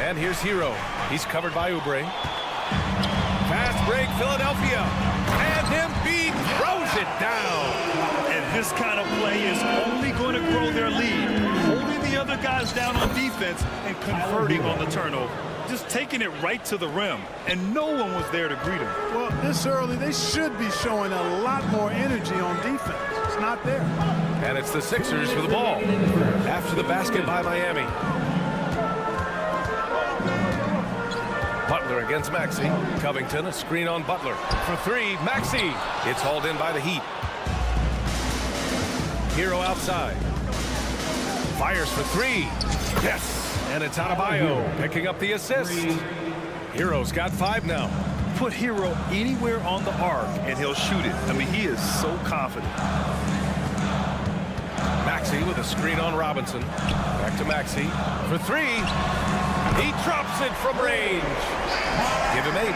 And here's Hero. He's covered by Oubre. Fast break, Philadelphia. And Embiid throws it down. And this kind of play is only going to grow their lead. Holding the other guys down on defense and converting on the turnover. Just taking it right to the rim, and no one was there to greet him. Well, this early, they should be showing a lot more energy on defense. It's not there. And it's the Sixers with the ball after the basket by Miami. Butler against Maxey. Covington, a screen on Butler. For three, Maxey. It's hauled in by the Heat. Hero outside. Fires for three. Yes. And it's Adebayo picking up the assist. Hero's got 5 now. Put Hero anywhere on the arc, and he'll shoot it. I mean, he is so confident. Maxey with a screen on Robinson. Back to Maxey for 3. He drops it from range. Give him 8.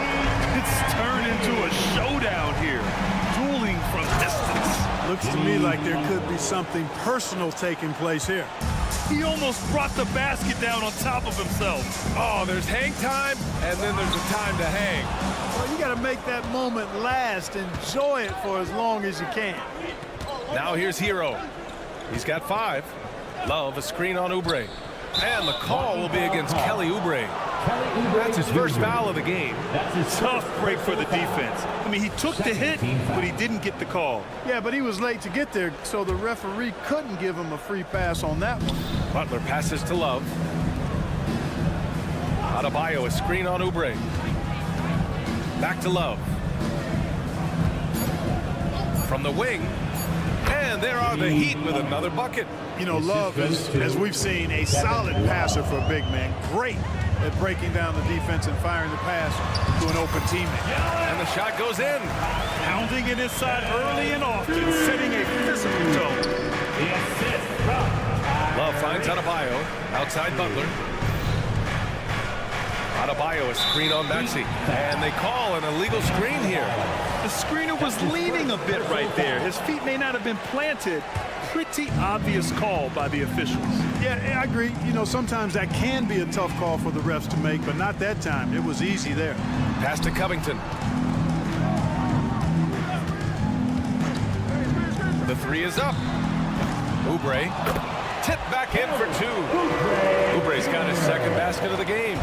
It's turned into a showdown here. Dueling from distance. Looks to me like there could be something personal taking place here. He almost brought the basket down on top of himself. Oh, there's hang time, and then there's a time to hang. Well, you got to make that moment last. Enjoy it for as long as you can. Now here's Hero. He's got 5. Love, a screen on Oubre. And the call will be against Kelly Oubre. That's his first foul of the game. Tough break for the defense. I mean, he took the hit, but he didn't get the call. Yeah, but he was late to get there, so the referee couldn't give him a free pass on that one. Butler passes to Love. Adebayo, a screen on Oubre. Back to Love. From the wing. And there are the Heat with another bucket. You know, Love is, as we've seen, a solid passer for a big man. Great at breaking down the defense and firing the pass to an open teammate. And the shot goes in. Pounding it inside early and often, setting a physical tone. Love finds Adebayo. Outside Butler. Adebayo, a screen on Maxey. And they call an illegal screen here. The screener was leaning a bit right there. His feet may not have been planted. Pretty obvious call by the officials. Yeah, I agree. You know, sometimes that can be a tough call for the refs to make, but not that time. It was easy there. Pass to Covington. The three is up. Oubre. Tip back in for two. Oubre's got his second basket of the game.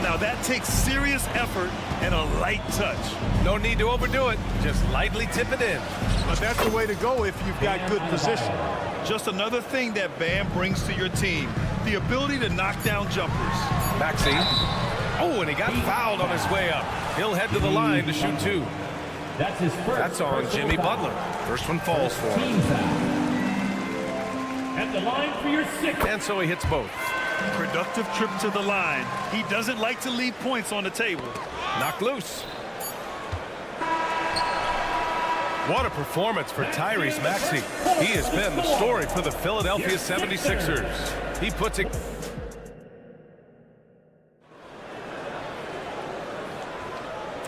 Now that takes serious effort and a light touch. No need to overdo it. Just lightly tip it in. But that's the way to go if you've got good position. Just another thing that Bam brings to your team. The ability to knock down jumpers. Maxey. Oh, and he got fouled on his way up. He'll head to the line to shoot two. That's his first. That's on Jimmy Butler. First one falls for him. Team foul. At the line for your sixth. And so he hits both. Productive trip to the line. He doesn't like to leave points on the table. Knocked loose. What a performance for Tyrese Maxey. He has been the story for the Philadelphia 76ers. He puts it.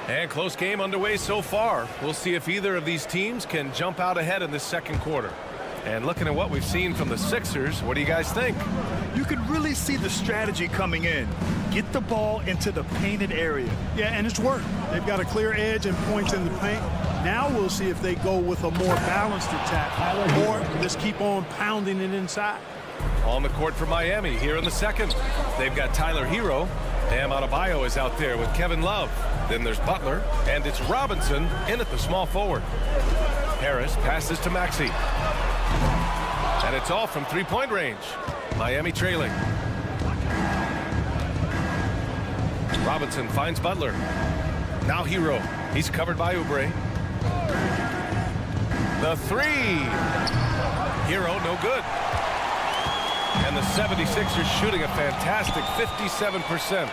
And close game underway so far. We'll see if either of these teams can jump out ahead in this second quarter. And looking at what we've seen from the Sixers, what do you guys think? You could really see the strategy coming in. Get the ball into the painted area. Yeah, and it's worked. They've got a clear edge and points in the paint. Now we'll see if they go with a more balanced attack or just keep on pounding it inside. On the court for Miami here in the second. They've got Tyler Hero. Bam Adebayo is out there with Kevin Love. Then there's Butler, and it's Robinson in at the small forward. Harris passes to Maxey. And it's all from three-point range. Miami trailing. Robinson finds Butler. Now Hero. He's covered by Oubre. The three. Hero, no good. And the 76ers shooting a fantastic 57%.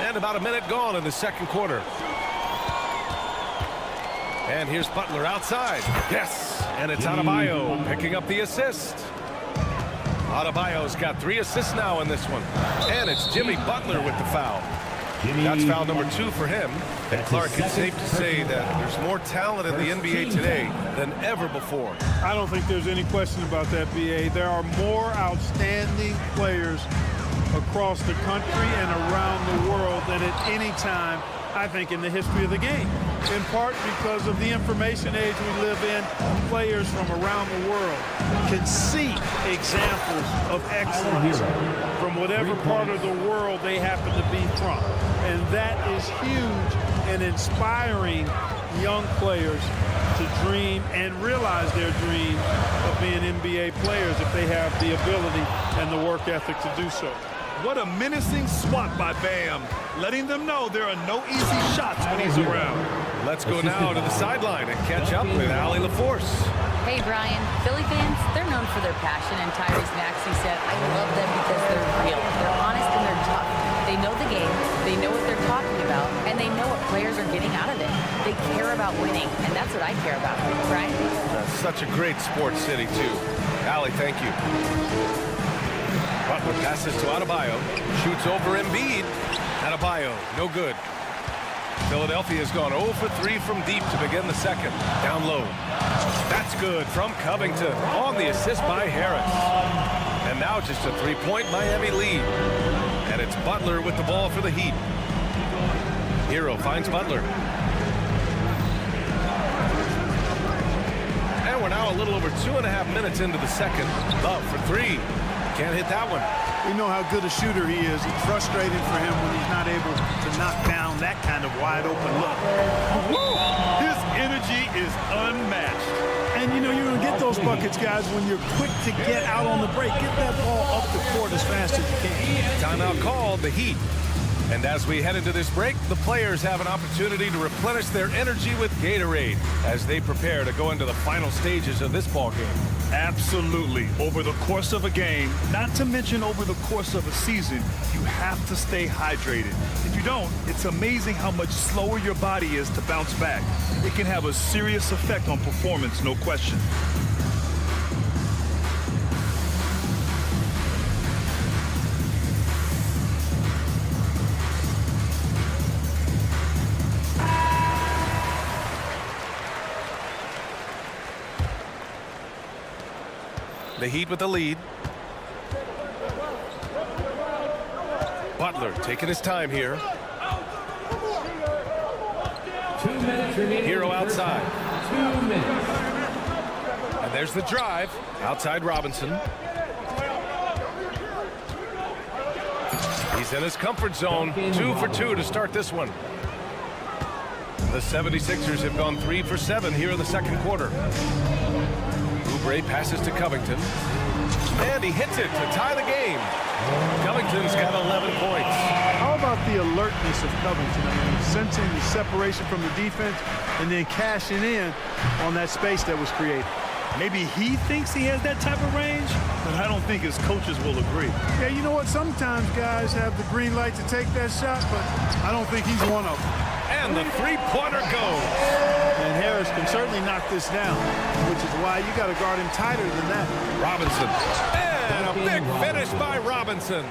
And about a minute gone in the second quarter. And here's Butler outside. Yes! And it's Adebayo picking up the assist. Adebayo's got 3 assists now in this one. And it's Jimmy Butler with the foul. That's foul number 2 for him. And Clark, it's safe to say that there's more talent in the NBA today than ever before. I don't think there's any question about that, B.A. There are more outstanding players across the country and around the world than at any time, I think, in the history of the game. In part because of the information age we live in, players from around the world can see examples of excellence from whatever part of the world they happen to be from. And that is huge in inspiring young players to dream and realize their dream of being NBA players if they have the ability and the work ethic to do so. What a menacing swat by Bam, letting them know there are no easy shots when he's around. Let's go now to the sideline and catch up with Allie LaForce. Hey, Brian. Philly fans, they're known for their passion, and Tyrese Maxey said, I love them because they're real. They're honest and they're tough. They know the game, they know what they're talking about, and they know what players are getting out of it. They care about winning, and that's what I care about, Brian. That's such a great sports city, too. Allie, thank you. Butler passes to Adebayo. Shoots over Embiid. Adebayo, no good. Philadelphia has gone 0 for 3 from deep to begin the second. Down low. That's good from Covington on the assist by Harris. And now just a 3-point Miami lead. And it's Butler with the ball for the Heat. Hero finds Butler. And we're now a little over 2.5 minutes into the second. Love for 3. Can't hit that one. We know how good a shooter he is. It's frustrating for him when he's not able to knock down that kind of wide open look. Woo! His energy is unmatched. And you know you're going to get those buckets, guys, when you're quick to get out on the break. Get that ball up the court as fast as you can. Timeout called, the Heat. And as we head into this break, the players have an opportunity to replenish their energy with Gatorade as they prepare to go into the final stages of this ball game. Absolutely. Over the course of a game, not to mention over the course of a season, you have to stay hydrated. If you don't, it's amazing how much slower your body is to bounce back. It can have a serious effect on performance, no question. The Heat with the lead. Butler taking his time here. 2 minutes remaining. Hero outside. 2 minutes. And there's the drive. Outside Robinson. He's in his comfort zone. 2 for 2 to start this one. The 76ers have gone 3 for 7 here in the second quarter. Oubre passes to Covington. And he hits it to tie the game. Covington's got 11 points. How about the alertness of Covington? I mean, sensing the separation from the defense and then cashing in on that space that was created. Maybe he thinks he has that type of range, but I don't think his coaches will agree. Yeah, you know what? Sometimes guys have the green light to take that shot, but I don't think he's one of them. And the three-pointer goes. And Harris can certainly knock this down, which is why you got to guard him tighter than that. Robinson. And a big finish by Robinson.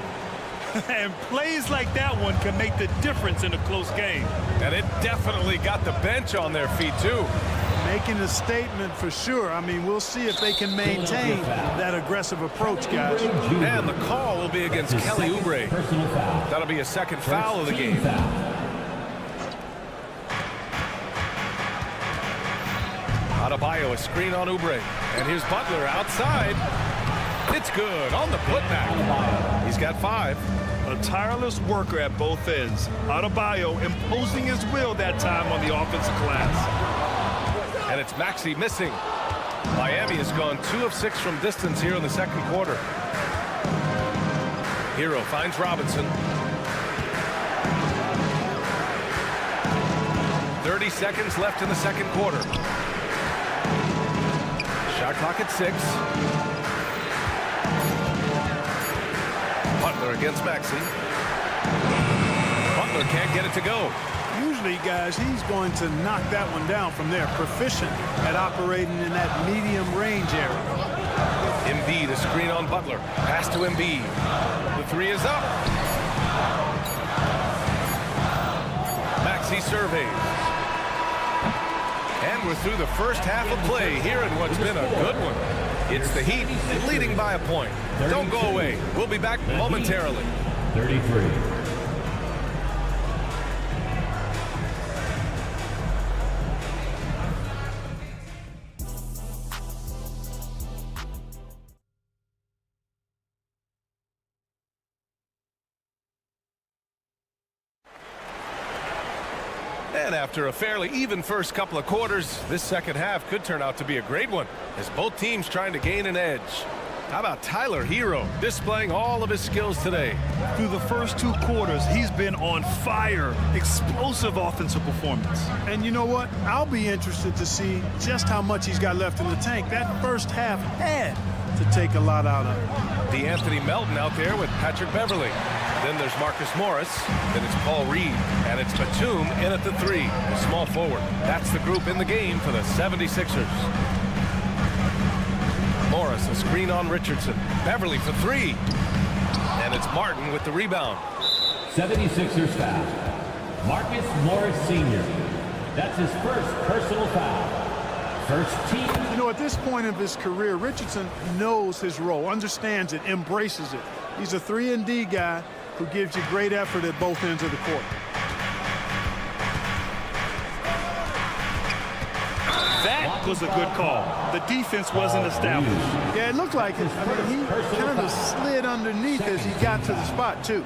And plays like that one can make the difference in a close game. And it definitely got the bench on their feet, too. Making a statement for sure. I mean, we'll see if they can maintain that aggressive approach, guys. And the call will be against Kelly Oubre. That'll be a second foul of the game. Adebayo, a screen on Oubre. And here's Butler outside. It's good on the putback. He's got 5. A tireless worker at both ends. Adebayo imposing his will that time on the offensive glass. And it's Maxey missing. Miami has gone 2 of 6 from distance here in the second quarter. Hero finds Robinson. 30 seconds left in the second quarter. Shot clock at 6. Butler against Maxey. Butler can't get it to go. Usually, guys, he's going to knock that one down from there. Proficient at operating in that medium range area. Embiid, a screen on Butler. Pass to Embiid. The 3 is up. Maxey surveys. And we're through the first half of play here in what's been a good one. It's the Heat leading by a point. Don't go away. We'll be back momentarily. 33. And after a fairly even first couple of quarters, this second half could turn out to be a great one as both teams trying to gain an edge. How about Tyler Hero displaying all of his skills today? Through the first 2 quarters, he's been on fire. Explosive offensive performance. And you know what? I'll be interested to see just how much he's got left in the tank. That first half had to take a lot out of him. D'Anthony Melton out there with Patrick Beverly. Then there's Marcus Morris. Then it's Paul Reed. And it's Batum in at the 3, the small forward. That's the group in the game for the 76ers. Morris, a screen on Richardson. Beverly for 3. And it's Martin with the rebound. 76ers foul. Marcus Morris Sr. That's his first personal foul. First team. You know, at this point of his career, Richardson knows his role, understands it, embraces it. He's a 3-and-D guy who gives you great effort at both ends of the court. That was a good call. The defense wasn't established. Yeah, it looked like it. I mean, he kind of slid underneath as he got to the spot, too.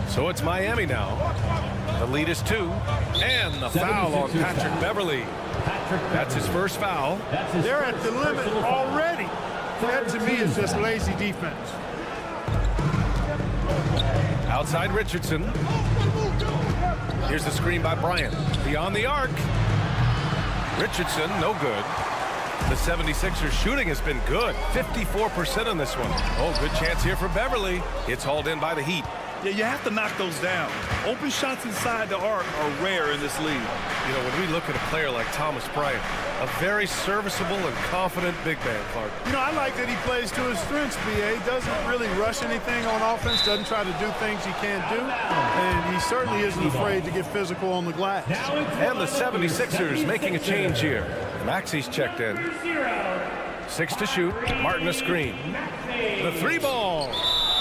So it's Miami now. The lead is 2. And the foul on Patrick Beverly. That's his first foul. They're at the limit already. That, to me, is just lazy defense. Outside Richardson. Here's the screen by Bryant. Beyond the arc. Richardson, no good. The 76ers shooting has been good. 54% on this one. Oh, good chance here for Beverly. It's hauled in by the Heat. Yeah, you have to knock those down. Open shots inside the arc are rare in this league. You know, when we look at a player like Thomas Bryant, a very serviceable and confident big man, Clark. You know, I like that he plays to his strengths, B.A. Doesn't really rush anything on offense, doesn't try to do things he can't do, and he certainly isn't afraid to get physical on the glass. And the 76ers making a change here. Maxey's checked in. 6 to shoot. Martin a screen. The 3-ball.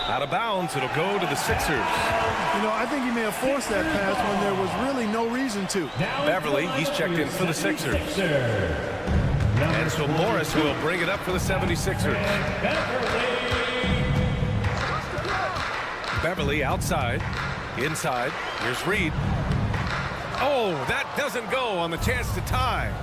Out of bounds. It'll go to the Sixers. You know, I think he may have forced that pass when there was really no reason to. Beverly, he's checked in for the Sixers. And so Morris will bring it up for the 76ers. Beverly outside. Inside. Here's Reed. Oh, that doesn't go on the chance to tie.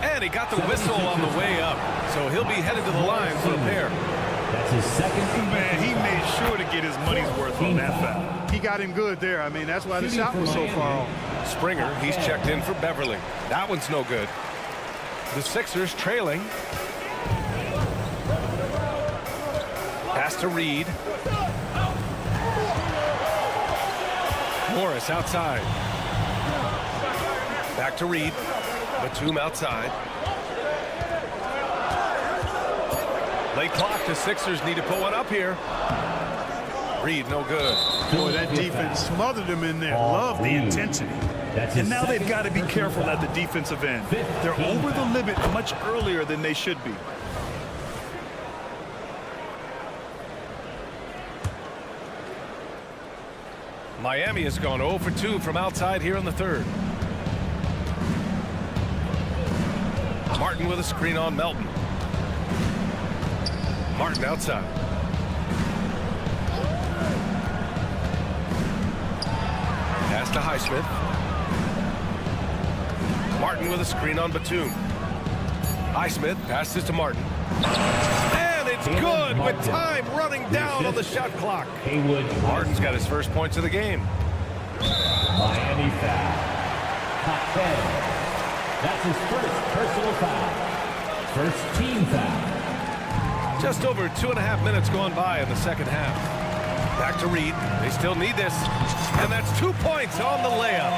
And he got the whistle on the way up. So he'll be headed to the line for a pair. That's his second. Man, he made sure to get his money's worth on that foul. He got him good there. I mean, that's why the shot was so far off. Springer, he's checked in for Beverly. That one's no good. The Sixers trailing. Pass to Reed. Morris outside. Back to Reed. Batum outside. Late clock. The Sixers need to put one up here. Reed, no good. Boy, that defense smothered him in there. Love the intensity. And now they've got to be careful at the defensive end. They're over the limit much earlier than they should be. Miami has gone 0 for 2 from outside here in the third. Martin with a screen on Melton. Martin outside. Pass to Highsmith. Martin with a screen on Batum. Highsmith passes to Martin. And it's good with time running down on the shot clock. Martin's got his first points of the game. Miami foul. Hot 10. That's his first personal foul. First team foul. Just over 2.5 minutes gone by in the second half. Back to Reed. They still need this. And that's 2 points on the layup.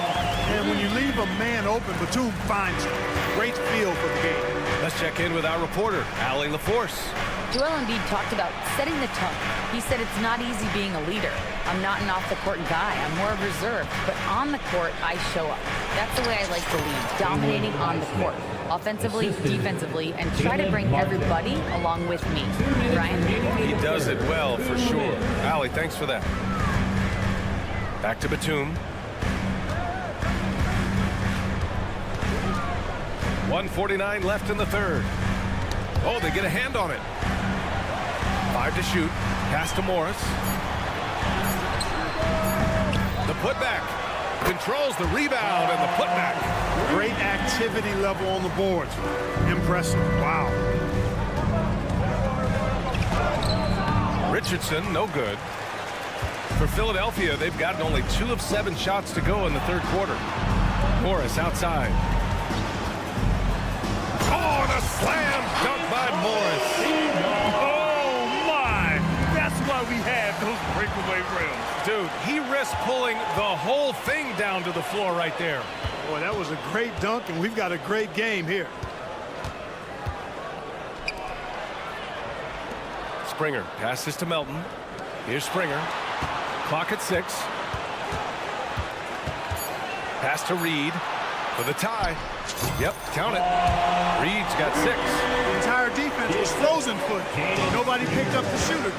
And when you leave a man open, Batum finds him. Great feel for the game. Let's check in with our reporter, Allie LaForce. Joel Embiid talked about setting the tone. He said it's not easy being a leader. I'm not an off-the-court guy. I'm more reserved. But on the court, I show up. That's the way I like to lead, dominating on the court. Offensively, defensively, and try to bring everybody along with me. Ryan? He does it well, for sure. Allie, thanks for that. Back to Batum. 1:49 left in the third. Oh, they get a hand on it. 5 to shoot. Pass to Morris. The putback. Controls the rebound and the putback. Great activity level on the boards. Impressive. Wow. Richardson, no good. For Philadelphia, they've gotten only 2 of 7 shots to go in the third quarter. Morris outside. Oh, the slam dunk by Morris. Oh, my. That's why we have those breakaway rims. Dude, he risked pulling the whole thing down to the floor right there. Boy, that was a great dunk, and we've got a great game here. Springer passes to Melton. Here's Springer. Clock at 6. Pass to Reed for the tie. Yep, count it. Reed's got 6. The entire defense was frozen foot. Nobody picked up the shooter.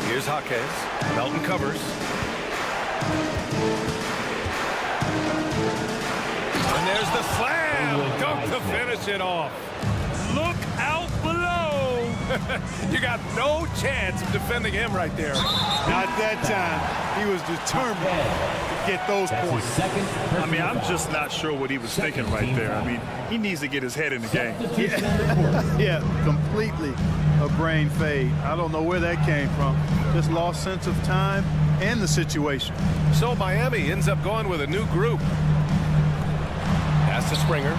Here's Skijesss. Melton covers. And there's the slam. Dunk to finish it off. Look out below. You got no chance of defending him right there. Not that time. He was determined to get those points. I mean, I'm just not sure what he was thinking right there. I mean, he needs to get his head in the game. Yeah, completely a brain fade. I don't know where that came from. Just lost sense of time and the situation. So Miami ends up going with a new group. Pass to Springer.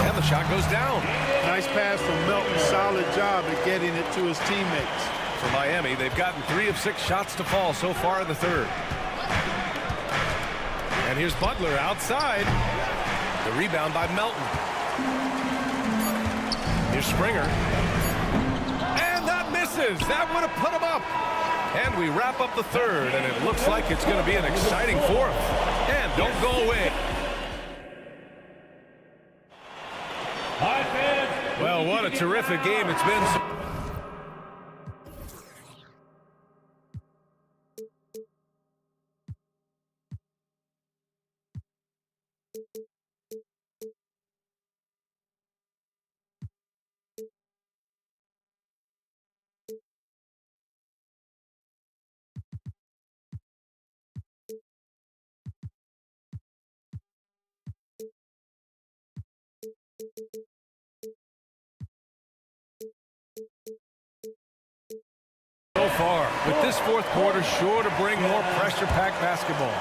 And the shot goes down. Nice pass from Melton. Solid job at getting it to his teammates. For Miami, they've gotten 3 of 6 shots to fall so far in the third. And here's Butler outside. The rebound by Melton. Here's Springer. And that misses. That would have put him up. And we wrap up the third, and it looks like it's going to be an exciting fourth. And don't go away. Well, what a terrific game it's been. So far, with this fourth quarter sure to bring more pressure-packed basketball.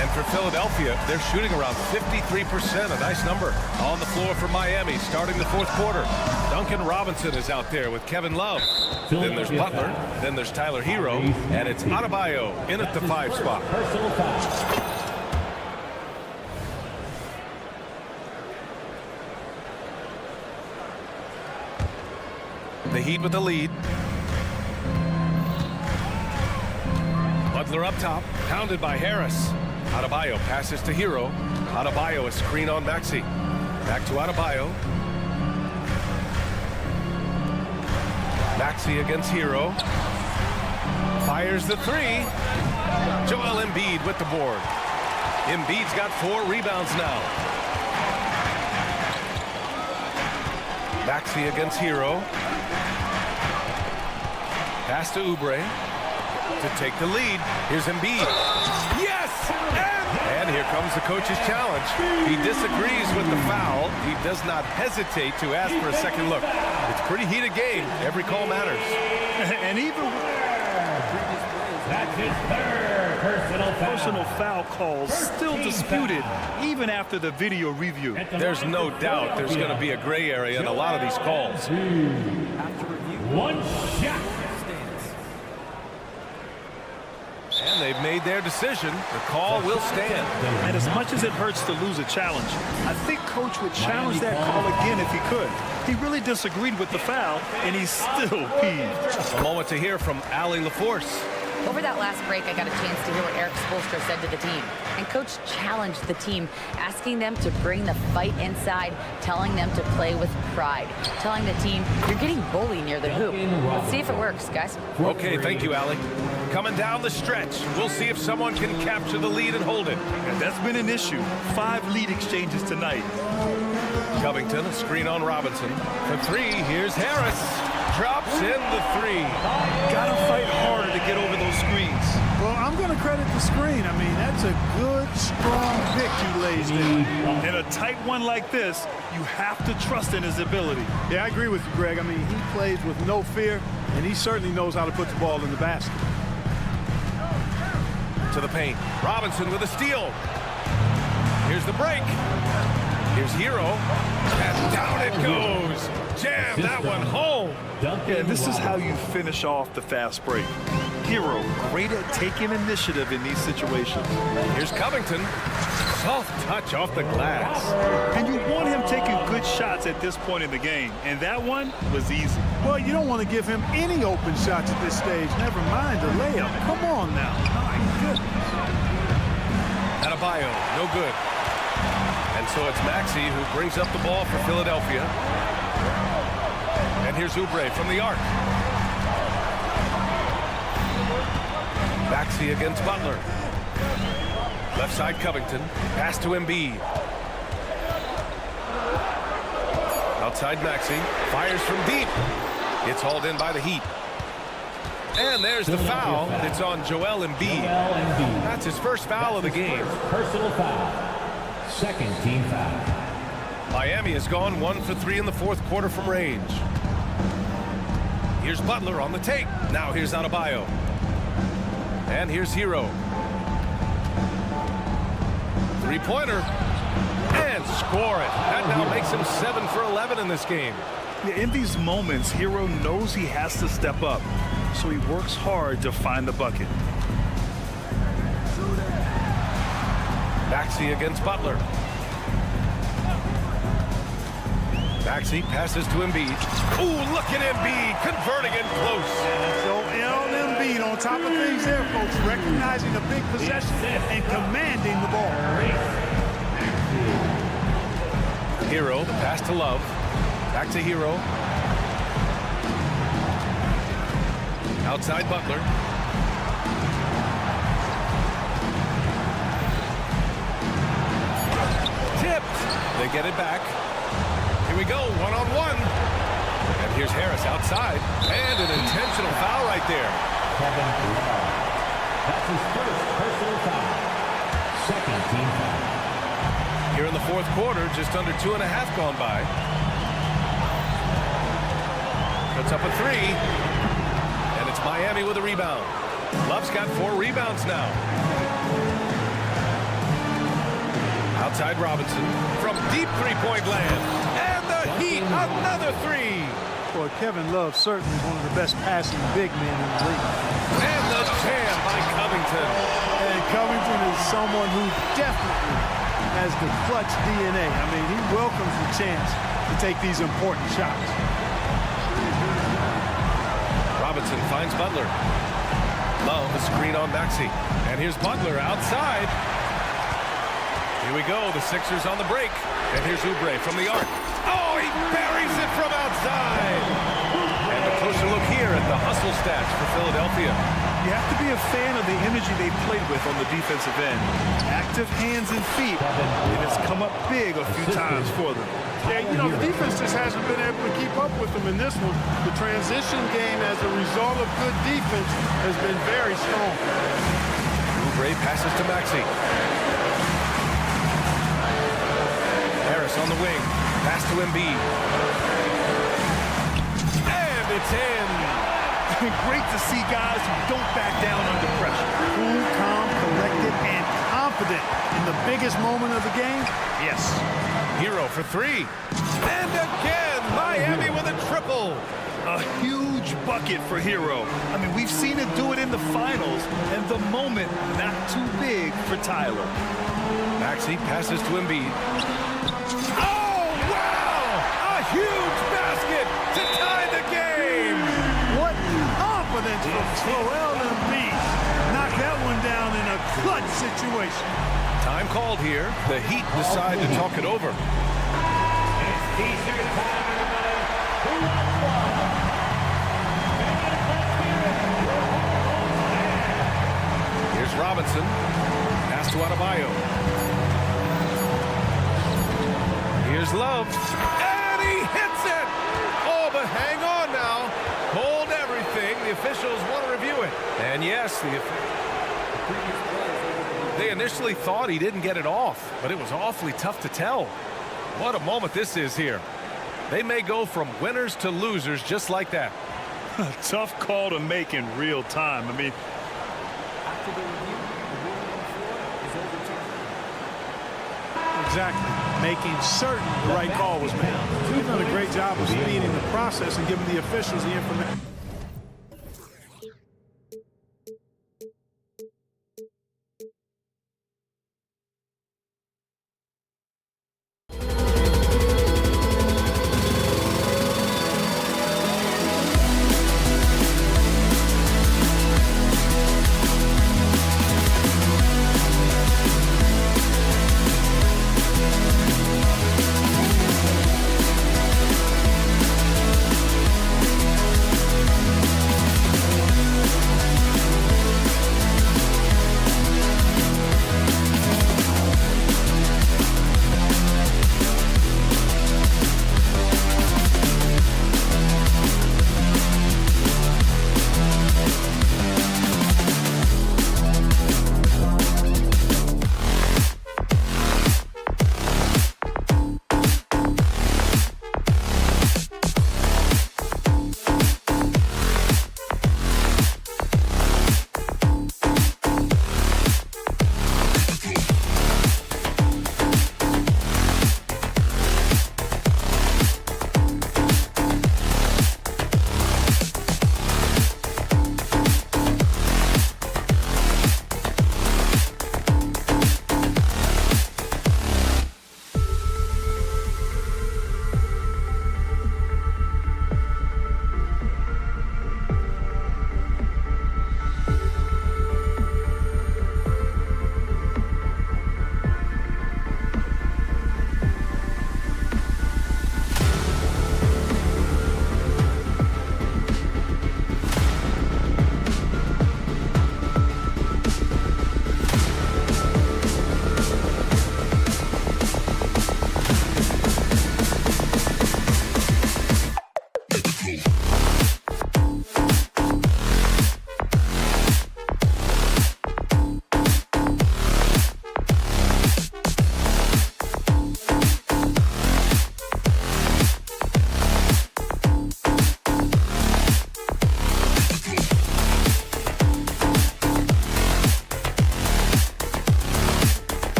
And for Philadelphia, they're shooting around 53%, a nice number. On the floor for Miami, starting the fourth quarter. Duncan Robinson is out there with Kevin Love. Then there's Butler, then there's Tyler Hero, and it's Adebayo in at the 5 spot. Personal foul. The Heat with the lead. Butler up top, pounded by Harris. Adebayo passes to Hero. Adebayo a screen on Maxey. Back to Adebayo. Maxey against Hero. Fires the 3. Joel Embiid with the board. Embiid's got 4 rebounds now. Maxey against Hero. Pass to Oubre to take the lead. Here's Embiid. Yes! And here comes the coach's challenge. He disagrees with the foul. He does not hesitate to ask for a second look. It's a pretty heated game. Every call matters. And even That's his third personal foul calls still disputed even after the video review. There's no doubt there's going to be a gray area in a lot of these calls. One shot. And they've made their decision. The call will stand. And as much as it hurts to lose a challenge, I think Coach would challenge that call again if he could. He really disagreed with the foul, and he's still peeved. A moment to hear from Allie LaForce. Over that last break, I got a chance to hear what Eric Spoelstra said to the team. And Coach challenged the team, asking them to bring the fight inside, telling them to play with pride, telling the team, you're getting bullied near the hoop. Let's see if it works, guys. Okay, thank you, Allie. Coming down the stretch, we'll see if someone can capture the lead and hold it. And that's been an issue. 5 lead exchanges tonight. Covington, a screen on Robinson. For 3, here's Harris. Drops in the 3. Gotta fight harder to get over those screens. Well, I'm going to credit the screen. I mean, that's a good, strong pick he lays there. In a tight one like this, you have to trust in his ability. Yeah, I agree with you, Greg. I mean, he plays with no fear, and he certainly knows how to put the ball in the basket. To the paint. Robinson with a steal. Here's the break. Here's Hero. And down it goes. Jam that one home. Yeah, this is how you finish off the fast break. Hero, great at taking initiative in these situations. Here's Covington. Soft touch off the glass. And you want him taking good shots at this point in the game. And that one was easy. Well, you don't want to give him any open shots at this stage. Never mind the layup. Come on now. My goodness. Adebayo, no good. And so it's Maxey who brings up the ball for Philadelphia. And here's Oubre from the arc. Maxey against Butler. Left side Covington. Pass to Embiid. Outside Maxey. Fires from deep. It's hauled in by the Heat. And there's the foul. It's on Joel Embiid. That's his first foul of the game. Personal foul. Second team foul. Miami has gone 1 for 3 in the fourth quarter from range. Here's Butler on the take. Now here's Adebayo. And here's Hero. Three-pointer. And score it. That now makes him 7 for 11 in this game. Yeah, in these moments, Hero knows he has to step up, so he works hard to find the bucket. Maxey against Butler. Maxey passes to Embiid. Ooh, look at Embiid converting it close. So Embiid on top of things there, folks, recognizing the big possession and commanding the ball. Hero, the pass to Love. Back to Hero. Outside Butler. Tipped. They get it back. Here we go, one-on-one. And here's Harris outside. And an intentional foul right there. Kevin Love. That's his first personal foul. Second team foul. Here in the fourth quarter, just under 2.5 gone by. Puts up a three. And it's Miami with a rebound. Love's got 4 rebounds now. Outside Robinson from deep three-point land. And the Heat, another three. Boy, Kevin Love certainly one of the best passing big men in the league. And the jam by Covington. And Covington is someone who definitely has the clutch DNA. I mean, he welcomes the chance to take these important shots. Robinson finds Butler. Love, a screen on Maxey. And here's Butler outside. Here we go, the Sixers on the break. And here's Oubre from the arc. Oh, he buries it from outside. And a closer look here at the hustle stats for Philadelphia. You have to be a fan of the energy they played with on the defensive end. Active hands and feet. It has come up big a few times for them. Yeah, you know, the defense just hasn't been able to keep up with them in this one. The transition game as a result of good defense has been very strong. Oubre passes to Maxey. Harris on the wing. Pass to Embiid. And it's in. Great to see guys who don't back down under pressure. Cool, calm, collected, and confident in the biggest moment of the game. Yes. Hero for three. And again, Miami with a triple. A huge bucket for Hero. I mean, we've seen it do it in the finals, and the moment not too big for Tyler. Maxey passes to Embiid. Oh, wow! A huge basket to tie the game. What confidence from Joel Embiid. Knock that one down in a clutch situation. Time called here. The Heat decide to talk it over. Here's Robinson. Pass to Adebayo. Here's Love. And he hits it! Oh, but hang on now. Hold everything. The officials want to review it. And yes, they initially thought he didn't get it off, but it was awfully tough to tell. What a moment this is here. They may go from winners to losers just like that. A tough call to make in real time. I mean, After the review, the ruling on the floor is overturned. Exactly. Making certain the right call was made. He's done a great job of speeding the process and giving the officials the information.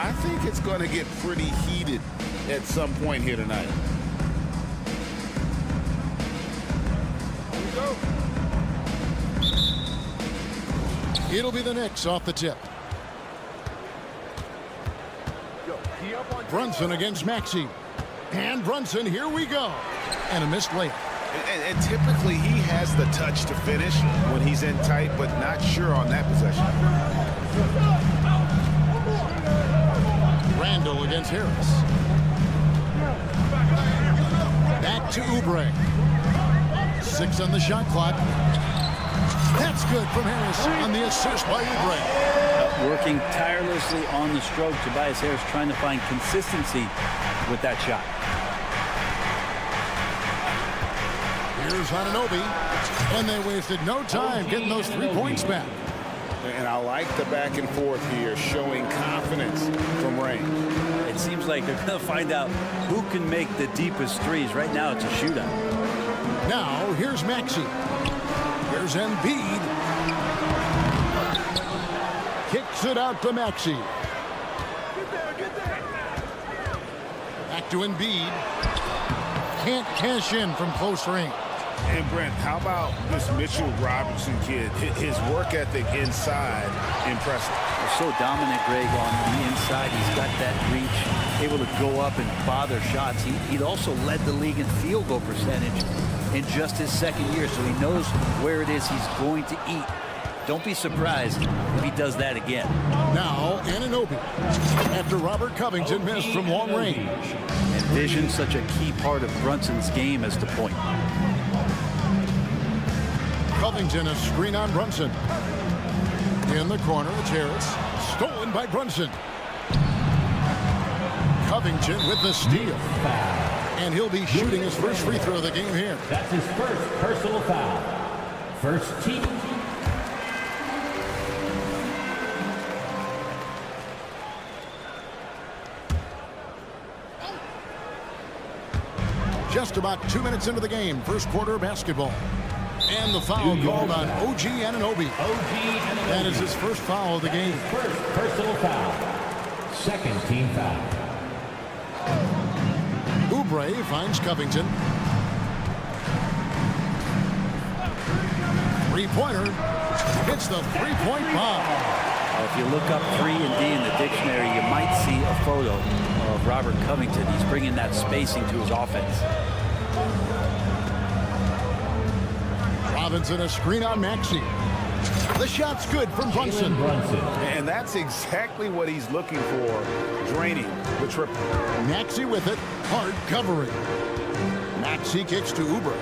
I think it's going to get pretty heated at some point here tonight. It'll be the Knicks off the tip. Brunson against Maxey. And Brunson, here we go. And a missed layup. And typically he has the touch to finish when he's in tight, but not sure on that possession. Randall against Harris. Back to Oubre. 6 on the shot clock. That's good from Harris on the assist by Oubre. Working tirelessly on the stroke, Tobias Harris trying to find consistency with that shot. Here's Anunoby, and they wasted no time getting those 3 points back. And I like the back and forth here, showing confidence from range. It seems like they're going to find out who can make the deepest threes. Right now, it's a shootout. Now, here's Maxey. Here's Embiid. Kicks it out to Maxey. Back to Embiid. Can't cash in from close range. And Brent, how about this Mitchell Robinson kid? His work ethic inside, impressive. So dominant, Greg, on the inside. He's got that reach, able to go up and bother shots. He'd also led the league in field goal percentage in just his second year, so he knows where it is he's going to eat. Don't be surprised if he does that again. Now, Anunoby. After Robert Covington missed from long range. And vision, such a key part of Brunson's game as the point. Covington, a screen on Brunson. In the corner, it's Harris. Stolen by Brunson. Covington with the steal. And he'll be shooting his first free throw of the game here. That's his first personal foul. First team. Just about 2 minutes into the game, first quarter basketball. And the foul called on OG Anunoby. That is his first foul of the game. First personal foul. Second team foul. Oubre finds Covington. Three-pointer. Hits the three-point bomb. If you look up 3 and D in the dictionary, you might see a photo of Robert Covington. He's bringing that spacing to his offense. Robinson, a screen on Maxey. The shot's good from Brunson. And that's exactly what he's looking for, draining the triple. Maxey with it, hard covering. Maxey kicks to Oubre.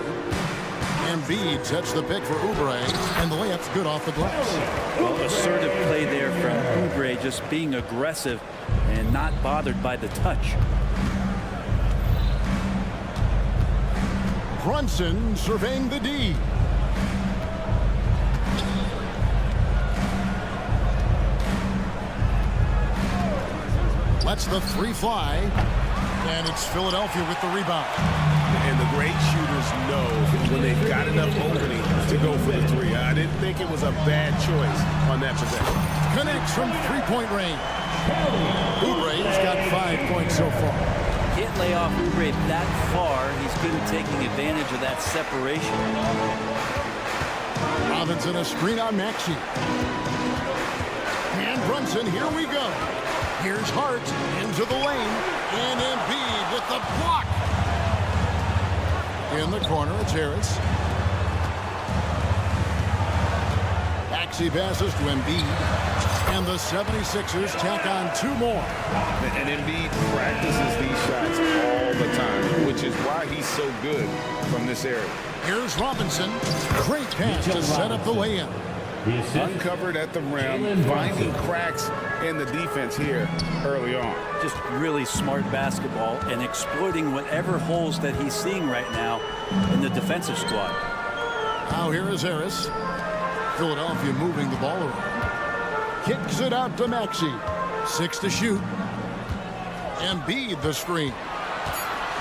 Embiid sets the pick for Oubre, and the layup's good off the glass. Well, assertive play there from Oubre, just being aggressive and not bothered by the touch. Brunson surveying the D. Lets the 3 fly, and it's Philadelphia with the rebound. And the great shooters know when they've got enough opening to go for the 3. I didn't think it was a bad choice on that possession. Connects from 3-point range. Oubre's got 5 points so far. Can't lay off Oubre that far. He's good at taking advantage of that separation. Robinson, a screen on Maxey. And Brunson, here we go. Here's Hart into the lane. And Embiid with the block. In the corner, it's Harris. Maxey passes to Embiid. And the 76ers tack on 2 more. And Embiid practices these shots all the time, which is why he's so good from this area. Here's Robinson. Great pass to set up the lay-in. Uncovered at the rim, finding cracks in the defense here early on. Just really smart basketball and exploiting whatever holes that he's seeing right now in the defensive squad. Now here is Harris. Philadelphia moving the ball around. Kicks it out to Maxey. 6 to shoot. Embiid the screen.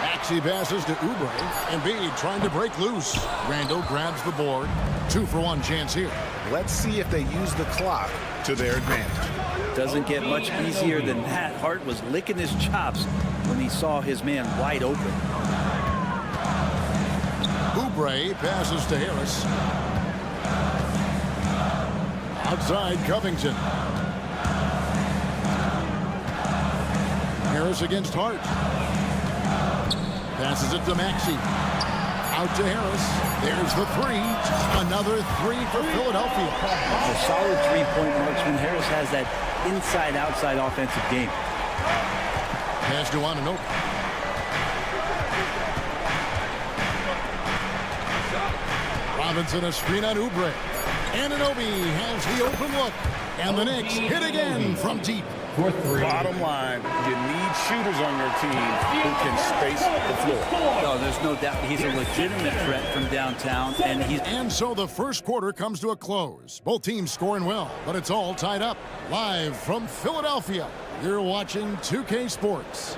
Maxey passes to Oubre. Embiid trying to break loose. Randall grabs the board. 2-for-1 chance here. Let's see if they use the clock to their advantage. Doesn't get much easier than that. Hart was licking his chops when he saw his man wide open. Oubre passes to Harris. Outside Covington. Harris against Hart. Passes it to Maxey. Out to Harris. There's the three. Another three for Philadelphia. A solid three-point marksman. Harris has that inside-outside offensive game. Pass to Anunoby. Robinson a screen on Oubre. Anunoby has the open look. And the Knicks hit again from deep. For three. Bottom line, you need shooters on your team who can space the floor. No, there's no doubt he's a legitimate threat from downtown. And so the first quarter comes to a close. Both teams scoring well, but it's all tied up. Live from Philadelphia, you're watching 2K Sports.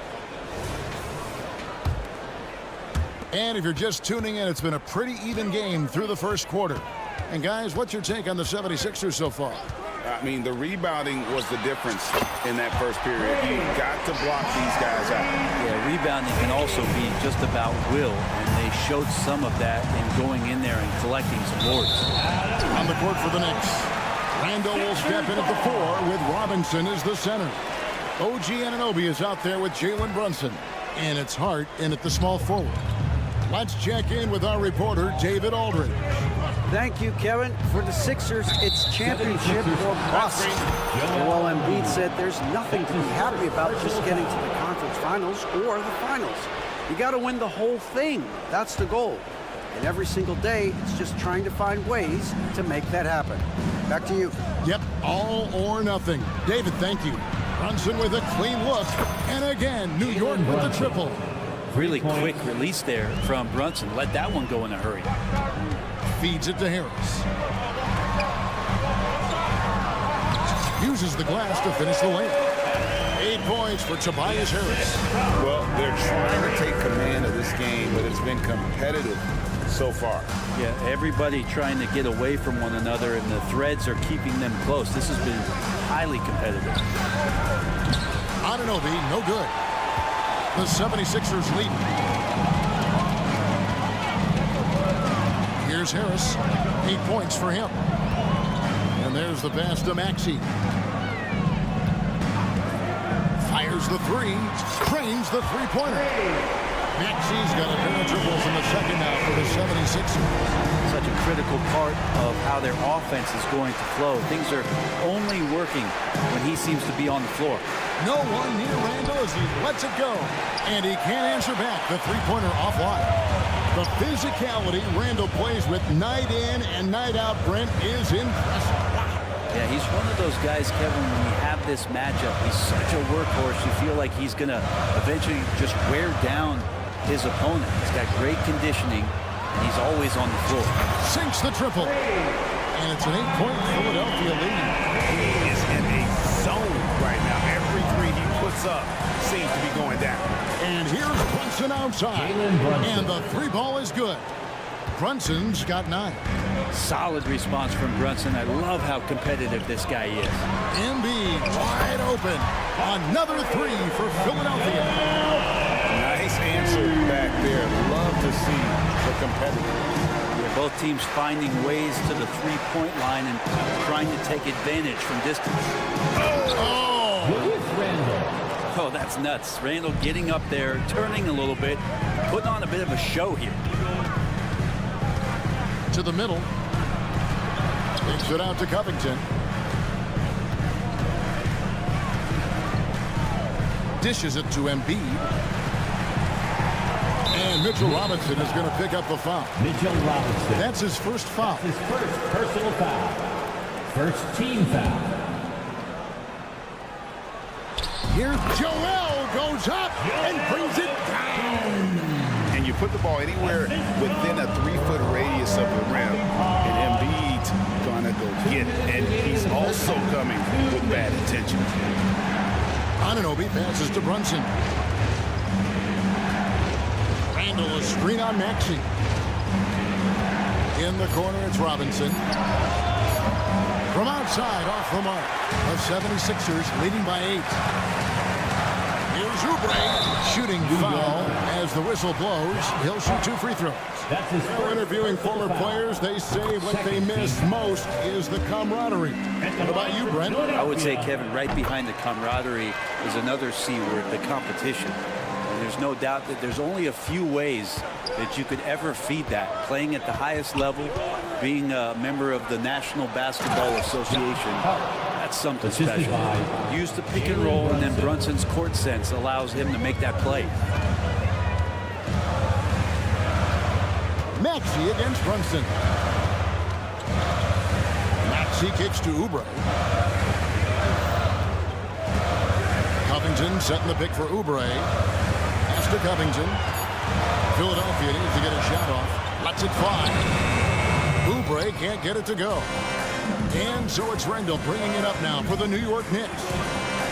And if you're just tuning in, it's been a pretty even game through the first quarter. And guys, what's your take on the 76ers so far? I mean, the rebounding was the difference in that first period. You got to block these guys out. Yeah, rebounding can also be just about will, and they showed some of that in going in there and collecting some boards. On the court for the Knicks, Randall will step in at the 4 with Robinson as the center. OG Anunoby is out there with Jalen Brunson, and it's Hart in at the small forward. Let's check in with our reporter, David Aldridge. Thank you, Kevin. For the Sixers, it's championship or bust. Joel Embiid said there's nothing to be happy about just getting to the conference finals or the finals. You got to win the whole thing. That's the goal. And every single day, it's just trying to find ways to make that happen. Back to you. Yep, all or nothing. David, thank you. Brunson with a clean look. And again, New York with the triple. Really quick release there from Brunson. Let that one go in a hurry. Feeds it to Harris. Uses the glass to finish the layup. 8 points for Tobias Harris. Well, they're trying to take command of this game, but it's been competitive so far. Yeah, everybody trying to get away from one another, and the threads are keeping them close. This has been highly competitive. Anunoby, no good. The 76ers lead. Here's Harris. 8 points for him. And there's the pass to Maxey. Fires the three. Trains the three-pointer. Maxey's got a pair of triples in the second now for the 76ers. Such a critical part of how their offense is going to flow. Things are only working when he seems to be on the floor. No one near Randall as he lets it go. And he can't answer back. The three-pointer offline. The physicality Randall plays with night in and night out, Brent, is impressive. Yeah, he's one of those guys, Kevin, when you have this matchup, he's such a workhorse. You feel like he's going to eventually just wear down his opponent. He's got great conditioning, and he's always on the floor. Sinks the triple. And it's an 8-point Philadelphia lead. He is in a zone right now. Every three he puts up seems to be going down. And here's Brunson outside. And the three ball is good. Brunson's got 9. Solid response from Brunson. I love how competitive this guy is. Embiid wide open. Another three for Philadelphia. Nice answer back there. Love to see the competitive. Yeah, both teams finding ways to the three-point line and trying to take advantage from distance. Oh, that's nuts. Randall getting up there, turning a little bit, putting on a bit of a show here. To the middle. Takes it out to Covington. Dishes it to Embiid. And Mitchell Robinson is going to pick up the foul. Mitchell Robinson. That's his first foul. His first personal foul. First team foul. Here's Joel, goes up and brings it down. And you put the ball anywhere within a 3-foot radius of the rim, and Embiid's gonna go get it. And he's also coming with bad intention. Anunoby passes to Brunson. Randall, a screen on Maxey. In the corner, it's Robinson. From outside, off the mark. The 76ers leading by 8. Here's Oubre, shooting foul as the whistle blows. He'll shoot 2 free throws. That's his Well, interviewing former players, they say what they miss most is the camaraderie. What about you, Brent? I would say, Kevin, right behind the camaraderie is another C word, the competition. And there's no doubt that there's only a few ways that you could ever feed that. Playing at the highest level, being a member of the National Basketball Association, that's something special. Use the pick and roll, and then Brunson's court sense allows him to make that play. Maxey against Brunson. Maxey kicks to Oubre. Covington setting the pick for Oubre. Pass to Covington. Philadelphia needs to get a shot off. Lets it fly. Oubre can't get it to go. And so it's Rendell bringing it up now for the New York Knicks.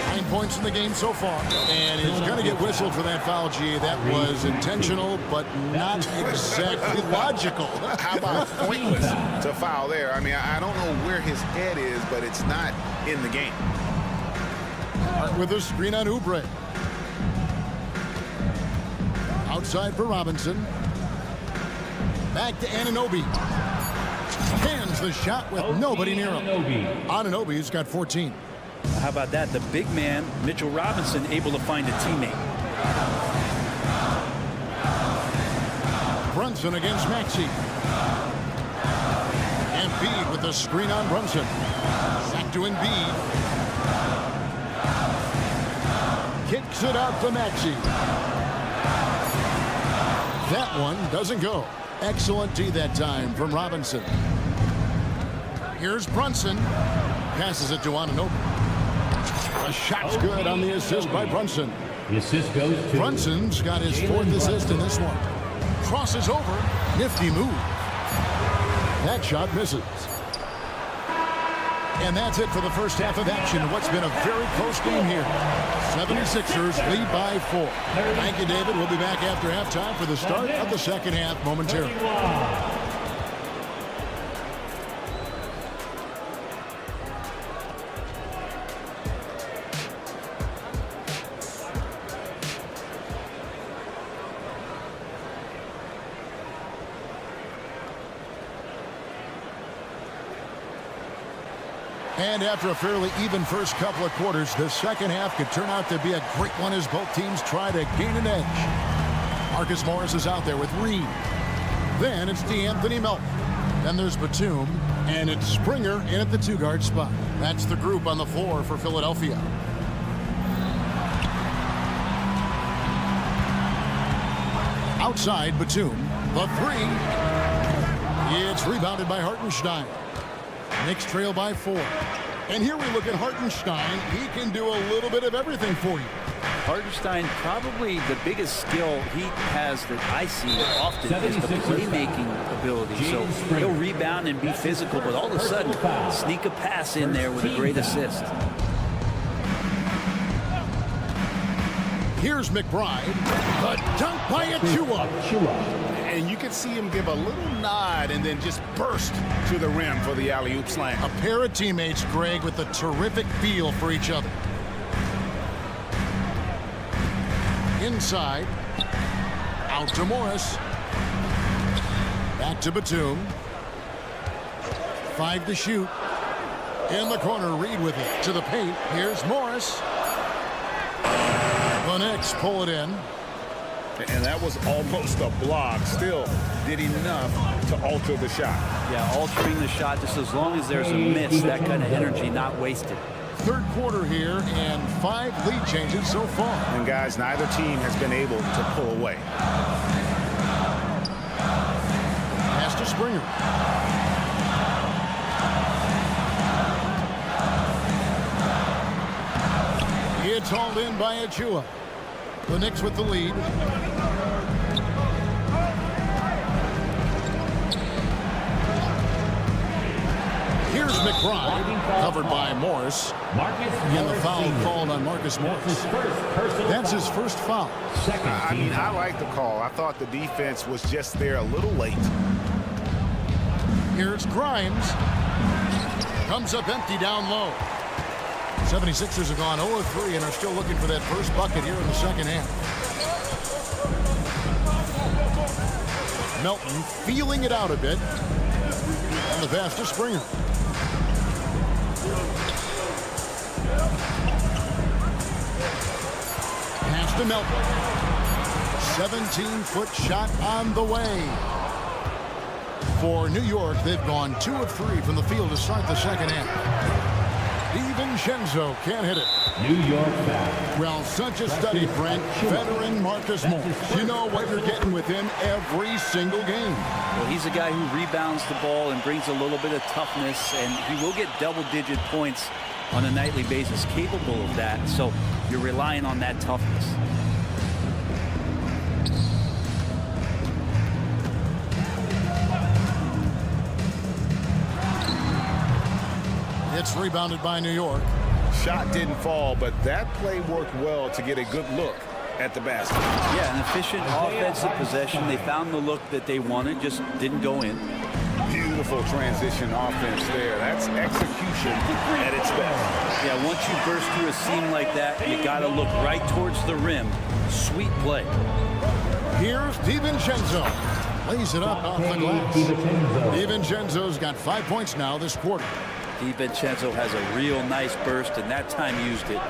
9 points in the game so far. And he's going to get whistled for that foul, G. That was intentional, but not exactly logical. How about pointless to foul there? I mean, I don't know where his head is, but it's not in the game. Hart with a screen on Oubre. Outside for Robinson. Back to Anunoby. Hands the shot with nobody near him. Anunoby's got 14. How about that? The big man, Mitchell Robinson, able to find a teammate. Brunson against Maxey. Embiid with the screen on Brunson. Back to Embiid. Kicks it out to Maxey. That one doesn't go. Excellent D that time from Robinson. Here's Brunson. Passes it to Anunoby. The shot's good on the assist by Brunson. The assist goes to Brunson's got his 4th assist in this one. Crosses over. Nifty move. That shot misses. And that's it for the first half of action. What's been a very close game here. 76ers lead by 4. Thank you, David. We'll be back after halftime for the start of the second half momentarily. And after a fairly even first couple of quarters, the second half could turn out to be a great one as both teams try to gain an edge. Marcus Morris is out there with Reed. Then it's DeAnthony Melton. Then there's Batum. And it's Springer in at the 2-guard spot. That's the group on the floor for Philadelphia. Outside, Batum. The 3. It's rebounded by Hartenstein. Knicks trail by 4. And here we look at Hartenstein. He can do a little bit of everything for you. Hartenstein, probably the biggest skill he has that I see often is the playmaking ability. So he'll rebound and be physical, but all of a sudden sneak a pass in there with a great assist. Here's McBride. The dunk by Achua. And you can see him give a little nod and then just burst to the rim for the alley-oop slam. A pair of teammates, Greg, with a terrific feel for each other. Inside. Out to Morris. Back to Batum. 5 to shoot. In the corner, Reed with it. To the paint. Here's Morris. The Knicks pull it in. And that was almost a block. Still did enough to alter the shot. Yeah, altering the shot just as long as there's a miss, that kind of energy not wasted. Third quarter here and 5 lead changes so far. And guys, neither team has been able to pull away. Pass to Springer. It's hauled in by Achua. The Knicks with the lead. Here's McBride, covered by Morris. And the foul called on Marcus Morris. That's his first foul. I mean, I like the call. I thought the defense was just there a little late. Here's Grimes. Comes up empty down low. 76ers have gone 0-3 and are still looking for that first bucket here in the second half. Melton feeling it out a bit. And the pass to Springer. Pass to Melton. 17-foot shot on the way. For New York, they've gone 2 of 3 from the field to start the second half. DiVincenzo can't hit it. New York foul. Well, such a study, Brent. Veteran Marcus Morris. You know what you're getting with him every single game. Well, he's a guy who rebounds the ball and brings a little bit of toughness, and he will get double-digit points on a nightly basis, capable of that. So you're relying on that toughness. It's rebounded by New York. Shot didn't fall, but that play worked well to get a good look at the basket. Yeah, an efficient offensive possession. They found the look that they wanted, just didn't go in. Beautiful transition offense there. That's execution at its best. Yeah, once you burst through a seam like that, you got to look right towards the rim. Sweet play. Here's DiVincenzo. Lays it up off the glass. DiVincenzo's got 5 points now this quarter. DiVincenzo has a real nice burst, and that time used it.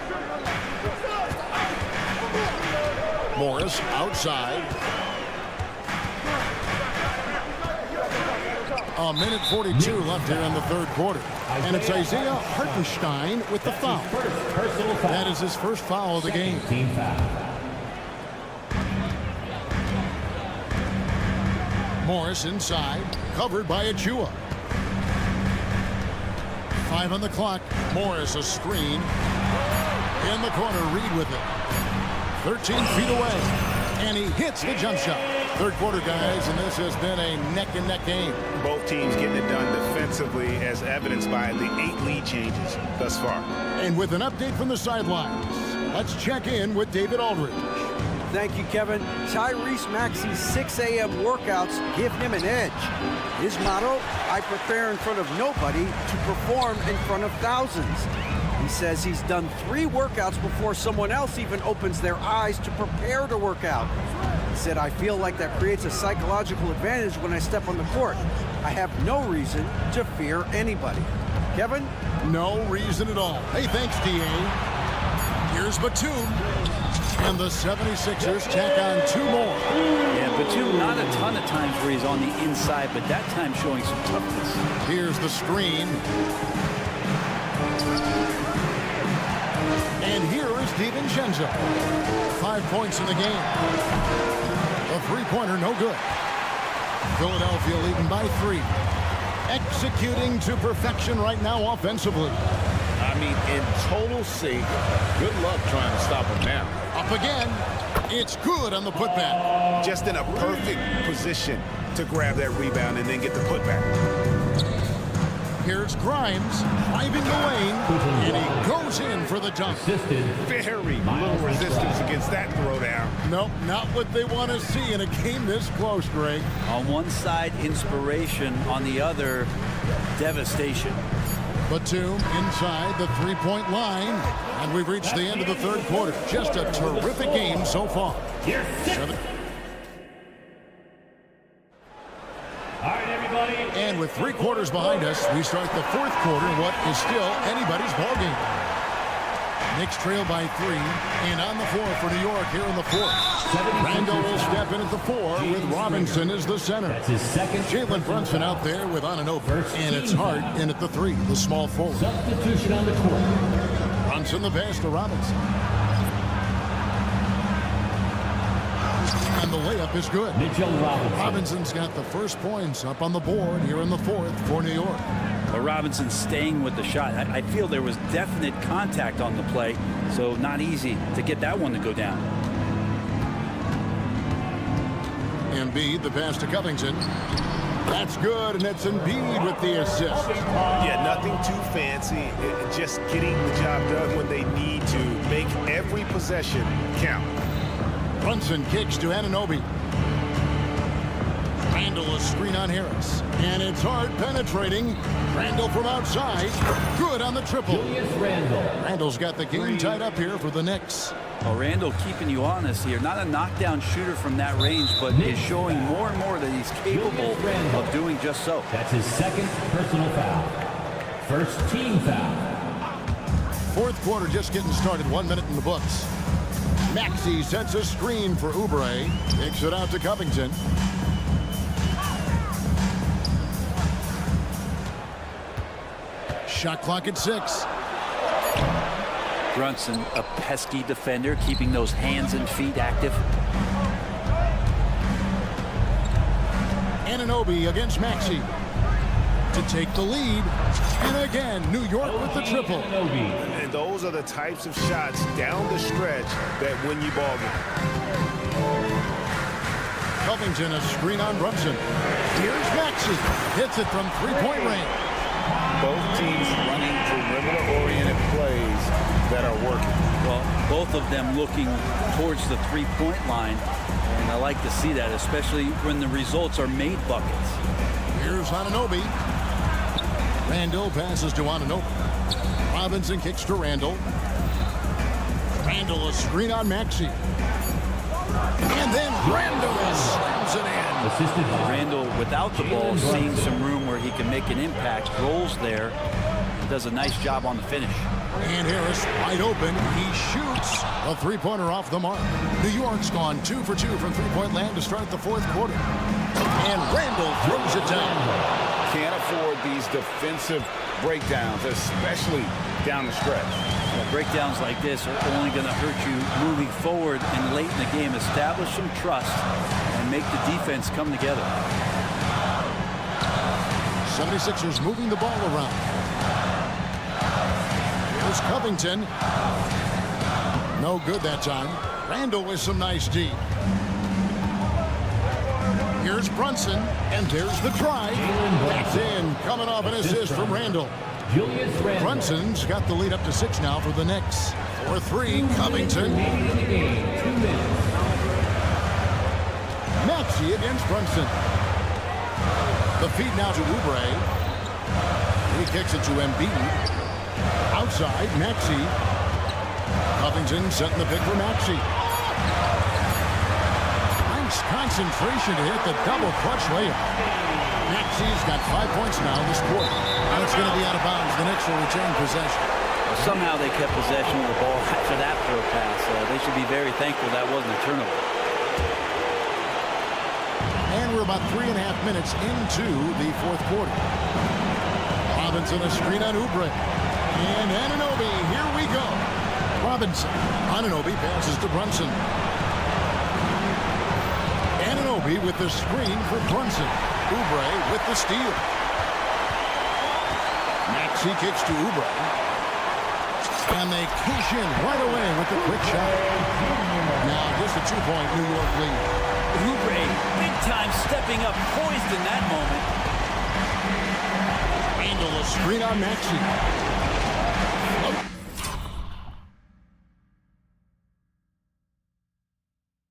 Morris outside. A minute 42 left here in the third quarter. And it's Isaiah Hartenstein with the foul. That is his first foul of the game. Team foul. Morris inside, covered by Achua. 5 on the clock. Morris a screen. In the corner, Reed with it. 13 feet away. And he hits the jump shot. Third quarter, guys, and this has been a neck-and-neck game. Both teams getting it done defensively, as evidenced by the 8 lead changes thus far. And with an update from the sidelines, let's check in with David Aldridge. Thank you, Kevin. Tyrese Maxey's 6 a.m. workouts give him an edge. His motto, I prepare in front of nobody to perform in front of thousands. He says he's done 3 workouts before someone else even opens their eyes to prepare to work out. He said, I feel like that creates a psychological advantage when I step on the court. I have no reason to fear anybody. Kevin? No reason at all. Hey, thanks, D.A. Here's Batum. And the 76ers tack on 2 more. Yeah, Batum not a ton of times where he's on the inside, but that time showing some toughness. Here's the screen. And here is DiVincenzo. 5 points in the game. A three-pointer, no good. Philadelphia leading by 3. Executing to perfection right now offensively. I mean, in total sync. Good luck trying to stop him now. Up again. It's good on the putback. Just in a perfect position to grab that rebound and then get the putback. Here's Grimes driving the lane, and he goes in for the dunk. Very little resistance against that throwdown. Nope, not what they want to see in a game this close, Greg. On one side, inspiration. On the other, devastation. Batum inside the three-point line, and we've reached the end of the third quarter. Just a terrific game so far. All right, everybody. And with 3 quarters behind us, we start the fourth quarter in what is still anybody's ballgame. Knicks trail by 3, and on the floor for New York here in the fourth. Randall will step in at the 4 with Robinson as the center. That's his second. Jalen Brunson out there with Anunoby, and it's Hart in at the 3, the small forward. Substitution on the court. Brunson the pass to Robinson. And the layup is good. Mitchell Robinson. Robinson's got the first points up on the board here in the fourth for New York. But Robinson staying with the shot. I feel there was definite contact on the play, so not easy to get that one to go down. Embiid, the pass to Covington. That's good, and it's Embiid with the assist. Yeah, nothing too fancy. Just getting the job done when they need to. Make every possession count. Brunson kicks to Anunoby. Randall, a screen on Harris. And it's hard penetrating. Randall from outside. Good on the triple. Julius Randall. Randall's got the game tied up here for the Knicks. Well, Randall keeping you honest here. Not a knockdown shooter from that range, but is showing more and more that he's capable of doing just so. That's his second personal foul. First team foul. Fourth quarter just getting started. 1 minute in the books. Maxey sets a screen for Oubre. Kicks it out to Covington. Shot clock at 6. Brunson, a pesky defender, keeping those hands and feet active. Anunoby against Maxey to take the lead. And again, New York with the triple. And those are the types of shots down the stretch that win you ball game. Covington, a screen on Brunson. Here's Maxey. Hits it from three-point range. Both teams running perimeter-oriented plays that are working. Well, both of them looking towards the three-point line. And I like to see that, especially when the results are made buckets. Here's Anunoby. Randall passes to Anunoby. Robinson kicks to Randall. Randall, a screen on Maxey. And then Randall slams it in. Assisted by Randall, without the ball, seeing some room where he can make an impact, rolls there, and does a nice job on the finish. And Harris wide open. He shoots a three-pointer off the mark. New York's gone 2 for 2 from three-point land to start the fourth quarter. And Randall throws it down. Can't afford these defensive breakdowns, especially down the stretch. Well, breakdowns like this are only going to hurt you moving forward and late in the game. Establish some trust and make the defense come together. 76ers moving the ball around. Here's Covington. No good that time. Randall with some nice D. Here's Brunson, and there's the drive. That's in, coming off an assist from Randall. Julius Randall. Brunson's got the lead up to 6 now for the Knicks. 4-3, Covington. Remaining in the game, 2 minutes. Maxey against Brunson. The feed now to Oubre. He kicks it to Embiid. Outside, Maxey. Covington setting the pick for Maxey. Nice concentration to hit the double clutch layup. Maxey's got 5 points now this quarter. And it's going to be out of bounds. The Knicks will return possession. Well, somehow they kept possession of the ball after that throw pass. They should be very thankful that wasn't a turnover. And we're about 3.5 minutes into the fourth quarter. Robinson a screen on Oubre. And Anunoby, here we go. Robinson. Anunoby passes to Brunson. Anunoby with the screen for Brunson. Oubre with the steal. Maxey kicks to Oubre. And they cash in right away with the quick shot. Now just a 2-point New York lead. Oubre, big time stepping up, poised in that moment. Randall a screen on Maxey.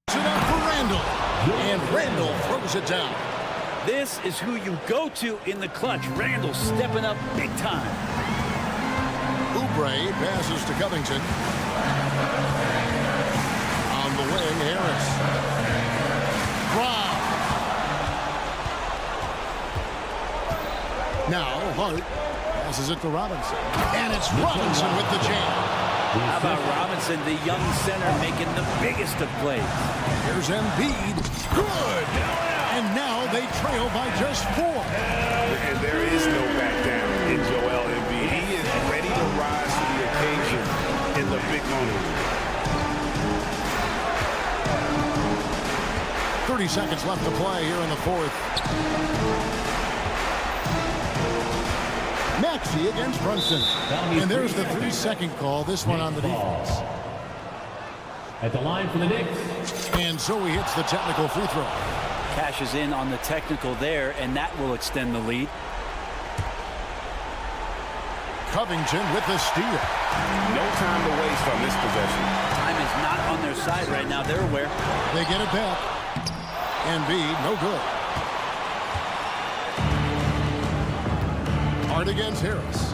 It up for Randall. And Randall throws it down. This is who you go to in the clutch. Randall stepping up big time. Oubre passes to Covington. On the wing, Harris. Brown. Now Hart passes it to Robinson. And it's Robinson with the jam. How about Robinson, the young center, making the biggest of plays. Here's Embiid. Good. And now they trail by just 4. And there is no back down in Joel Embiid. He is ready to rise to the occasion in the big moment. 30 seconds left to play here in the fourth. Maxey against Brunson. And there's the 3-second call, this one on the defense. At the line for the Knicks. And so he hits the technical free throw. Cashes in on the technical there, and that will extend the lead. Covington with the steal. No time to waste on this possession. Time is not on their side right now. They're aware. They get it back. Embiid, no good. Hart against Harris.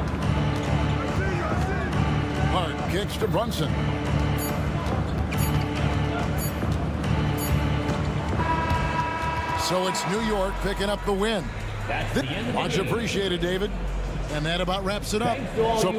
Hart kicks to Brunson. So it's New York picking up the win. Much appreciated, David. And that about wraps it up. So